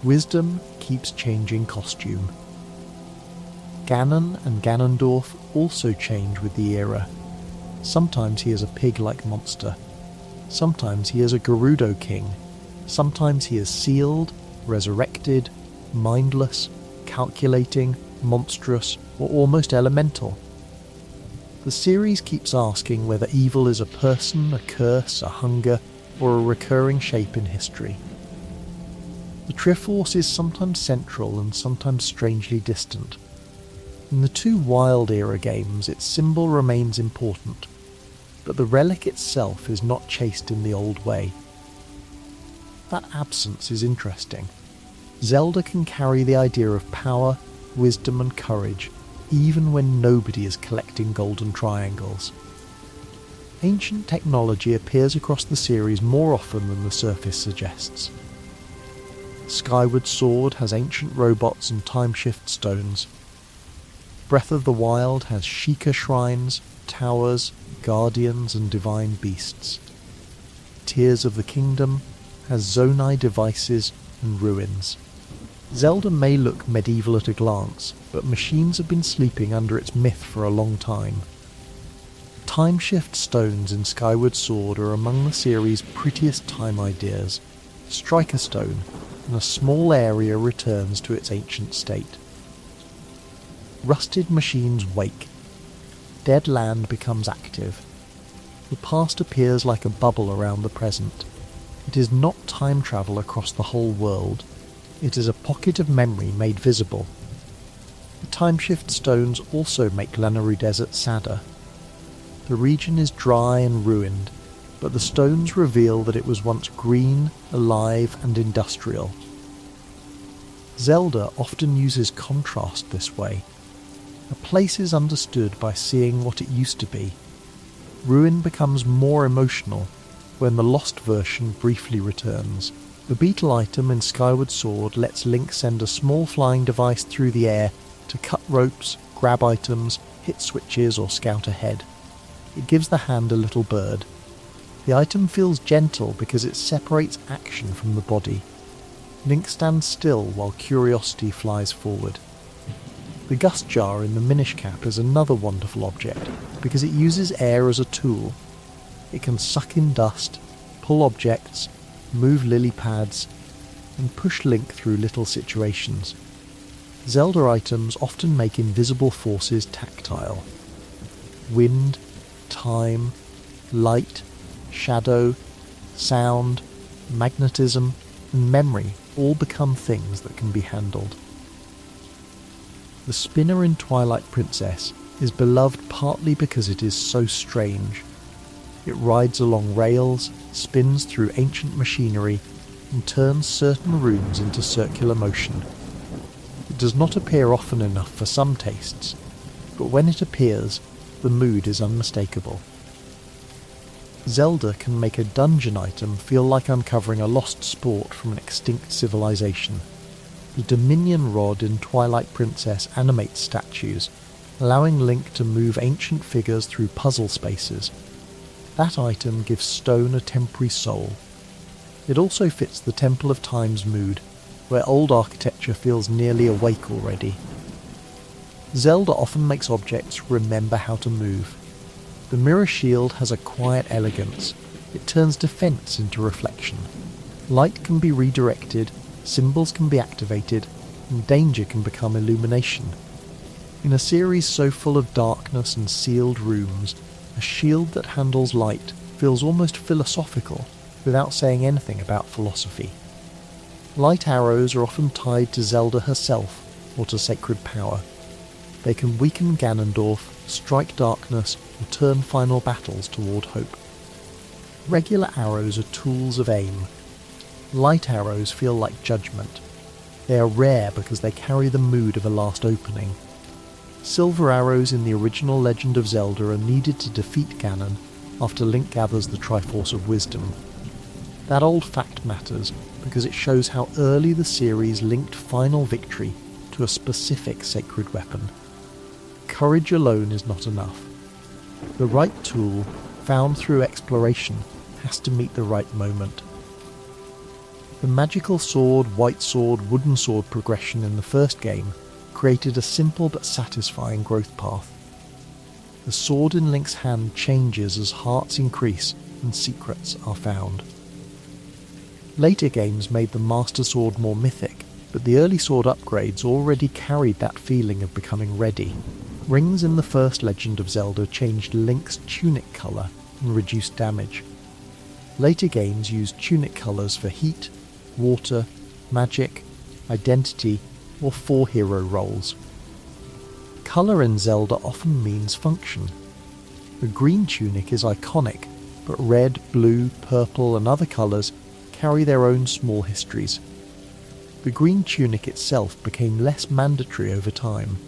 Wisdom keeps changing costume. Ganon and Ganondorf also change with the era. Sometimes he is a pig-like monster. Sometimes he is a Gerudo king. Sometimes he is sealed, resurrected, mindless, calculating, monstrous, or almost elemental. The series keeps asking whether evil is a person, a curse, a hunger, or a recurring shape in history. The Triforce is sometimes central and sometimes strangely distant. In the two Wild Era games, its symbol remains important, but the relic itself is not chased in the old way. That absence is interesting. Zelda can carry the idea of power, wisdom and courage, even when nobody is collecting golden triangles. Ancient technology appears across the series more often than the surface suggests. Skyward Sword has ancient robots and timeshift stones. Breath of the Wild has Sheikah shrines, towers, guardians and divine beasts. Tears of the Kingdom has Zonai devices and ruins. Zelda may look medieval at a glance, but machines have been sleeping under its myth for a long time. Timeshift stones in Skyward Sword are among the series' prettiest time ideas. Strike a stone, and a small area returns to its ancient state. Rusted machines wake. Dead land becomes active. The past appears like a bubble around the present. It is not time travel across the whole world. It is a pocket of memory made visible. The timeshift stones also make Lanayru Desert sadder. The region is dry and ruined, but the stones reveal that it was once green, alive and industrial. Zelda often uses contrast this way. A place is understood by seeing what it used to be. Ruin becomes more emotional when the lost version briefly returns. The beetle item in Skyward Sword lets Link send a small flying device through the air to cut ropes, grab items, hit switches or scout ahead. It gives the hand a little bird. The item feels gentle because it separates action from the body. Link stands still while curiosity flies forward. The gust jar in the Minish Cap is another wonderful object because it uses air as a tool. It can suck in dust, pull objects, move lily pads, and push Link through little situations. Zelda items often make invisible forces tactile. Wind, time, light, shadow, sound, magnetism, and memory all become things that can be handled. The spinner in Twilight Princess is beloved partly because it is so strange. It rides along rails, spins through ancient machinery, and turns certain rooms into circular motion. It does not appear often enough for some tastes, but when it appears, the mood is unmistakable. Zelda can make a dungeon item feel like uncovering a lost sport from an extinct civilization. The Dominion Rod in Twilight Princess animates statues, allowing Link to move ancient figures through puzzle spaces. That item gives stone a temporary soul. It also fits the Temple of Time's mood, where old architecture feels nearly awake already. Zelda often makes objects remember how to move. The mirror shield has a quiet elegance. It turns defense into reflection. Light can be redirected, symbols can be activated, and danger can become illumination. In a series so full of darkness and sealed rooms, a shield that handles light feels almost philosophical without saying anything about philosophy. Light arrows are often tied to Zelda herself or to sacred power. They can weaken Ganondorf, strike darkness, or turn final battles toward hope. Regular arrows are tools of aim. Light arrows feel like judgment. They are rare because they carry the mood of a last opening. Silver arrows in the original Legend of Zelda are needed to defeat Ganon after Link gathers the Triforce of Wisdom. That old fact matters because it shows how early the series linked final victory to a specific sacred weapon. Courage alone is not enough. The right tool, found through exploration, has to meet the right moment. The magical sword, white sword, wooden sword progression in the first game created a simple but satisfying growth path. The sword in Link's hand changes as hearts increase and secrets are found. Later games made the Master Sword more mythic, but the early sword upgrades already carried that feeling of becoming ready. Rings in the first Legend of Zelda changed Link's tunic colour and reduced damage. Later games used tunic colours for heat, water, magic, identity, or 4-hero roles. Colour in Zelda often means function. The green tunic is iconic, but red, blue, purple and other colours carry their own small histories. The green tunic itself became less mandatory over time.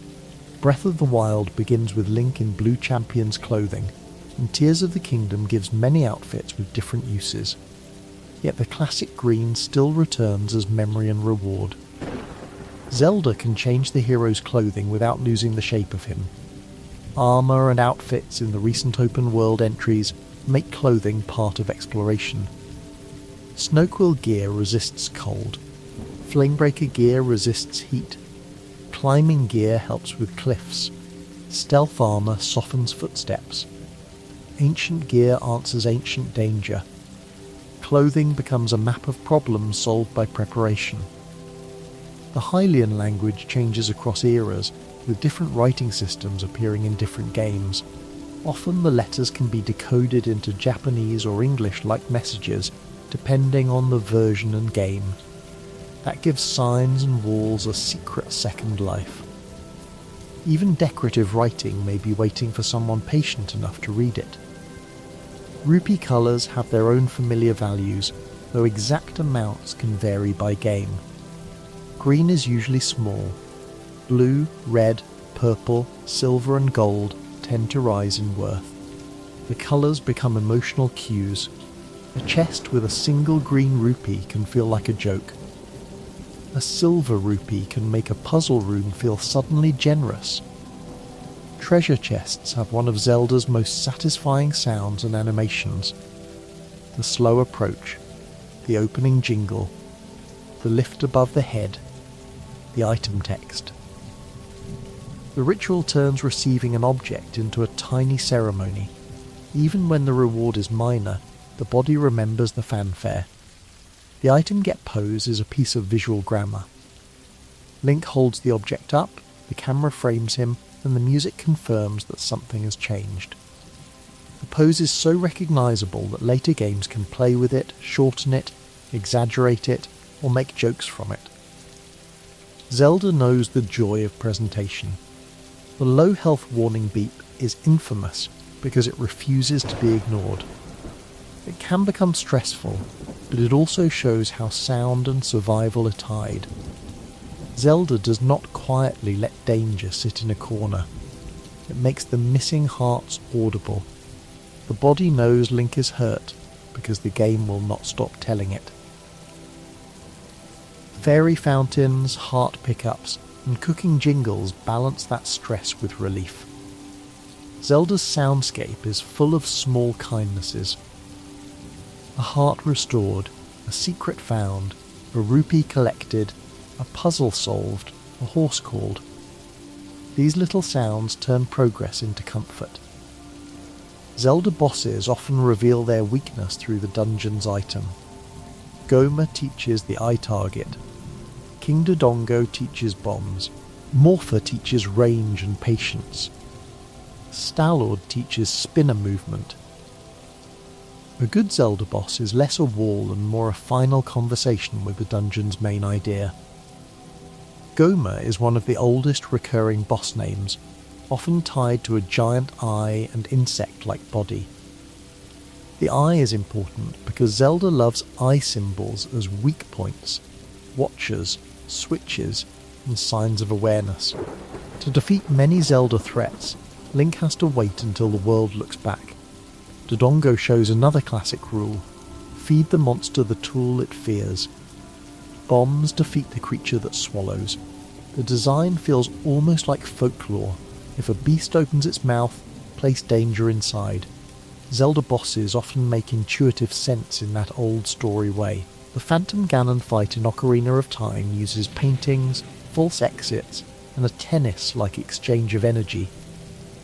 Breath of the Wild begins with Link in Blue Champion's clothing, and Tears of the Kingdom gives many outfits with different uses. Yet the classic green still returns as memory and reward. Zelda can change the hero's clothing without losing the shape of him. Armour and outfits in the recent open world entries make clothing part of exploration. Snowquill gear resists cold. Flamebreaker gear resists heat. Climbing gear helps with cliffs. Stealth armour softens footsteps. Ancient gear answers ancient danger. Clothing becomes a map of problems solved by preparation. The Hylian language changes across eras, with different writing systems appearing in different games. Often the letters can be decoded into Japanese or English-like messages, depending on the version and game. That gives signs and walls a secret second life. Even decorative writing may be waiting for someone patient enough to read it. Rupee colours have their own familiar values, though exact amounts can vary by game. Green is usually small. Blue, red, purple, silver and gold tend to rise in worth. The colours become emotional cues. A chest with a single green rupee can feel like a joke. A silver rupee can make a puzzle room feel suddenly generous. Treasure chests have one of Zelda's most satisfying sounds and animations. The slow approach, the opening jingle, the lift above the head, the item text. The ritual turns receiving an object into a tiny ceremony. Even when the reward is minor, the body remembers the fanfare. The item get pose is a piece of visual grammar. Link holds the object up, the camera frames him, and the music confirms that something has changed. The pose is so recognisable that later games can play with it, shorten it, exaggerate it, or make jokes from it. Zelda knows the joy of presentation. The low health warning beep is infamous because it refuses to be ignored. It can become stressful, but it also shows how sound and survival are tied. Zelda does not quietly let danger sit in a corner. It makes the missing hearts audible. The body knows Link is hurt because the game will not stop telling it. Fairy fountains, heart pickups, and cooking jingles balance that stress with relief. Zelda's soundscape is full of small kindnesses. A heart restored, a secret found, a rupee collected, a puzzle solved, a horse called. These little sounds turn progress into comfort. Zelda bosses often reveal their weakness through the dungeon's item. Goma teaches the eye target. King Dodongo teaches bombs. Morpher teaches range and patience. Stalord teaches spinner movement. A good Zelda boss is less a wall and more a final conversation with the dungeon's main idea. Goma is one of the oldest recurring boss names, often tied to a giant eye and insect-like body. The eye is important because Zelda loves eye symbols as weak points, watchers, switches, and signs of awareness. To defeat many Zelda threats, Link has to wait until the world looks back. Dodongo shows another classic rule: feed the monster the tool it fears. Bombs defeat the creature that swallows. The design feels almost like folklore. If a beast opens its mouth, place danger inside. Zelda bosses often make intuitive sense in that old story way. The Phantom Ganon fight in Ocarina of Time uses paintings, false exits, and a tennis-like exchange of energy.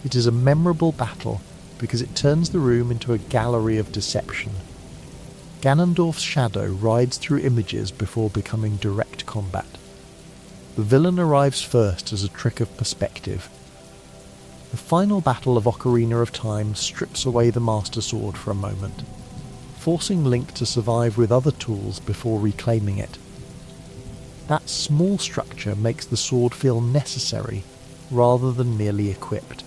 It is a memorable battle because it turns the room into a gallery of deception. Ganondorf's shadow rides through images before becoming direct combat. The villain arrives first as a trick of perspective. The final battle of Ocarina of Time strips away the Master Sword for a moment, forcing Link to survive with other tools before reclaiming it. That small structure makes the sword feel necessary rather than merely equipped.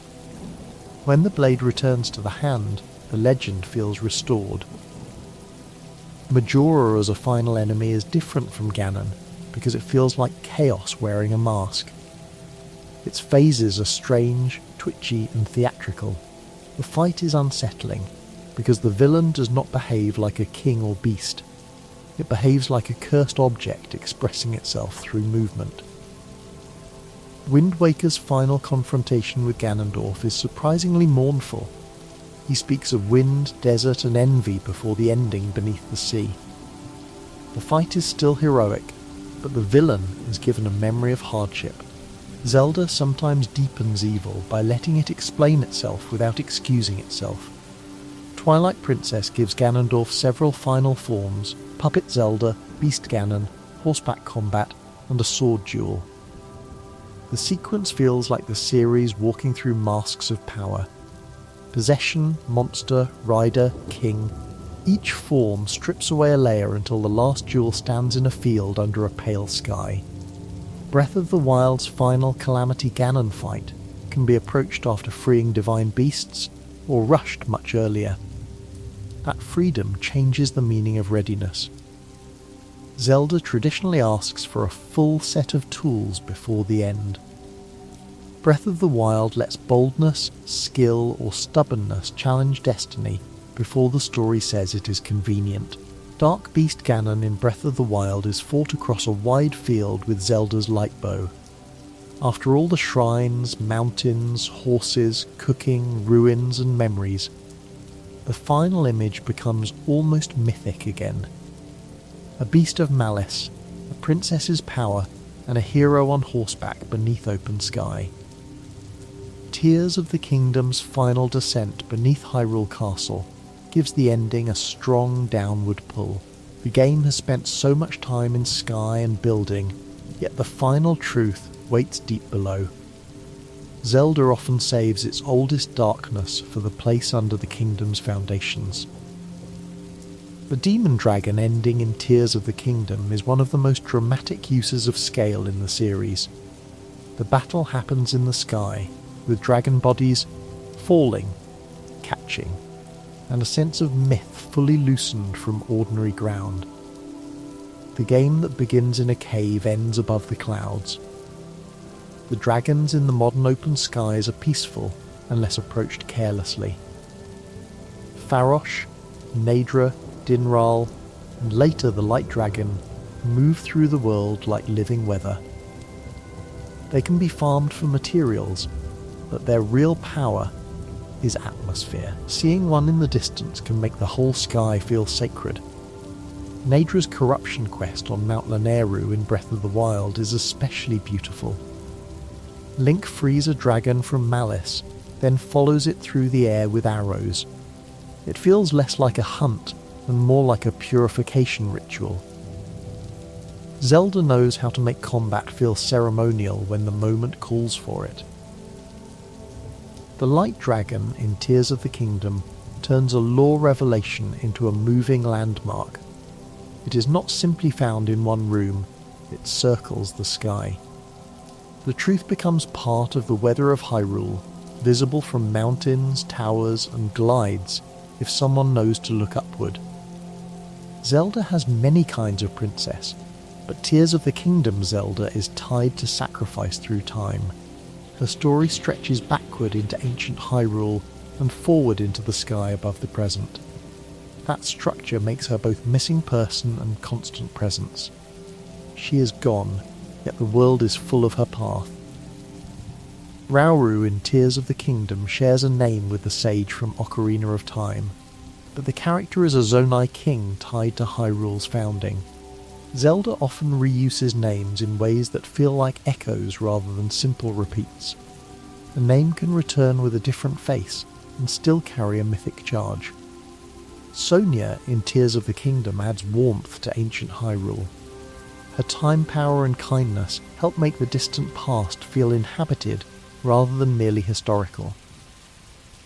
When the blade returns to the hand, the legend feels restored. Majora as a final enemy is different from Ganon because it feels like chaos wearing a mask. Its phases are strange, twitchy, and theatrical. The fight is unsettling because the villain does not behave like a king or beast. It behaves like a cursed object expressing itself through movement. Wind Waker's final confrontation with Ganondorf is surprisingly mournful. He speaks of wind, desert, and envy before the ending beneath the sea. The fight is still heroic, but the villain is given a memory of hardship. Zelda sometimes deepens evil by letting it explain itself without excusing itself. Twilight Princess gives Ganondorf several final forms: Puppet Zelda, Beast Ganon, horseback combat, and a sword duel. The sequence feels like the series walking through masks of power. Possession, monster, rider, king. Each form strips away a layer until the last duel stands in a field under a pale sky. Breath of the Wild's final Calamity Ganon fight can be approached after freeing divine beasts, or rushed much earlier. That freedom changes the meaning of readiness. Zelda traditionally asks for a full set of tools before the end. Breath of the Wild lets boldness, skill, or stubbornness challenge destiny before the story says it is convenient. Dark Beast Ganon in Breath of the Wild is fought across a wide field with Zelda's light bow. After all the shrines, mountains, horses, cooking, ruins, and memories, the final image becomes almost mythic again. A beast of malice, a princess's power, and a hero on horseback beneath open sky. Tears of the Kingdom's final descent beneath Hyrule Castle gives the ending a strong downward pull. The game has spent so much time in sky and building, yet the final truth waits deep below. Zelda often saves its oldest darkness for the place under the kingdom's foundations. The demon dragon ending in Tears of the Kingdom is one of the most dramatic uses of scale in the series. The battle happens in the sky, with dragon bodies falling, catching, and a sense of myth fully loosened from ordinary ground. The game that begins in a cave ends above the clouds. The dragons in the modern open skies are peaceful, unless approached carelessly. Farosh, Nadra, Dinral, and later the Light Dragon move through the world like living weather. They can be farmed for materials, but their real power is atmosphere. Seeing one in the distance can make the whole sky feel sacred. Nadra's corruption quest on Mount Lanayru in Breath of the Wild is especially beautiful. Link frees a dragon from malice, then follows it through the air with arrows. It feels less like a hunt and more like a purification ritual. Zelda knows how to make combat feel ceremonial when the moment calls for it. The Light Dragon in Tears of the Kingdom turns a lore revelation into a moving landmark. It is not simply found in one room, it circles the sky. The truth becomes part of the weather of Hyrule, visible from mountains, towers, and glides if someone knows to look upward. Zelda has many kinds of princess, but Tears of the Kingdom Zelda is tied to sacrifice through time. Her story stretches backward into ancient Hyrule and forward into the sky above the present. That structure makes her both missing person and constant presence. She is gone, yet the world is full of her path. Rauru in Tears of the Kingdom shares a name with the sage from Ocarina of Time, but the character is a Zonai king tied to Hyrule's founding. Zelda often reuses names in ways that feel like echoes rather than simple repeats. A name can return with a different face and still carry a mythic charge. Sonia in Tears of the Kingdom adds warmth to ancient Hyrule. Her time power and kindness help make the distant past feel inhabited rather than merely historical.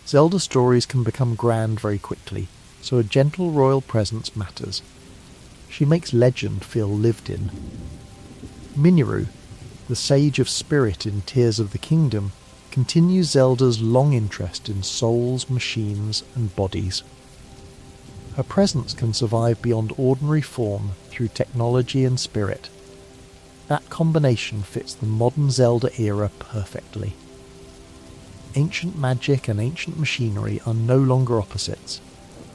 Zelda stories can become grand very quickly, so a gentle royal presence matters. She makes legend feel lived in. Minoru, the Sage of Spirit in Tears of the Kingdom, continues Zelda's long interest in souls, machines, and bodies. Her presence can survive beyond ordinary form through technology and spirit. That combination fits the modern Zelda era perfectly. Ancient magic and ancient machinery are no longer opposites.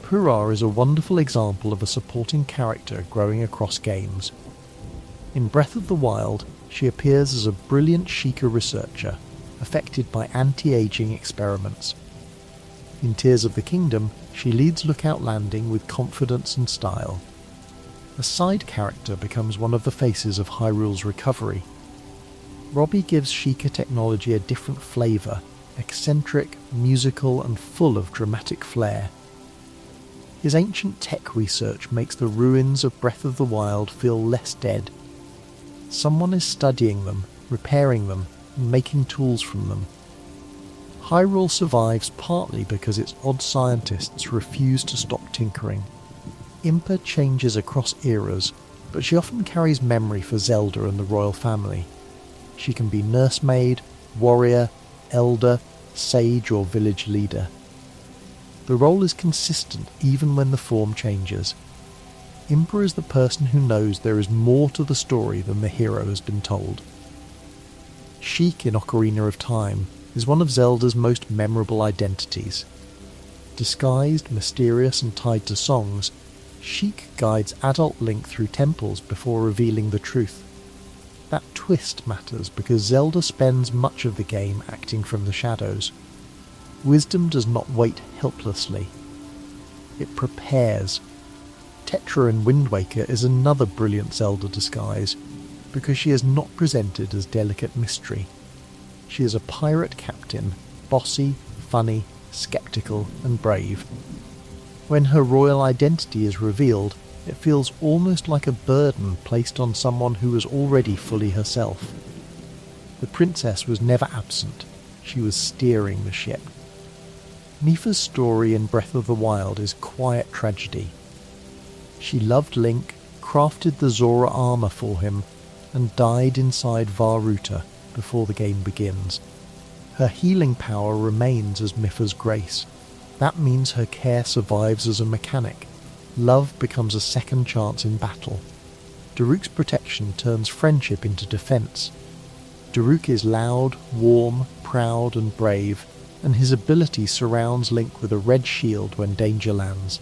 Purah is a wonderful example of a supporting character growing across games. In Breath of the Wild, she appears as a brilliant Sheikah researcher, affected by anti-aging experiments. In Tears of the Kingdom, she leads Lookout Landing with confidence and style. A side character becomes one of the faces of Hyrule's recovery. Robbie gives Sheikah technology a different flavour, eccentric, musical, and full of dramatic flair. His ancient tech research makes the ruins of Breath of the Wild feel less dead. Someone is studying them, repairing them, and making tools from them. Hyrule survives partly because its odd scientists refuse to stop tinkering. Impa changes across eras, but she often carries memory for Zelda and the royal family. She can be nursemaid, warrior, elder, sage, or village leader. The role is consistent even when the form changes. Impa is the person who knows there is more to the story than the hero has been told. Sheik in Ocarina of Time is one of Zelda's most memorable identities. Disguised, mysterious, and tied to songs, Sheik guides adult Link through temples before revealing the truth. That twist matters because Zelda spends much of the game acting from the shadows. Wisdom does not wait helplessly. It prepares. Tetra in Wind Waker is another brilliant Zelda disguise, because she is not presented as delicate mystery. She is a pirate captain, bossy, funny, skeptical, and brave. When her royal identity is revealed, it feels almost like a burden placed on someone who was already fully herself. The princess was never absent. She was steering the ship. Mipha's story in Breath of the Wild is quiet tragedy. She loved Link, crafted the Zora armour for him, and died inside Vah Ruta before the game begins. Her healing power remains as Mipha's grace. That means her care survives as a mechanic. Love becomes a second chance in battle. Daruk's protection turns friendship into defence. Daruk is loud, warm, proud and brave, and his ability surrounds Link with a red shield when danger lands.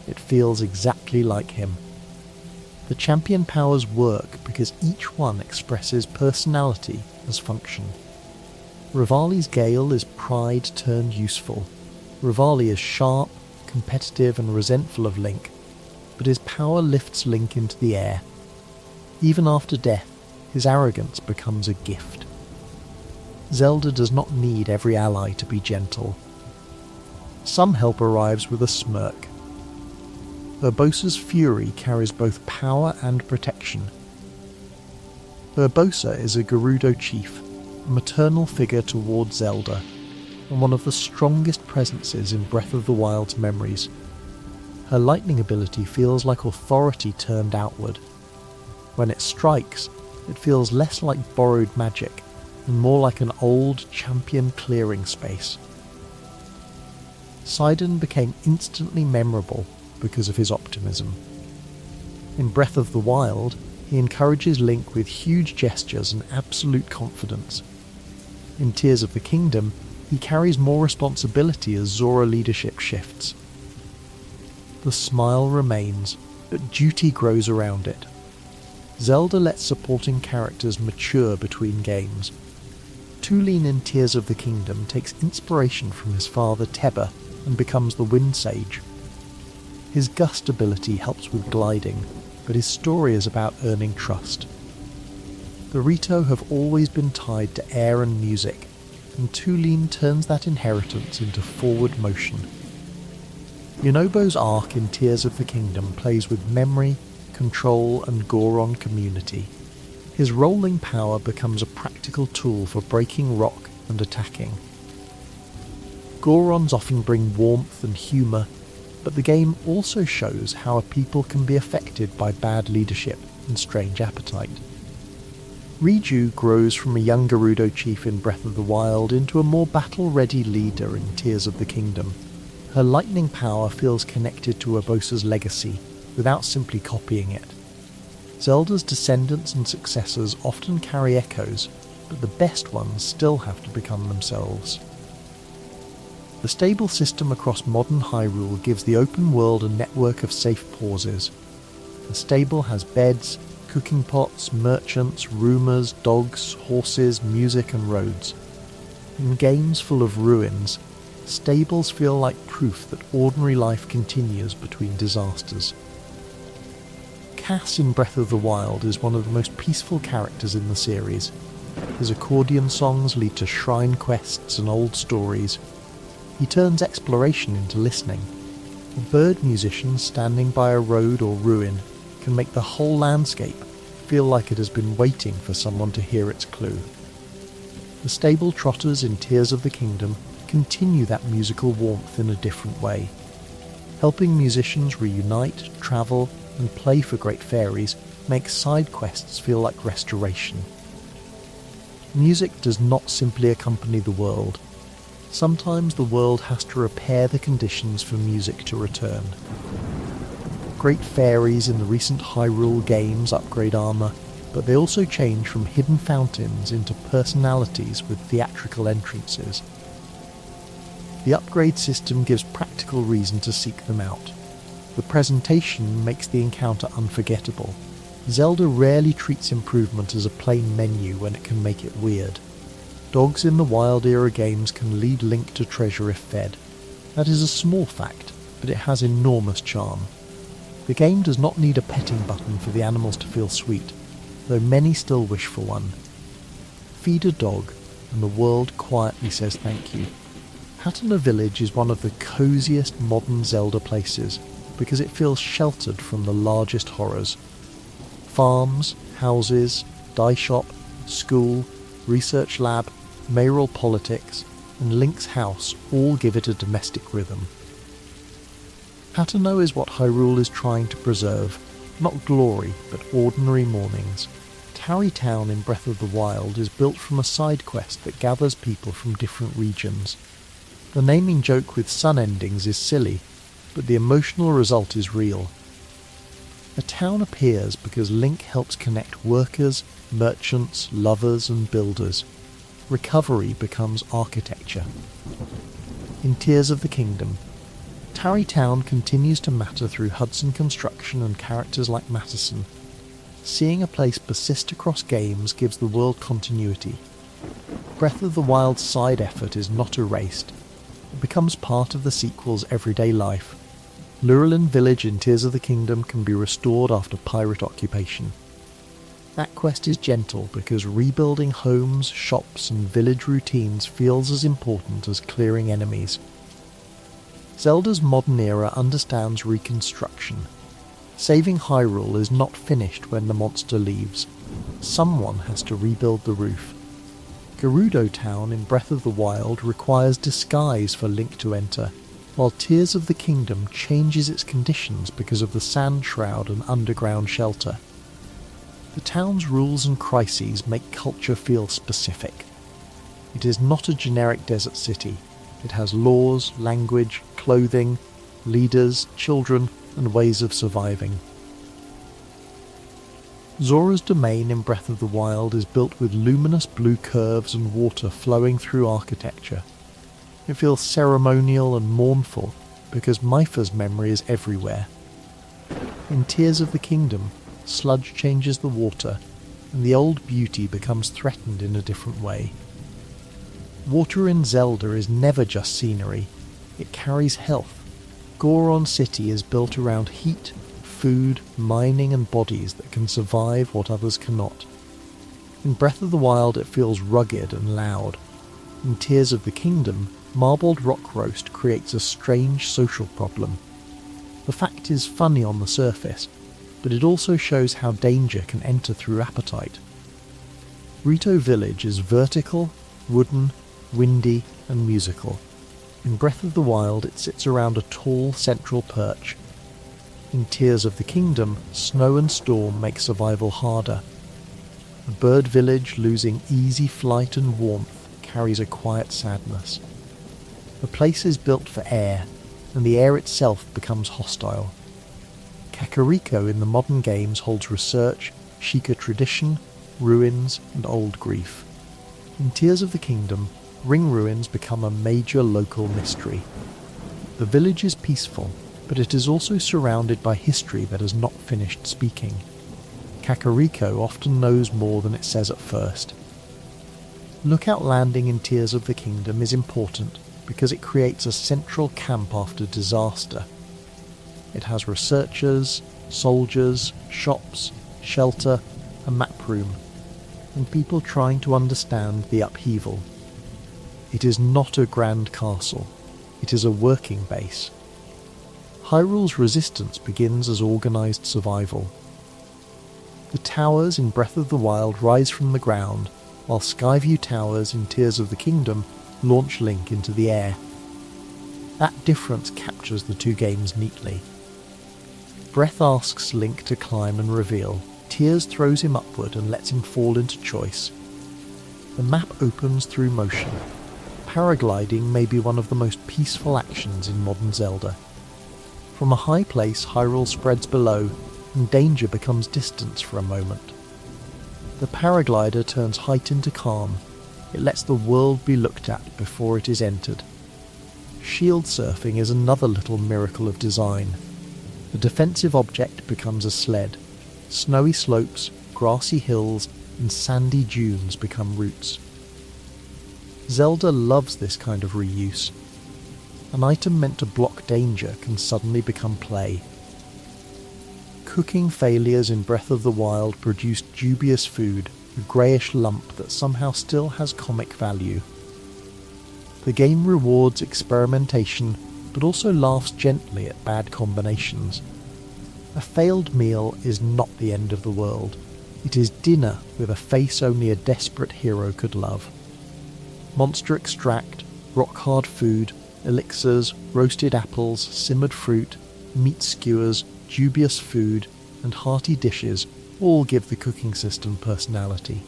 It feels exactly like him. The champion powers work because each one expresses personality as function. Rivali's Gale is pride turned useful. Rivali is sharp, competitive and resentful of Link, but his power lifts Link into the air. Even after death, his arrogance becomes a gift. Zelda does not need every ally to be gentle. Some help arrives with a smirk. Urbosa's fury carries both power and protection. Urbosa is a Gerudo chief, a maternal figure towards Zelda, and one of the strongest presences in Breath of the Wild's memories. Her lightning ability feels like authority turned outward. When it strikes, it feels less like borrowed magic, and more like an old champion clearing space. Sidon became instantly memorable because of his optimism. In Breath of the Wild, he encourages Link with huge gestures and absolute confidence. In Tears of the Kingdom, he carries more responsibility as Zora leadership shifts. The smile remains, but duty grows around it. Zelda lets supporting characters mature between games. Tulin in Tears of the Kingdom takes inspiration from his father Teba and becomes the Wind Sage. His gust ability helps with gliding, but his story is about earning trust. The Rito have always been tied to air and music, and Tulin turns that inheritance into forward motion. Yunobo's arc in Tears of the Kingdom plays with memory, control and Goron community. His rolling power becomes a practical tool for breaking rock and attacking. Gorons often bring warmth and humour, but the game also shows how a people can be affected by bad leadership and strange appetite. Riju grows from a young Gerudo chief in Breath of the Wild into a more battle-ready leader in Tears of the Kingdom. Her lightning power feels connected to Urbosa's legacy, without simply copying it. Zelda's descendants and successors often carry echoes, but the best ones still have to become themselves. The stable system across modern Hyrule gives the open world a network of safe pauses. The stable has beds, cooking pots, merchants, rumours, dogs, horses, music and roads. In games full of ruins, stables feel like proof that ordinary life continues between disasters. Cass in Breath of the Wild is one of the most peaceful characters in the series. His accordion songs lead to shrine quests and old stories. He turns exploration into listening. A bird musician standing by a road or ruin can make the whole landscape feel like it has been waiting for someone to hear its clue. The stable trotters in Tears of the Kingdom continue that musical warmth in a different way. Helping musicians reunite, travel, and play for great fairies makes side quests feel like restoration. Music does not simply accompany the world. Sometimes the world has to repair the conditions for music to return. Great fairies in the recent Hyrule games upgrade armour, but they also change from hidden fountains into personalities with theatrical entrances. The upgrade system gives practical reason to seek them out. The presentation makes the encounter unforgettable. Zelda rarely treats improvement as a plain menu when it can make it weird. Dogs in the Wild Era games can lead Link to treasure if fed. That is a small fact, but it has enormous charm. The game does not need a petting button for the animals to feel sweet, though many still wish for one. Feed a dog, and the world quietly says thank you. Hatena Village is one of the coziest modern Zelda places, because it feels sheltered from the largest horrors. Farms, houses, dye shop, school, research lab, mayoral politics, and Link's house all give it a domestic rhythm. Hateno is what Hyrule is trying to preserve, not glory, but ordinary mornings. Tarry Town in Breath of the Wild is built from a side quest that gathers people from different regions. The naming joke with sun endings is silly, but the emotional result is real. A town appears because Link helps connect workers, merchants, lovers and builders. recovery becomes architecture. In Tears of the Kingdom, Tarry Town continues to matter through Hudson construction and characters like Mattison. Seeing a place persist across games gives the world continuity. Breath of the Wild's side effort is not erased. It becomes part of the sequel's everyday life. Lurelin Village in Tears of the Kingdom can be restored after pirate occupation. That quest is gentle because rebuilding homes, shops and village routines feels as important as clearing enemies. Zelda's modern era understands reconstruction. Saving Hyrule is not finished when the monster leaves. Someone has to rebuild the roof. Gerudo Town in Breath of the Wild requires disguise for Link to enter, while Tears of the Kingdom changes its conditions because of the Sand Shroud and underground shelter. The town's rules and crises make culture feel specific. It is not a generic desert city. It has laws, language, clothing, leaders, children, and ways of surviving. Zora's domain in Breath of the Wild is built with luminous blue curves and water flowing through architecture. It feels ceremonial and mournful because Mipha's memory is everywhere. In Tears of the Kingdom, sludge changes the water, and the old beauty becomes threatened in a different way. Water in Zelda is never just scenery, it carries health. Goron City is built around heat, food, mining and bodies that can survive what others cannot. In Breath of the Wild it feels rugged and loud. In Tears of the Kingdom, marbled rock roast creates a strange social problem. The fact is funny on the surface, but it also shows how danger can enter through appetite. Rito Village is vertical, wooden, windy and musical. In Breath of the Wild it sits around a tall central perch. In Tears of the Kingdom, snow and storm make survival harder. A bird village losing easy flight and warmth carries a quiet sadness. The place is built for air, and the air itself becomes hostile. Kakariko in the modern games holds research, Sheikah tradition, ruins and old grief. In Tears of the Kingdom, Ring ruins become a major local mystery. The village is peaceful, but it is also surrounded by history that has not finished speaking. Kakariko often knows more than it says at first. Lookout Landing in Tears of the Kingdom is important because it creates a central camp after disaster. It has researchers, soldiers, shops, shelter, a map room, and people trying to understand the upheaval. It is not a grand castle, it is a working base. Hyrule's resistance begins as organised survival. The towers in Breath of the Wild rise from the ground, while Skyview Towers in Tears of the Kingdom launch Link into the air. That difference captures the two games neatly. Breath asks Link to climb and reveal. Tears throws him upward and lets him fall into choice. The map opens through motion. Paragliding may be one of the most peaceful actions in modern Zelda. From a high place, Hyrule spreads below, and danger becomes distance for a moment. The paraglider turns height into calm. It lets the world be looked at before it is entered. Shield surfing is another little miracle of design. The defensive object becomes a sled. Snowy slopes, grassy hills, and sandy dunes become routes. Zelda loves this kind of reuse. An item meant to block danger can suddenly become play. Cooking failures in Breath of the Wild produce dubious food, a greyish lump that somehow still has comic value. The game rewards experimentation, but also laughs gently at bad combinations. A failed meal is not the end of the world. It is dinner with a face only a desperate hero could love. Monster extract, rock-hard food, elixirs, roasted apples, simmered fruit, meat skewers, dubious food, and hearty dishes all give the cooking system personality.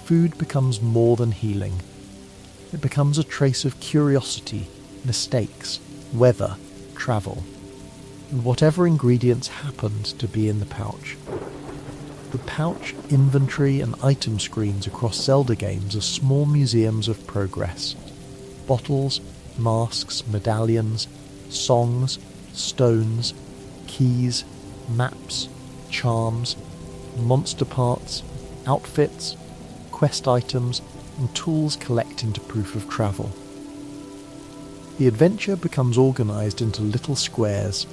Food becomes more than healing. It becomes a trace of curiosity, mistakes, weather, travel, and whatever ingredients happened to be in the pouch. The pouch, inventory and item screens across Zelda games are small museums of progress. Bottles, masks, medallions, songs, stones, keys, maps, charms, monster parts, outfits, quest items, and tools collect into proof of travel. The adventure becomes organised into little squares.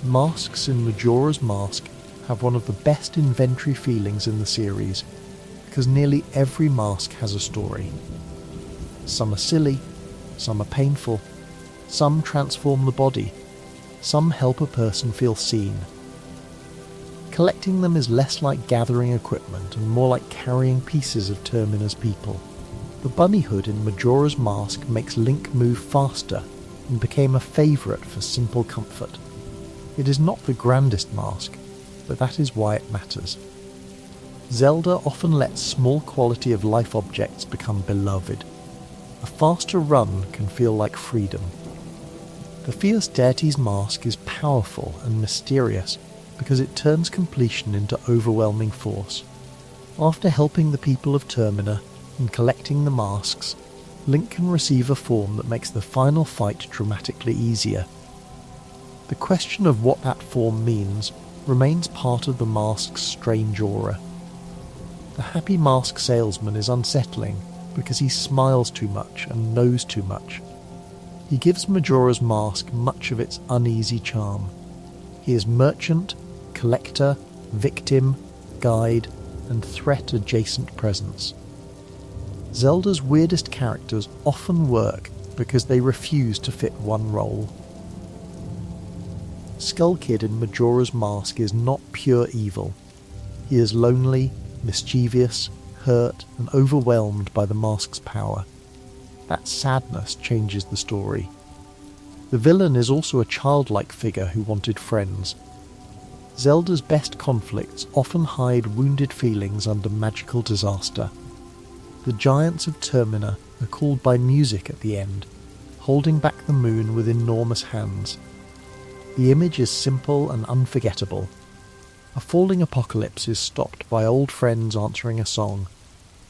Masks in Majora's Mask have one of the best inventory feelings in the series, because nearly every mask has a story. Some are silly, some are painful, some transform the body, some help a person feel seen. Collecting them is less like gathering equipment and more like carrying pieces of Termina's people. The bunny hood in Majora's Mask makes Link move faster and became a favourite for simple comfort. It is not the grandest mask, but that is why it matters. Zelda often lets small quality of life objects become beloved. A faster run can feel like freedom. The Fierce Deity's mask is powerful and mysterious because it turns completion into overwhelming force. After helping the people of Termina and collecting the masks, Link can receive a form that makes the final fight dramatically easier. The question of what that form means remains part of the mask's strange aura. The happy mask salesman is unsettling because he smiles too much and knows too much. He gives Majora's Mask much of its uneasy charm. He is merchant, collector, victim, guide, and threat-adjacent presence. Zelda's weirdest characters often work because they refuse to fit one role. Skull Kid in Majora's Mask is not pure evil. He is lonely, mischievous, hurt, and overwhelmed by the mask's power. That sadness changes the story. The villain is also a childlike figure who wanted friends. Zelda's best conflicts often hide wounded feelings under magical disaster. The giants of Termina are called by music at the end, holding back the moon with enormous hands. The image is simple and unforgettable. A falling apocalypse is stopped by old friends answering a song.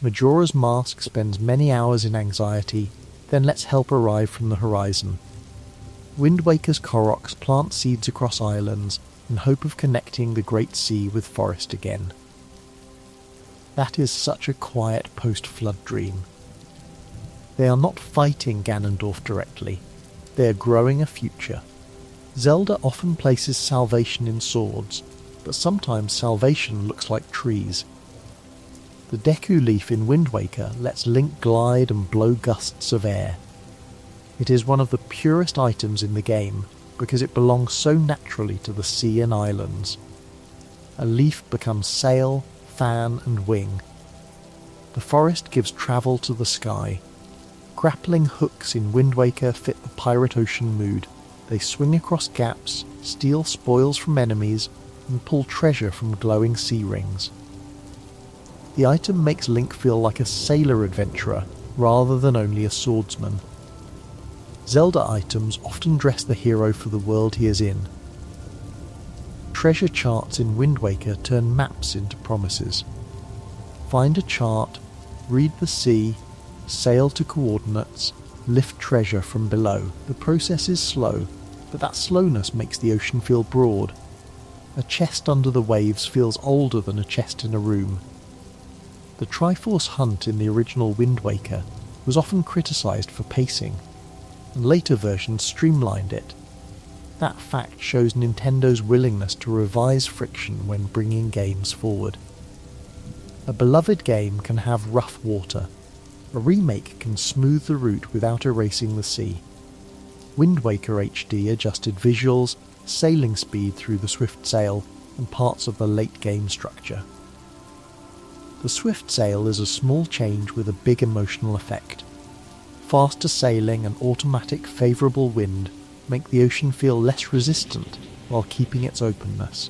Majora's Mask spends many hours in anxiety, then lets help arrive from the horizon. Wind Waker's Koroks plant seeds across islands in hope of connecting the Great Sea with forest again. That is such a quiet post-flood dream. They are not fighting Ganondorf directly, they are growing a future. Zelda often places salvation in swords, but sometimes salvation looks like trees. The Deku leaf in Wind Waker lets Link glide and blow gusts of air. It is one of the purest items in the game because it belongs so naturally to the sea and islands. A leaf becomes sail, fan and wing. The forest gives travel to the sky. Grappling hooks in Wind Waker fit the pirate ocean mood. They swing across gaps, steal spoils from enemies, and pull treasure from glowing sea rings. The item makes Link feel like a sailor adventurer rather than only a swordsman. Zelda items often dress the hero for the world he is in. Treasure charts in Wind Waker turn maps into promises. Find a chart, read the sea, sail to coordinates, lift treasure from below. The process is slow, but that slowness makes the ocean feel broad. A chest under the waves feels older than a chest in a room. The Triforce hunt in the original Wind Waker was often criticised for pacing, and later versions streamlined it. That fact shows Nintendo's willingness to revise friction when bringing games forward. A beloved game can have rough water. A remake can smooth the route without erasing the sea. Wind Waker HD adjusted visuals, sailing speed through the swift sail, and parts of the late game structure. The swift sail is a small change with a big emotional effect. Faster sailing and automatic favourable wind make the ocean feel less resistant while keeping its openness.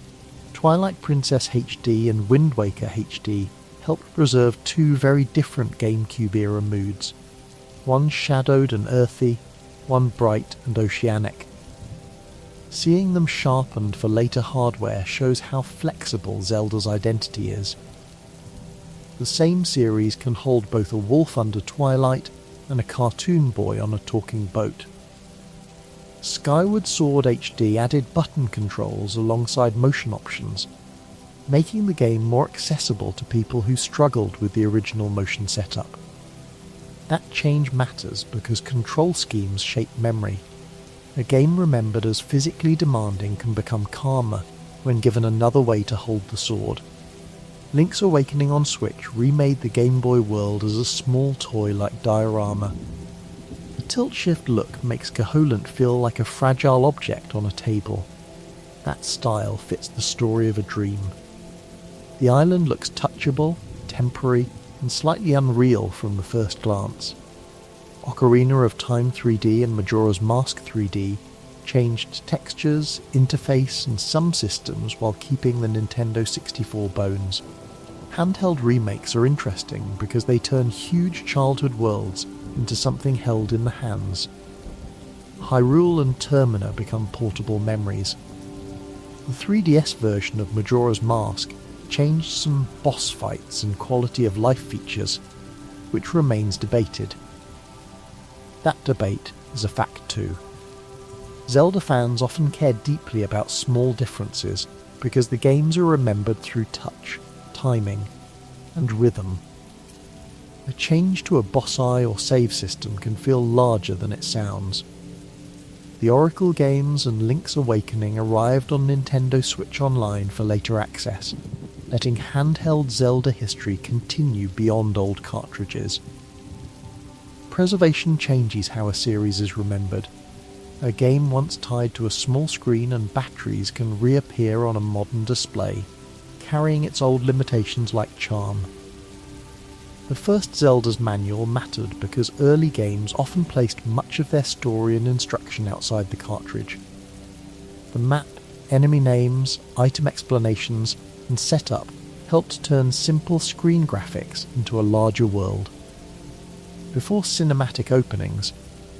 Twilight Princess HD and Wind Waker HD helped preserve two very different GameCube-era moods. One shadowed and earthy, one bright and oceanic. Seeing them sharpened for later hardware shows how flexible Zelda's identity is. The same series can hold both a wolf under Twilight and a cartoon boy on a talking boat. Skyward Sword HD added button controls alongside motion options, making the game more accessible to people who struggled with the original motion setup. That change matters because control schemes shape memory. A game remembered as physically demanding can become calmer when given another way to hold the sword. Link's Awakening on Switch remade the Game Boy world as a small toy like diorama. The tilt-shift look makes Koholint feel like a fragile object on a table. That style fits the story of a dream. The island looks touchable, temporary, and slightly unreal from the first glance. Ocarina of Time 3D and Majora's Mask 3D changed textures, interface, and some systems while keeping the Nintendo 64 bones. Handheld remakes are interesting because they turn huge childhood worlds into something held in the hands. Hyrule and Termina become portable memories. The 3DS version of Majora's Mask changed some boss fights and quality of life features, which remains debated. That debate is a fact too. Zelda fans often care deeply about small differences because the games are remembered through touch, timing, and rhythm. A change to a boss eye or save system can feel larger than it sounds. The Oracle games and Link's Awakening arrived on Nintendo Switch Online for later access, letting handheld Zelda history continue beyond old cartridges. Preservation changes how a series is remembered. A game once tied to a small screen and batteries can reappear on a modern display, carrying its old limitations like charm. The first Zelda's manual mattered because early games often placed much of their story and instruction outside the cartridge. The map, enemy names, item explanations, and setup helped turn simple screen graphics into a larger world. Before cinematic openings,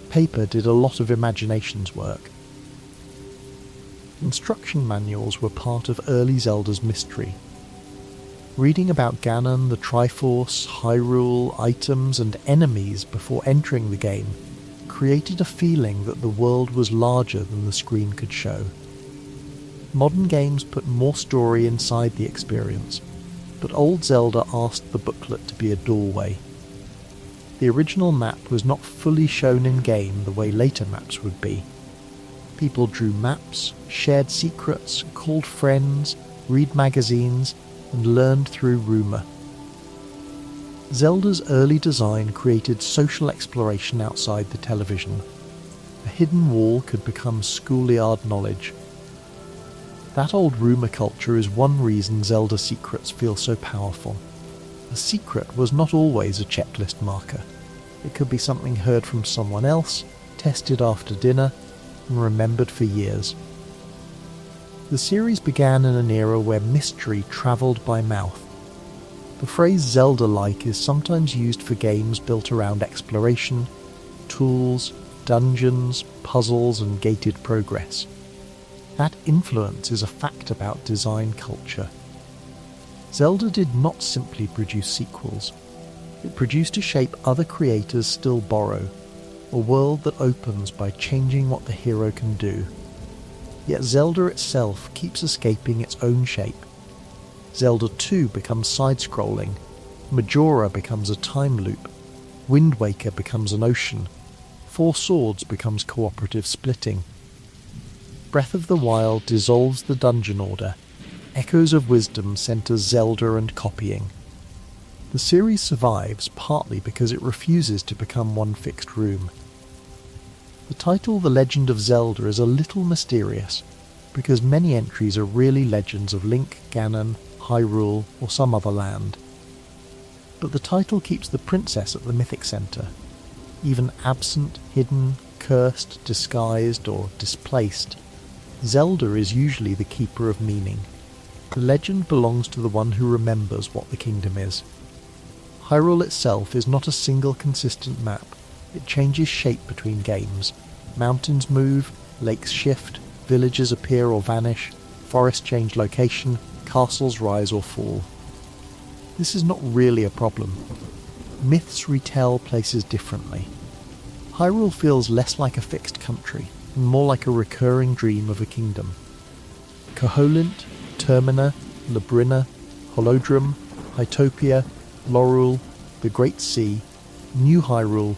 paper did a lot of imagination's work. Instruction manuals were part of early Zelda's mystery. Reading about Ganon, the Triforce, Hyrule, items and enemies before entering the game created a feeling that the world was larger than the screen could show. Modern games put more story inside the experience, but old Zelda asked the booklet to be a doorway. The original map was not fully shown in-game the way later maps would be. People drew maps, shared secrets, called friends, read magazines, and learned through rumour. Zelda's early design created social exploration outside the television. A hidden wall could become schoolyard knowledge. That old rumour culture is one reason Zelda secrets feel so powerful. A secret was not always a checklist marker. It could be something heard from someone else, tested after dinner, and remembered for years. The series began in an era where mystery travelled by mouth. The phrase Zelda-like is sometimes used for games built around exploration, tools, dungeons, puzzles, and gated progress. That influence is a fact about design culture. Zelda did not simply produce sequels. It produced a shape other creators still borrow, a world that opens by changing what the hero can do. Yet Zelda itself keeps escaping its own shape. Zelda 2 becomes side-scrolling, Majora becomes a time loop, Wind Waker becomes an ocean, Four Swords becomes cooperative splitting. Breath of the Wild dissolves the dungeon order. Echoes of Wisdom centers Zelda and copying. The series survives partly because it refuses to become one fixed room. The title The Legend of Zelda is a little mysterious, because many entries are really legends of Link, Ganon, Hyrule, or some other land. But the title keeps the princess at the mythic centre. Even absent, hidden, cursed, disguised, or displaced, Zelda is usually the keeper of meaning. The legend belongs to the one who remembers what the kingdom is. Hyrule itself is not a single consistent map. It changes shape between games. Mountains move, lakes shift, villages appear or vanish, forests change location, castles rise or fall. This is not really a problem. Myths retell places differently. Hyrule feels less like a fixed country, and more like a recurring dream of a kingdom. Koholint, Termina, Labrina, Holodrum, Hytopia, Lorule, the Great Sea, New Hyrule,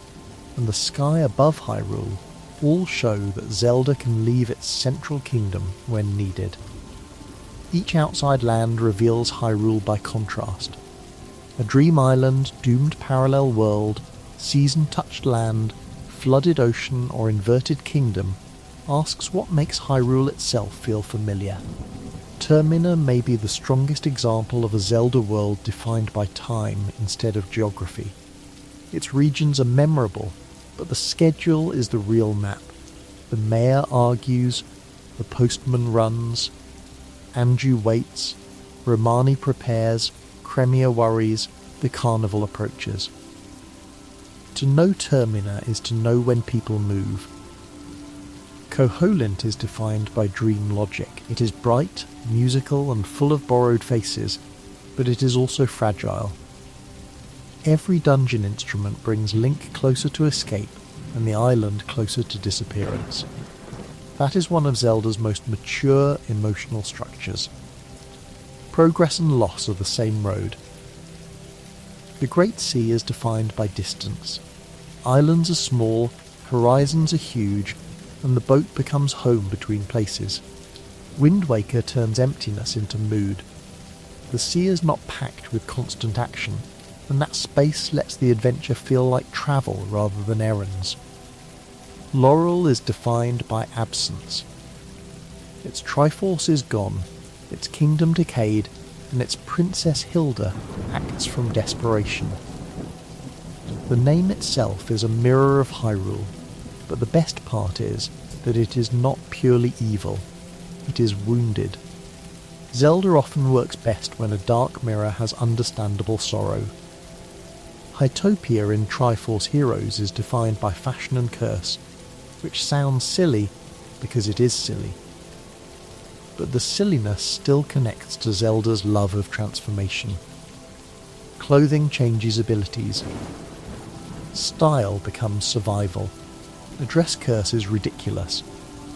and the sky above Hyrule all show that Zelda can leave its central kingdom when needed. Each outside land reveals Hyrule by contrast. A dream island, doomed parallel world, season-touched land, flooded ocean or inverted kingdom asks what makes Hyrule itself feel familiar. Termina may be the strongest example of a Zelda world defined by time instead of geography. Its regions are memorable, but the schedule is the real map. The mayor argues, the postman runs, Anju waits, Romani prepares, Cremia worries, the carnival approaches. To know Termina is to know when people move. Koholint is defined by dream logic. It is bright, musical and full of borrowed faces, but it is also fragile. Every dungeon instrument brings Link closer to escape and the island closer to disappearance. That is one of Zelda's most mature emotional structures. Progress and loss are the same road. The Great Sea is defined by distance. Islands are small, horizons are huge, and the boat becomes home between places. Wind Waker turns emptiness into mood. The sea is not packed with constant action, and that space lets the adventure feel like travel rather than errands. Laurel is defined by absence. Its Triforce is gone, its kingdom decayed, and its Princess Hilda acts from desperation. The name itself is a mirror of Hyrule, but the best part is that it is not purely evil, it is wounded. Zelda often works best when a dark mirror has understandable sorrow. Hytopia in Triforce Heroes is defined by fashion and curse, which sounds silly because it is silly. But the silliness still connects to Zelda's love of transformation. Clothing changes abilities. Style becomes survival. The dress curse is ridiculous,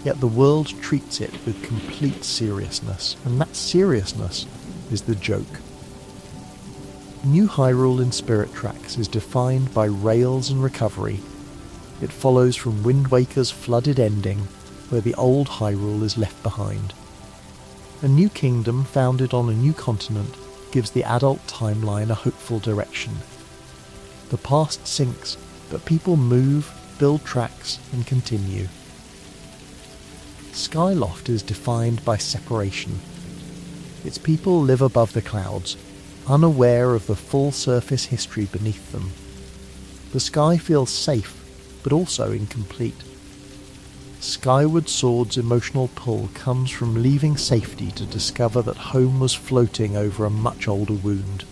yet the world treats it with complete seriousness, and that seriousness is the joke. New Hyrule in Spirit Tracks is defined by rails and recovery. It follows from Wind Waker's flooded ending, where the old Hyrule is left behind. A new kingdom founded on a new continent gives the adult timeline a hopeful direction. The past sinks, but people move, build tracks, and continue. Skyloft is defined by separation. Its people live above the clouds, unaware of the full surface history beneath them. The sky feels safe, but also incomplete. Skyward Sword's emotional pull comes from leaving safety to discover that home was floating over a much older wound.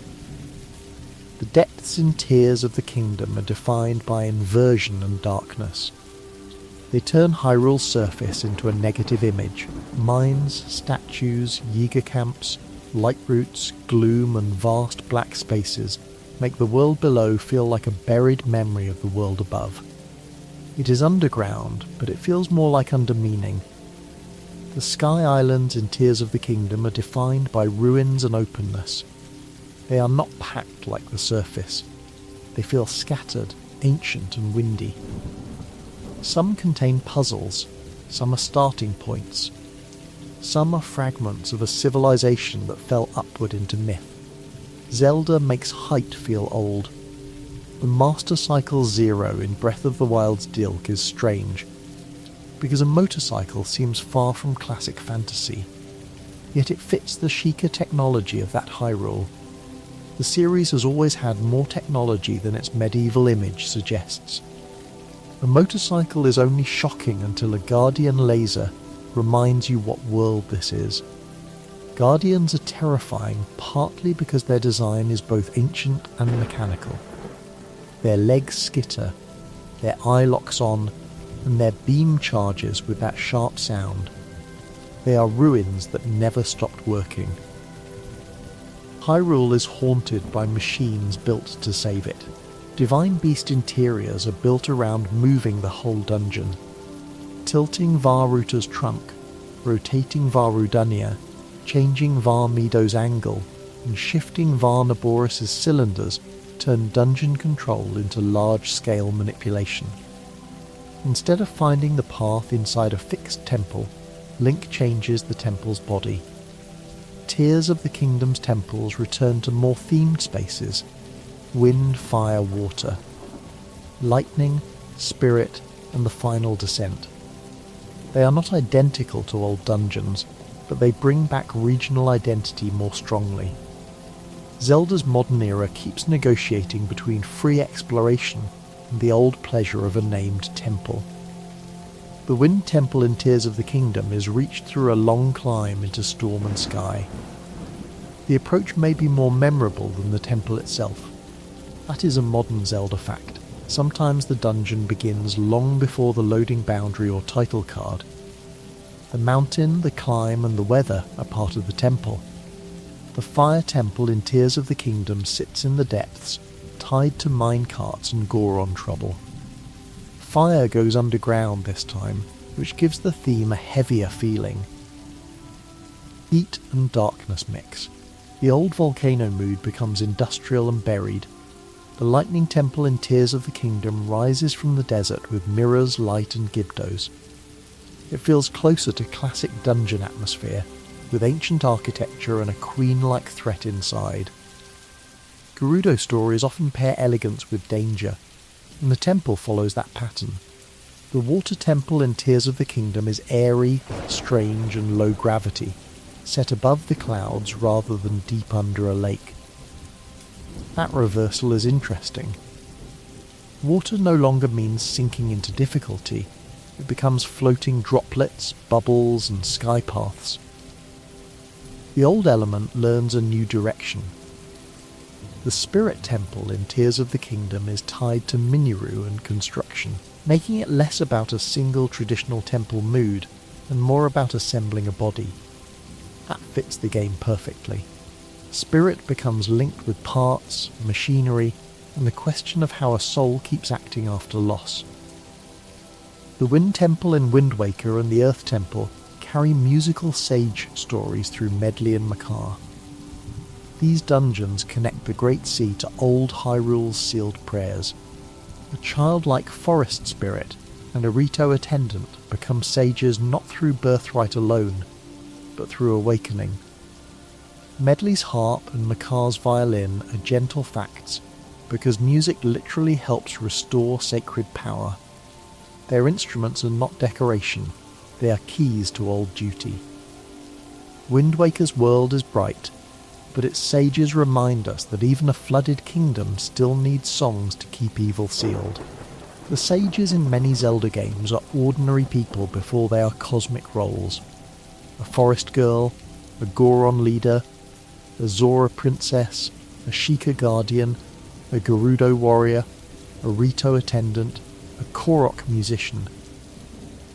The depths and tiers of the kingdom are defined by inversion and darkness. They turn Hyrule's surface into a negative image. Mines, statues, Yiga camps, light roots, gloom and vast black spaces make the world below feel like a buried memory of the world above. It is underground, but it feels more like undermeaning. The Sky Islands in Tears of the Kingdom are defined by ruins and openness. They are not packed like the surface. They feel scattered, ancient and windy. Some contain puzzles, some are starting points. Some are fragments of a civilization that fell upward into myth. Zelda makes height feel old. The Master Cycle Zero in Breath of the Wild's Dilk is strange, because a motorcycle seems far from classic fantasy, yet it fits the Sheikah technology of that Hyrule. The series has always had more technology than its medieval image suggests. A motorcycle is only shocking until a Guardian laser reminds you what world this is. Guardians are terrifying partly because their design is both ancient and mechanical. Their legs skitter, their eye locks on, and their beam charges with that sharp sound. They are ruins that never stopped working. Hyrule is haunted by machines built to save it. Divine Beast interiors are built around moving the whole dungeon. Tilting Varuta's trunk, rotating Varudunia, changing Varmido's angle, and shifting Varnaboris' cylinders turn dungeon control into large-scale manipulation. Instead of finding the path inside a fixed temple, Link changes the temple's body. Tears of the Kingdom's temples return to more themed spaces: wind, fire, water, lightning, spirit, and the final descent. They are not identical to old dungeons, but they bring back regional identity more strongly. Zelda's modern era keeps negotiating between free exploration and the old pleasure of a named temple. The Wind Temple in Tears of the Kingdom is reached through a long climb into Storm and Sky. The approach may be more memorable than the temple itself. That is a modern Zelda fact. Sometimes the dungeon begins long before the loading boundary or title card. The mountain, the climb, and the weather are part of the temple. The Fire Temple in Tears of the Kingdom sits in the depths, tied to minecarts and Goron trouble. Fire goes underground this time, which gives the theme a heavier feeling. Heat and darkness mix. The old volcano mood becomes industrial and buried. The Lightning Temple in Tears of the Kingdom rises from the desert with mirrors, light and Gibdos. It feels closer to classic dungeon atmosphere, with ancient architecture and a queen-like threat inside. Gerudo stories often pair elegance with danger, and the temple follows that pattern. The Water Temple in Tears of the Kingdom is airy, strange and low gravity, set above the clouds rather than deep under a lake. That reversal is interesting. Water no longer means sinking into difficulty. It becomes floating droplets, bubbles and sky paths. The old element learns a new direction. The Spirit Temple in Tears of the Kingdom is tied to Miniru and construction, making it less about a single traditional temple mood and more about assembling a body. That fits the game perfectly. Spirit becomes linked with parts, machinery, and the question of how a soul keeps acting after loss. The Wind Temple in Wind Waker and the Earth Temple carry musical sage stories through Medley and Makar. These dungeons connect the Great Sea to old Hyrule's sealed prayers. A childlike forest spirit and a Rito attendant become sages not through birthright alone, but through awakening. Medley's harp and Makar's violin are gentle facts because music literally helps restore sacred power. Their instruments are not decoration, they are keys to old duty. Wind Waker's world is bright, but its sages remind us that even a flooded kingdom still needs songs to keep evil sealed. The sages in many Zelda games are ordinary people before they are cosmic roles. A forest girl, a Goron leader, a Zora princess, a Sheikah guardian, a Gerudo warrior, a Rito attendant, a Korok musician.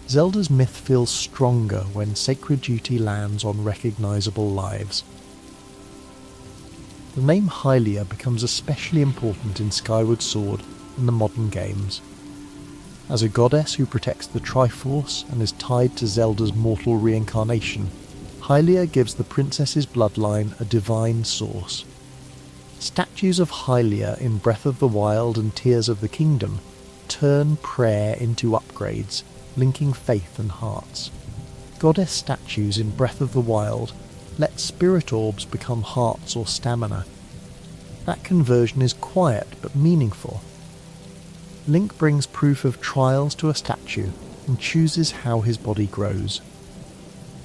Zelda's myth feels stronger when sacred duty lands on recognisable lives. The name Hylia becomes especially important in Skyward Sword and the modern games. As a goddess who protects the Triforce and is tied to Zelda's mortal reincarnation, Hylia gives the princess's bloodline a divine source. Statues of Hylia in Breath of the Wild and Tears of the Kingdom turn prayer into upgrades, linking faith and hearts. Goddess statues in Breath of the Wild let spirit orbs become hearts or stamina. That conversion is quiet but meaningful. Link brings proof of trials to a statue and chooses how his body grows.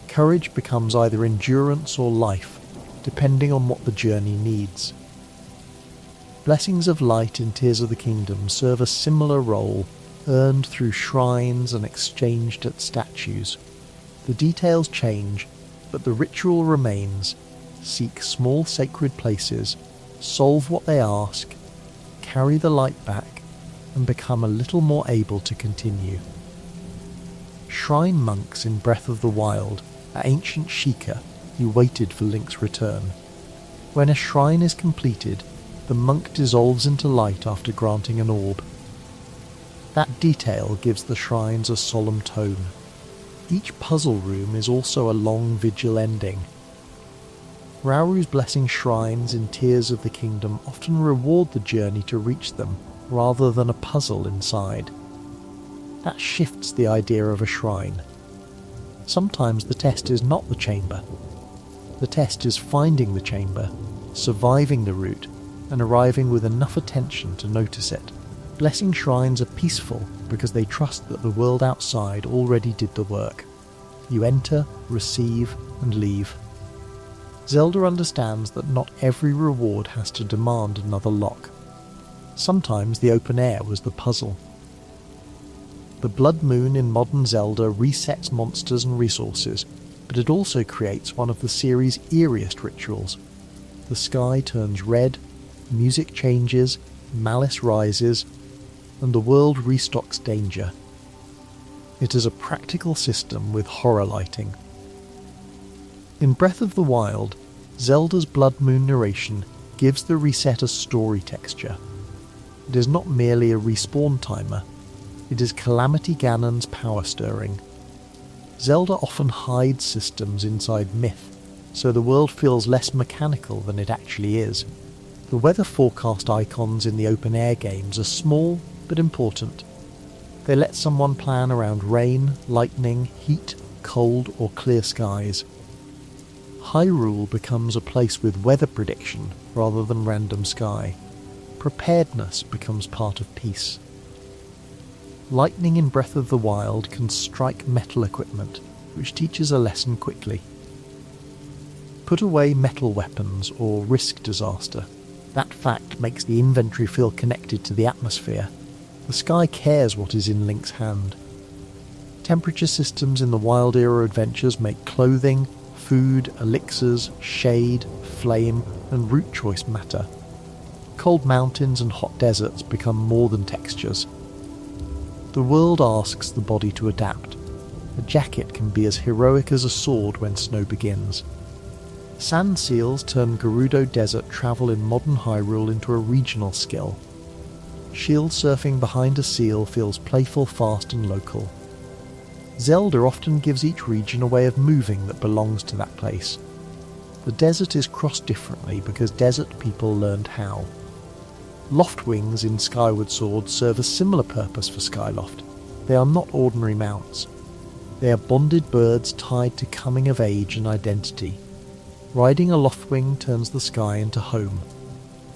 Courage becomes either endurance or life, depending on what the journey needs. Blessings of Light in Tears of the Kingdom serve a similar role, earned through shrines and exchanged at statues. The details change, but the ritual remains. Seek small sacred places, solve what they ask, carry the light back, and become a little more able to continue. Shrine monks in Breath of the Wild At ancient Sheikah, you waited for Link's return. When a shrine is completed, the monk dissolves into light after granting an orb. That detail gives the shrines a solemn tone. Each puzzle room is also a long vigil ending. Rauru's blessing shrines in Tears of the Kingdom often reward the journey to reach them, rather than a puzzle inside. That shifts the idea of a shrine. Sometimes the test is not the chamber. The test is finding the chamber, surviving the route, and arriving with enough attention to notice it. Blessing shrines are peaceful because they trust that the world outside already did the work. You enter, receive, and leave. Zelda understands that not every reward has to demand another lock. Sometimes the open air was the puzzle. The Blood Moon in modern Zelda resets monsters and resources, but it also creates one of the series' eeriest rituals. The sky turns red, music changes, malice rises, and the world restocks danger. It is a practical system with horror lighting. In Breath of the Wild, Zelda's Blood Moon narration gives the reset a story texture. It is not merely a respawn timer, it is Calamity Ganon's power stirring. Zelda often hides systems inside myth, so the world feels less mechanical than it actually is. The weather forecast icons in the open-air games are small but important. They let someone plan around rain, lightning, heat, cold, or clear skies. Hyrule becomes a place with weather prediction rather than random sky. Preparedness becomes part of peace. Lightning in Breath of the Wild can strike metal equipment, which teaches a lesson quickly. Put away metal weapons or risk disaster. That fact makes the inventory feel connected to the atmosphere. The sky cares what is in Link's hand. Temperature systems in the Wild Era adventures make clothing, food, elixirs, shade, flame, and route choice matter. Cold mountains and hot deserts become more than textures. The world asks the body to adapt. A jacket can be as heroic as a sword when snow begins. Sand seals turn Gerudo Desert travel in modern Hyrule into a regional skill. Shield surfing behind a seal feels playful, fast and local. Zelda often gives each region a way of moving that belongs to that place. The desert is crossed differently because desert people learned how. Loft wings in Skyward Sword serve a similar purpose for Skyloft. They are not ordinary mounts. They are bonded birds tied to coming of age and identity. Riding a Loftwing turns the sky into home.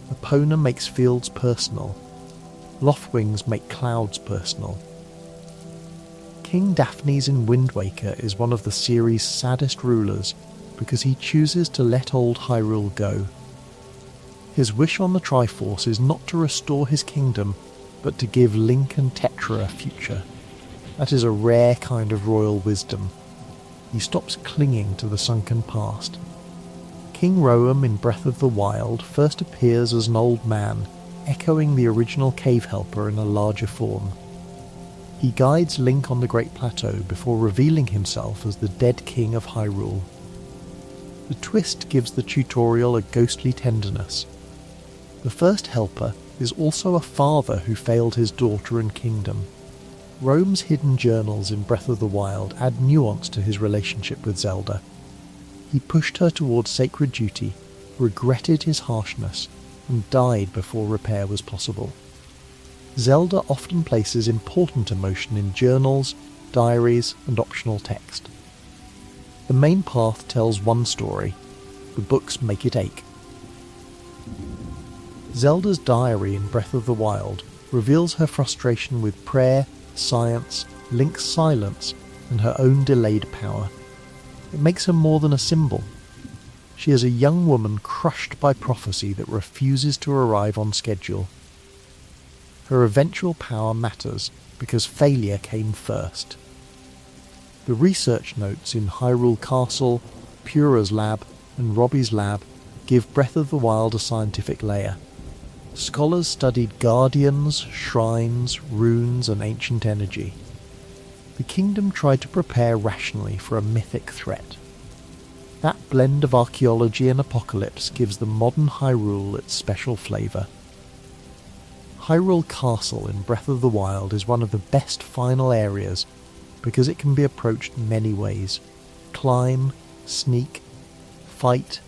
Epona makes fields personal. Loftwings make clouds personal. King Daphnes in Wind Waker is one of the series' saddest rulers because he chooses to let old Hyrule go. His wish on the Triforce is not to restore his kingdom, but to give Link and Tetra a future. That is a rare kind of royal wisdom. He stops clinging to the sunken past. King Roam in Breath of the Wild first appears as an old man, echoing the original cave helper in a larger form. He guides Link on the Great Plateau before revealing himself as the dead king of Hyrule. The twist gives the tutorial a ghostly tenderness. The first helper is also a father who failed his daughter and kingdom. Roam's hidden journals in Breath of the Wild add nuance to his relationship with Zelda. He pushed her towards sacred duty, regretted his harshness, and died before repair was possible. Zelda often places important emotion in journals, diaries, and optional text. The main path tells one story, the books make it ache. Zelda's diary in Breath of the Wild reveals her frustration with prayer, science, Link's silence, and her own delayed power. It makes her more than a symbol. She is a young woman crushed by prophecy that refuses to arrive on schedule. Her eventual power matters because failure came first. The research notes in Hyrule Castle, Pura's lab, and Robbie's lab give Breath of the Wild a scientific layer. Scholars studied guardians, shrines, runes, and ancient energy. The kingdom tried to prepare rationally for a mythic threat. That blend of archaeology and apocalypse gives the modern Hyrule its special flavour. Hyrule Castle in Breath of the Wild is one of the best final areas because it can be approached many ways. Climb, sneak, fight,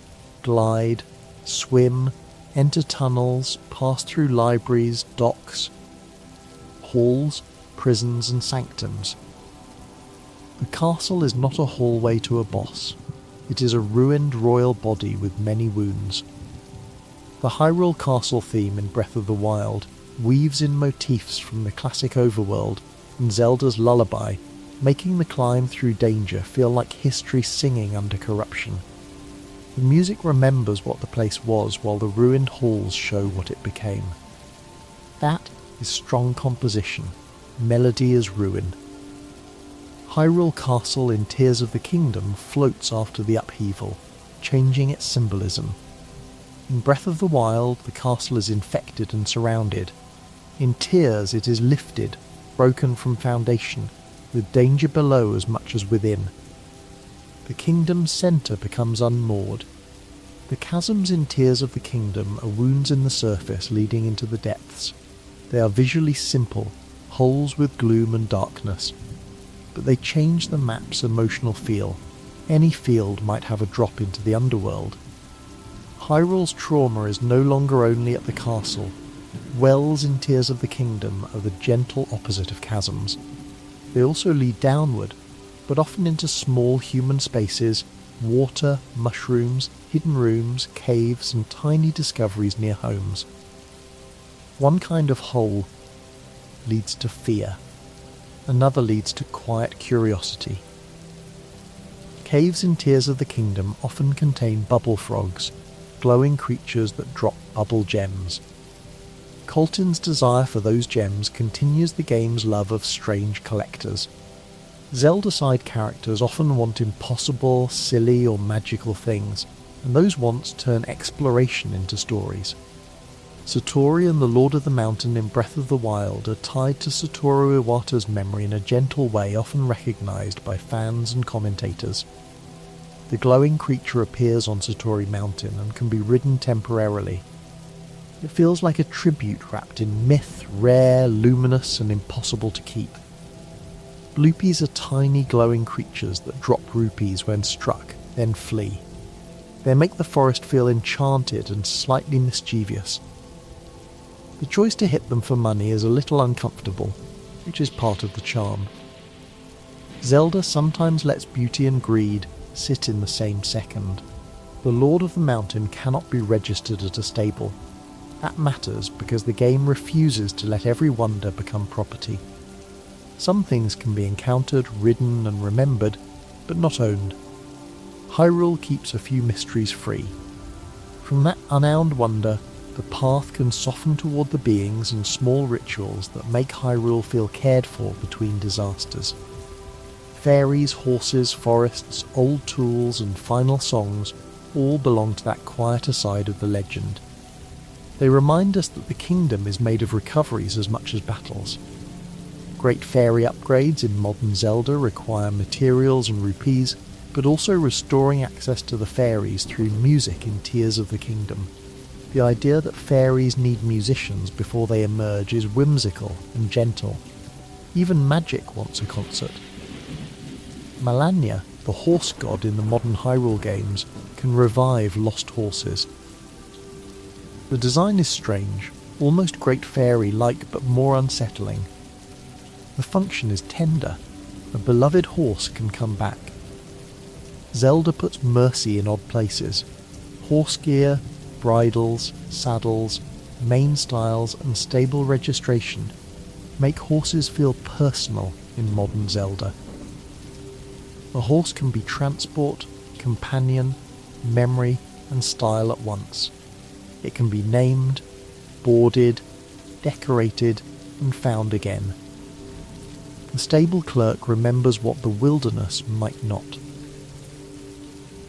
glide, swim, enter tunnels, pass through libraries, docks, halls, prisons and sanctums. The castle is not a hallway to a boss. It is a ruined royal body with many wounds. The Hyrule Castle theme in Breath of the Wild weaves in motifs from the classic overworld and Zelda's lullaby, making the climb through danger feel like history singing under corruption. The music remembers what the place was while the ruined halls show what it became. That is strong composition. Melody is ruin. Hyrule Castle in Tears of the Kingdom floats after the upheaval, changing its symbolism. In Breath of the Wild, the castle is infected and surrounded. In Tears, it is lifted, broken from foundation, with danger below as much as within. The kingdom's centre becomes unmoored. The chasms in Tears of the Kingdom are wounds in the surface leading into the depths. They are visually simple, holes with gloom and darkness, but they change the map's emotional feel. Any field might have a drop into the underworld. Hyrule's trauma is no longer only at the castle. Wells in Tears of the Kingdom are the gentle opposite of chasms. They also lead downward, but often into small human spaces, water, mushrooms, hidden rooms, caves, and tiny discoveries near homes. One kind of hole leads to fear. Another leads to quiet curiosity. Caves in Tears of the Kingdom often contain bubble frogs, glowing creatures that drop bubble gems. Colton's desire for those gems continues the game's love of strange collectors. Zelda side characters often want impossible, silly or magical things, and those wants turn exploration into stories. Satori and the Lord of the Mountain in Breath of the Wild are tied to Satoru Iwata's memory in a gentle way often recognised by fans and commentators. The glowing creature appears on Satori Mountain and can be ridden temporarily. It feels like a tribute wrapped in myth, rare, luminous and impossible to keep. Bloopies are tiny glowing creatures that drop rupees when struck, then flee. They make the forest feel enchanted and slightly mischievous. The choice to hit them for money is a little uncomfortable, which is part of the charm. Zelda sometimes lets beauty and greed sit in the same second. The Lord of the Mountain cannot be registered at a stable. That matters because the game refuses to let every wonder become property. Some things can be encountered, ridden and remembered, but not owned. Hyrule keeps a few mysteries free. From that unowned wonder, the path can soften toward the beings and small rituals that make Hyrule feel cared for between disasters. Fairies, horses, forests, old tools and final songs all belong to that quieter side of the legend. They remind us that the kingdom is made of recoveries as much as battles. Great fairy upgrades in modern Zelda require materials and rupees, but also restoring access to the fairies through music in Tears of the Kingdom. The idea that fairies need musicians before they emerge is whimsical and gentle. Even magic wants a concert. Malania, the horse god in the modern Hyrule games, can revive lost horses. The design is strange, almost Great Fairy-like but more unsettling. The function is tender. A beloved horse can come back. Zelda puts mercy in odd places. Horse gear, bridles, saddles, mane styles and stable registration make horses feel personal in modern Zelda. A horse can be transport, companion, memory and style at once. It can be named, boarded, decorated and found again. The stable clerk remembers what the wilderness might not.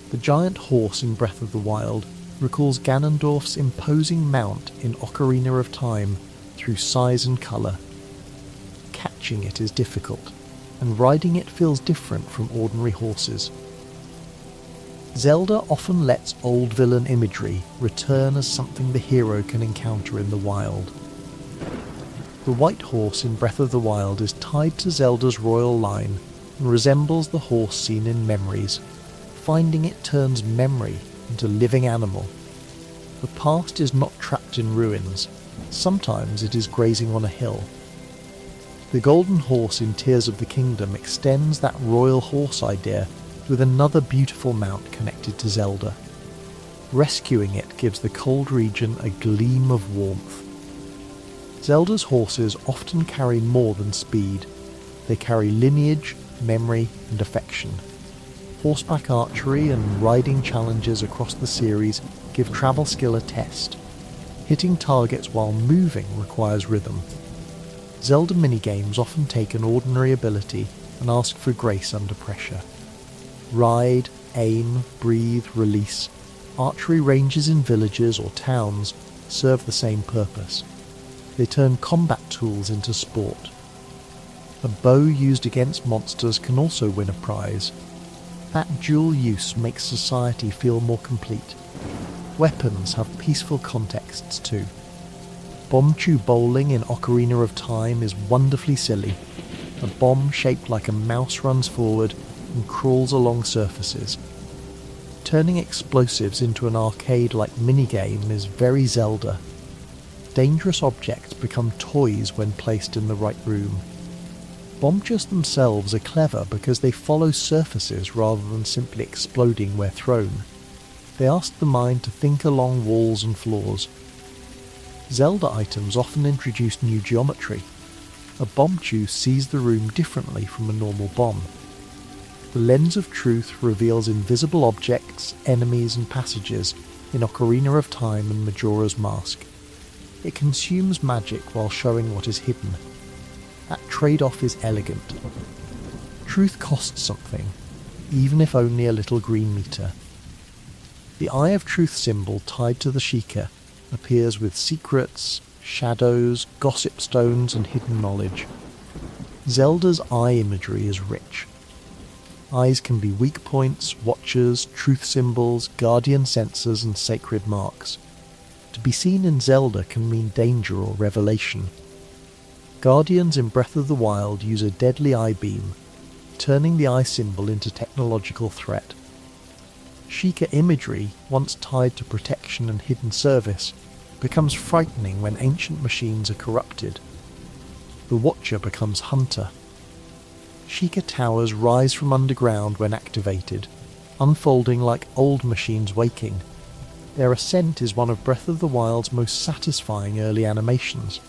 The giant horse in Breath of the Wild recalls Ganondorf's imposing mount in Ocarina of Time through size and colour. Catching it is difficult, and riding it feels different from ordinary horses. Zelda often lets old villain imagery return as something the hero can encounter in the wild. The white horse in Breath of the Wild is tied to Zelda's royal line and resembles the horse seen in Memories. Finding it turns memory into living animal. The past is not trapped in ruins. Sometimes it is grazing on a hill. The golden horse in Tears of the Kingdom extends that royal horse idea with another beautiful mount connected to Zelda. Rescuing it gives the cold region a gleam of warmth. Zelda's horses often carry more than speed. They carry lineage, memory, and affection. Horseback archery and riding challenges across the series give travel skill a test. Hitting targets while moving requires rhythm. Zelda minigames often take an ordinary ability and ask for grace under pressure. Ride, aim, breathe, release. Archery ranges in villages or towns serve the same purpose. They turn combat tools into sport. A bow used against monsters can also win a prize. That dual use makes society feel more complete. Weapons have peaceful contexts too. Bomb-chew bowling in Ocarina of Time is wonderfully silly. A bomb shaped like a mouse runs forward and crawls along surfaces. Turning explosives into an arcade-like minigame is very Zelda. Dangerous objects become toys when placed in the right room. Bombchas themselves are clever because they follow surfaces rather than simply exploding where thrown. They ask the mind to think along walls and floors. Zelda items often introduce new geometry. A bombchu sees the room differently from a normal bomb. The lens of truth reveals invisible objects, enemies and passages in Ocarina of Time and Majora's Mask. It consumes magic while showing what is hidden. That trade-off is elegant. Truth costs something, even if only a little green meter. The Eye of Truth symbol tied to the Sheikah appears with secrets, shadows, gossip stones and hidden knowledge. Zelda's eye imagery is rich. Eyes can be weak points, watchers, truth symbols, guardian sensors and sacred marks. To be seen in Zelda can mean danger or revelation. Guardians in Breath of the Wild use a deadly eye beam, turning the eye symbol into technological threat. Sheikah imagery, once tied to protection and hidden service, becomes frightening when ancient machines are corrupted. The Watcher becomes Hunter. Sheikah towers rise from underground when activated, unfolding like old machines waking. Their ascent is one of Breath of the Wild's most satisfying early animations.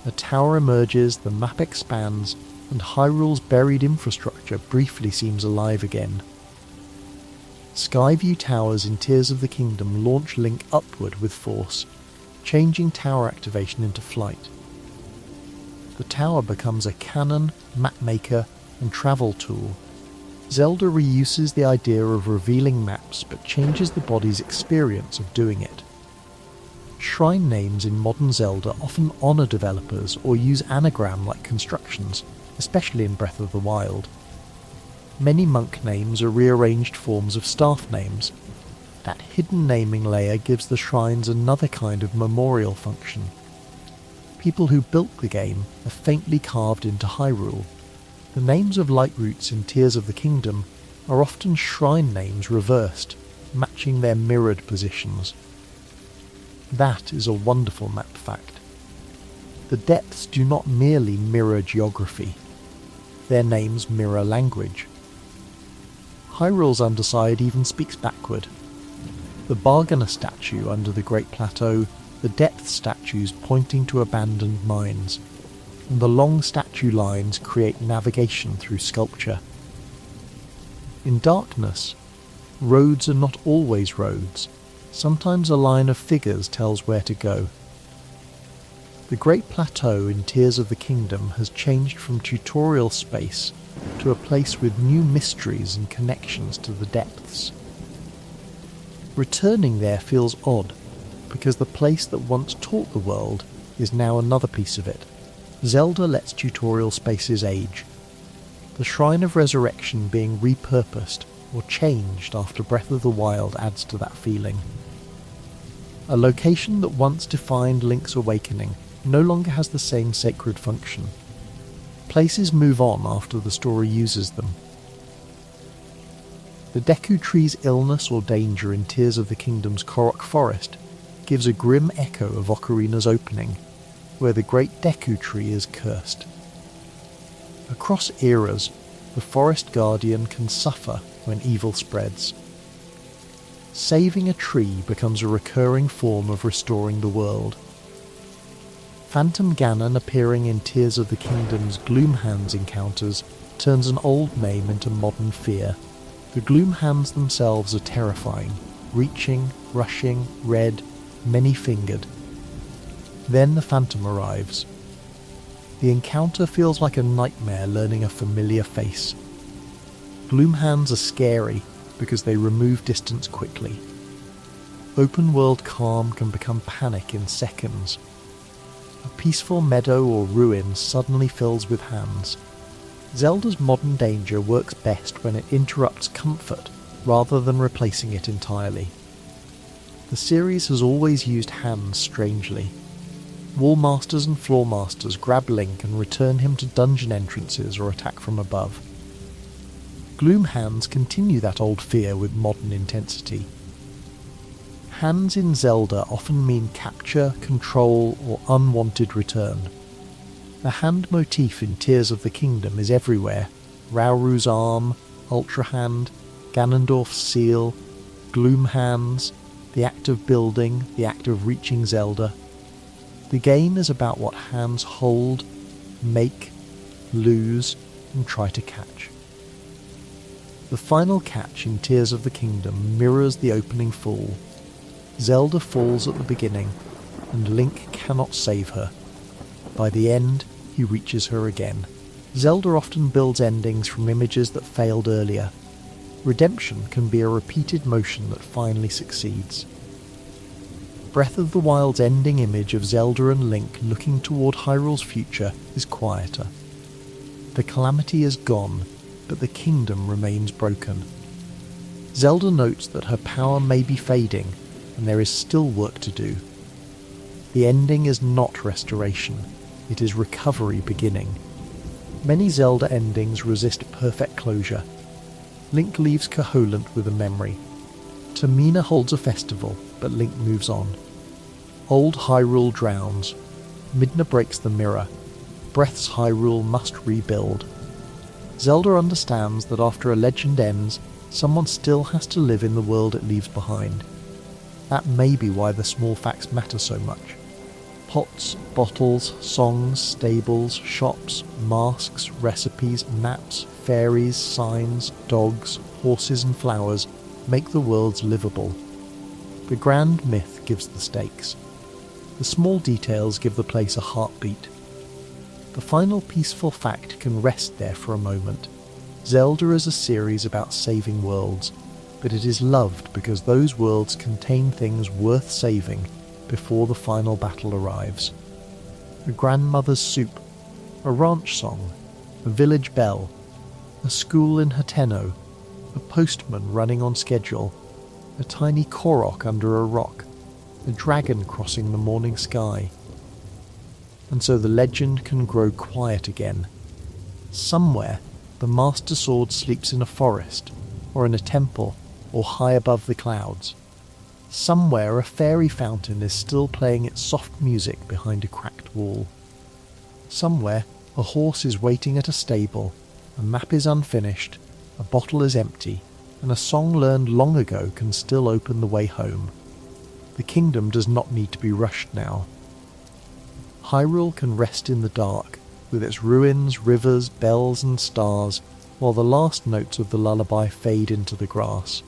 A tower emerges, the map expands, and Hyrule's buried infrastructure briefly seems alive again. Skyview towers in Tears of the Kingdom launch Link upward with force, changing tower activation into flight. The tower becomes a cannon, mapmaker, and travel tool. Zelda reuses the idea of revealing maps but changes the body's experience of doing it. Shrine names in modern Zelda often honour developers or use anagram-like constructions, especially in Breath of the Wild. Many monk names are rearranged forms of staff names. That hidden naming layer gives the shrines another kind of memorial function. People who built the game are faintly carved into Hyrule. The names of light roots in Tears of the Kingdom are often shrine names reversed, matching their mirrored positions. That is a wonderful map fact. The depths do not merely mirror geography. Their names mirror language. Hyrule's underside even speaks backward. The Bargainer statue under the Great Plateau, the depth statues pointing to abandoned mines, and the long statue lines create navigation through sculpture. In darkness, roads are not always roads. Sometimes a line of figures tells where to go. The Great Plateau in Tears of the Kingdom has changed from tutorial space to a place with new mysteries and connections to the depths. Returning there feels odd, because the place that once taught the world is now another piece of it. Zelda lets tutorial spaces age. The Shrine of Resurrection being repurposed or changed after Breath of the Wild adds to that feeling. A location that once defined Link's awakening no longer has the same sacred function. Places move on after the story uses them. The Deku Tree's illness or danger in Tears of the Kingdom's Korok Forest gives a grim echo of Ocarina's opening, where the great Deku Tree is cursed. Across eras, the Forest Guardian can suffer when evil spreads. Saving a tree becomes a recurring form of restoring the world. Phantom Ganon appearing in Tears of the Kingdom's Gloomhands encounters turns an old name into modern fear. The Gloomhands themselves are terrifying, reaching, rushing, red, many-fingered. Then the Phantom arrives. The encounter feels like a nightmare learning a familiar face. Gloomhands are scary because they remove distance quickly. Open-world calm can become panic in seconds. A peaceful meadow or ruin suddenly fills with hands. Zelda's modern danger works best when it interrupts comfort rather than replacing it entirely. The series has always used hands strangely. Wall Masters and Floor Masters grab Link and return him to dungeon entrances or attack from above. Gloomhands continue that old fear with modern intensity. Hands in Zelda often mean capture, control, or unwanted return. The hand motif in Tears of the Kingdom is everywhere. Rauru's arm, Ultra Hand, Ganondorf's seal, Gloomhands, the act of building, the act of reaching Zelda. The game is about what hands hold, make, lose, and try to catch. The final catch in Tears of the Kingdom mirrors the opening fall. Zelda falls at the beginning, and Link cannot save her. By the end, he reaches her again. Zelda often builds endings from images that failed earlier. Redemption can be a repeated motion that finally succeeds. Breath of the Wild's ending image of Zelda and Link looking toward Hyrule's future is quieter. The calamity is gone, but the kingdom remains broken. Zelda notes that her power may be fading, and there is still work to do. The ending is not restoration, it is recovery beginning. Many Zelda endings resist perfect closure. Link leaves Koholint with a memory. Tamina holds a festival, but Link moves on. Old Hyrule drowns. Midna breaks the mirror. Breath's Hyrule must rebuild. Zelda understands that after a legend ends, someone still has to live in the world it leaves behind. That may be why the small facts matter so much. Pots, bottles, songs, stables, shops, masks, recipes, maps, fairies, signs, dogs, horses and flowers make the worlds livable. The grand myth gives the stakes. The small details give the place a heartbeat. The final peaceful fact can rest there for a moment. Zelda is a series about saving worlds, but it is loved because those worlds contain things worth saving before the final battle arrives. A grandmother's soup, a ranch song, a village bell, a school in Hateno, a postman running on schedule, a tiny Korok under a rock, a dragon crossing the morning sky. And so the legend can grow quiet again. Somewhere, the Master Sword sleeps in a forest, or in a temple, or high above the clouds. Somewhere a fairy fountain is still playing its soft music behind a cracked wall. Somewhere a horse is waiting at a stable, a map is unfinished, a bottle is empty, and a song learned long ago can still open the way home. The kingdom does not need to be rushed now. Hyrule can rest in the dark, with its ruins, rivers, bells and stars, while the last notes of the lullaby fade into the grass.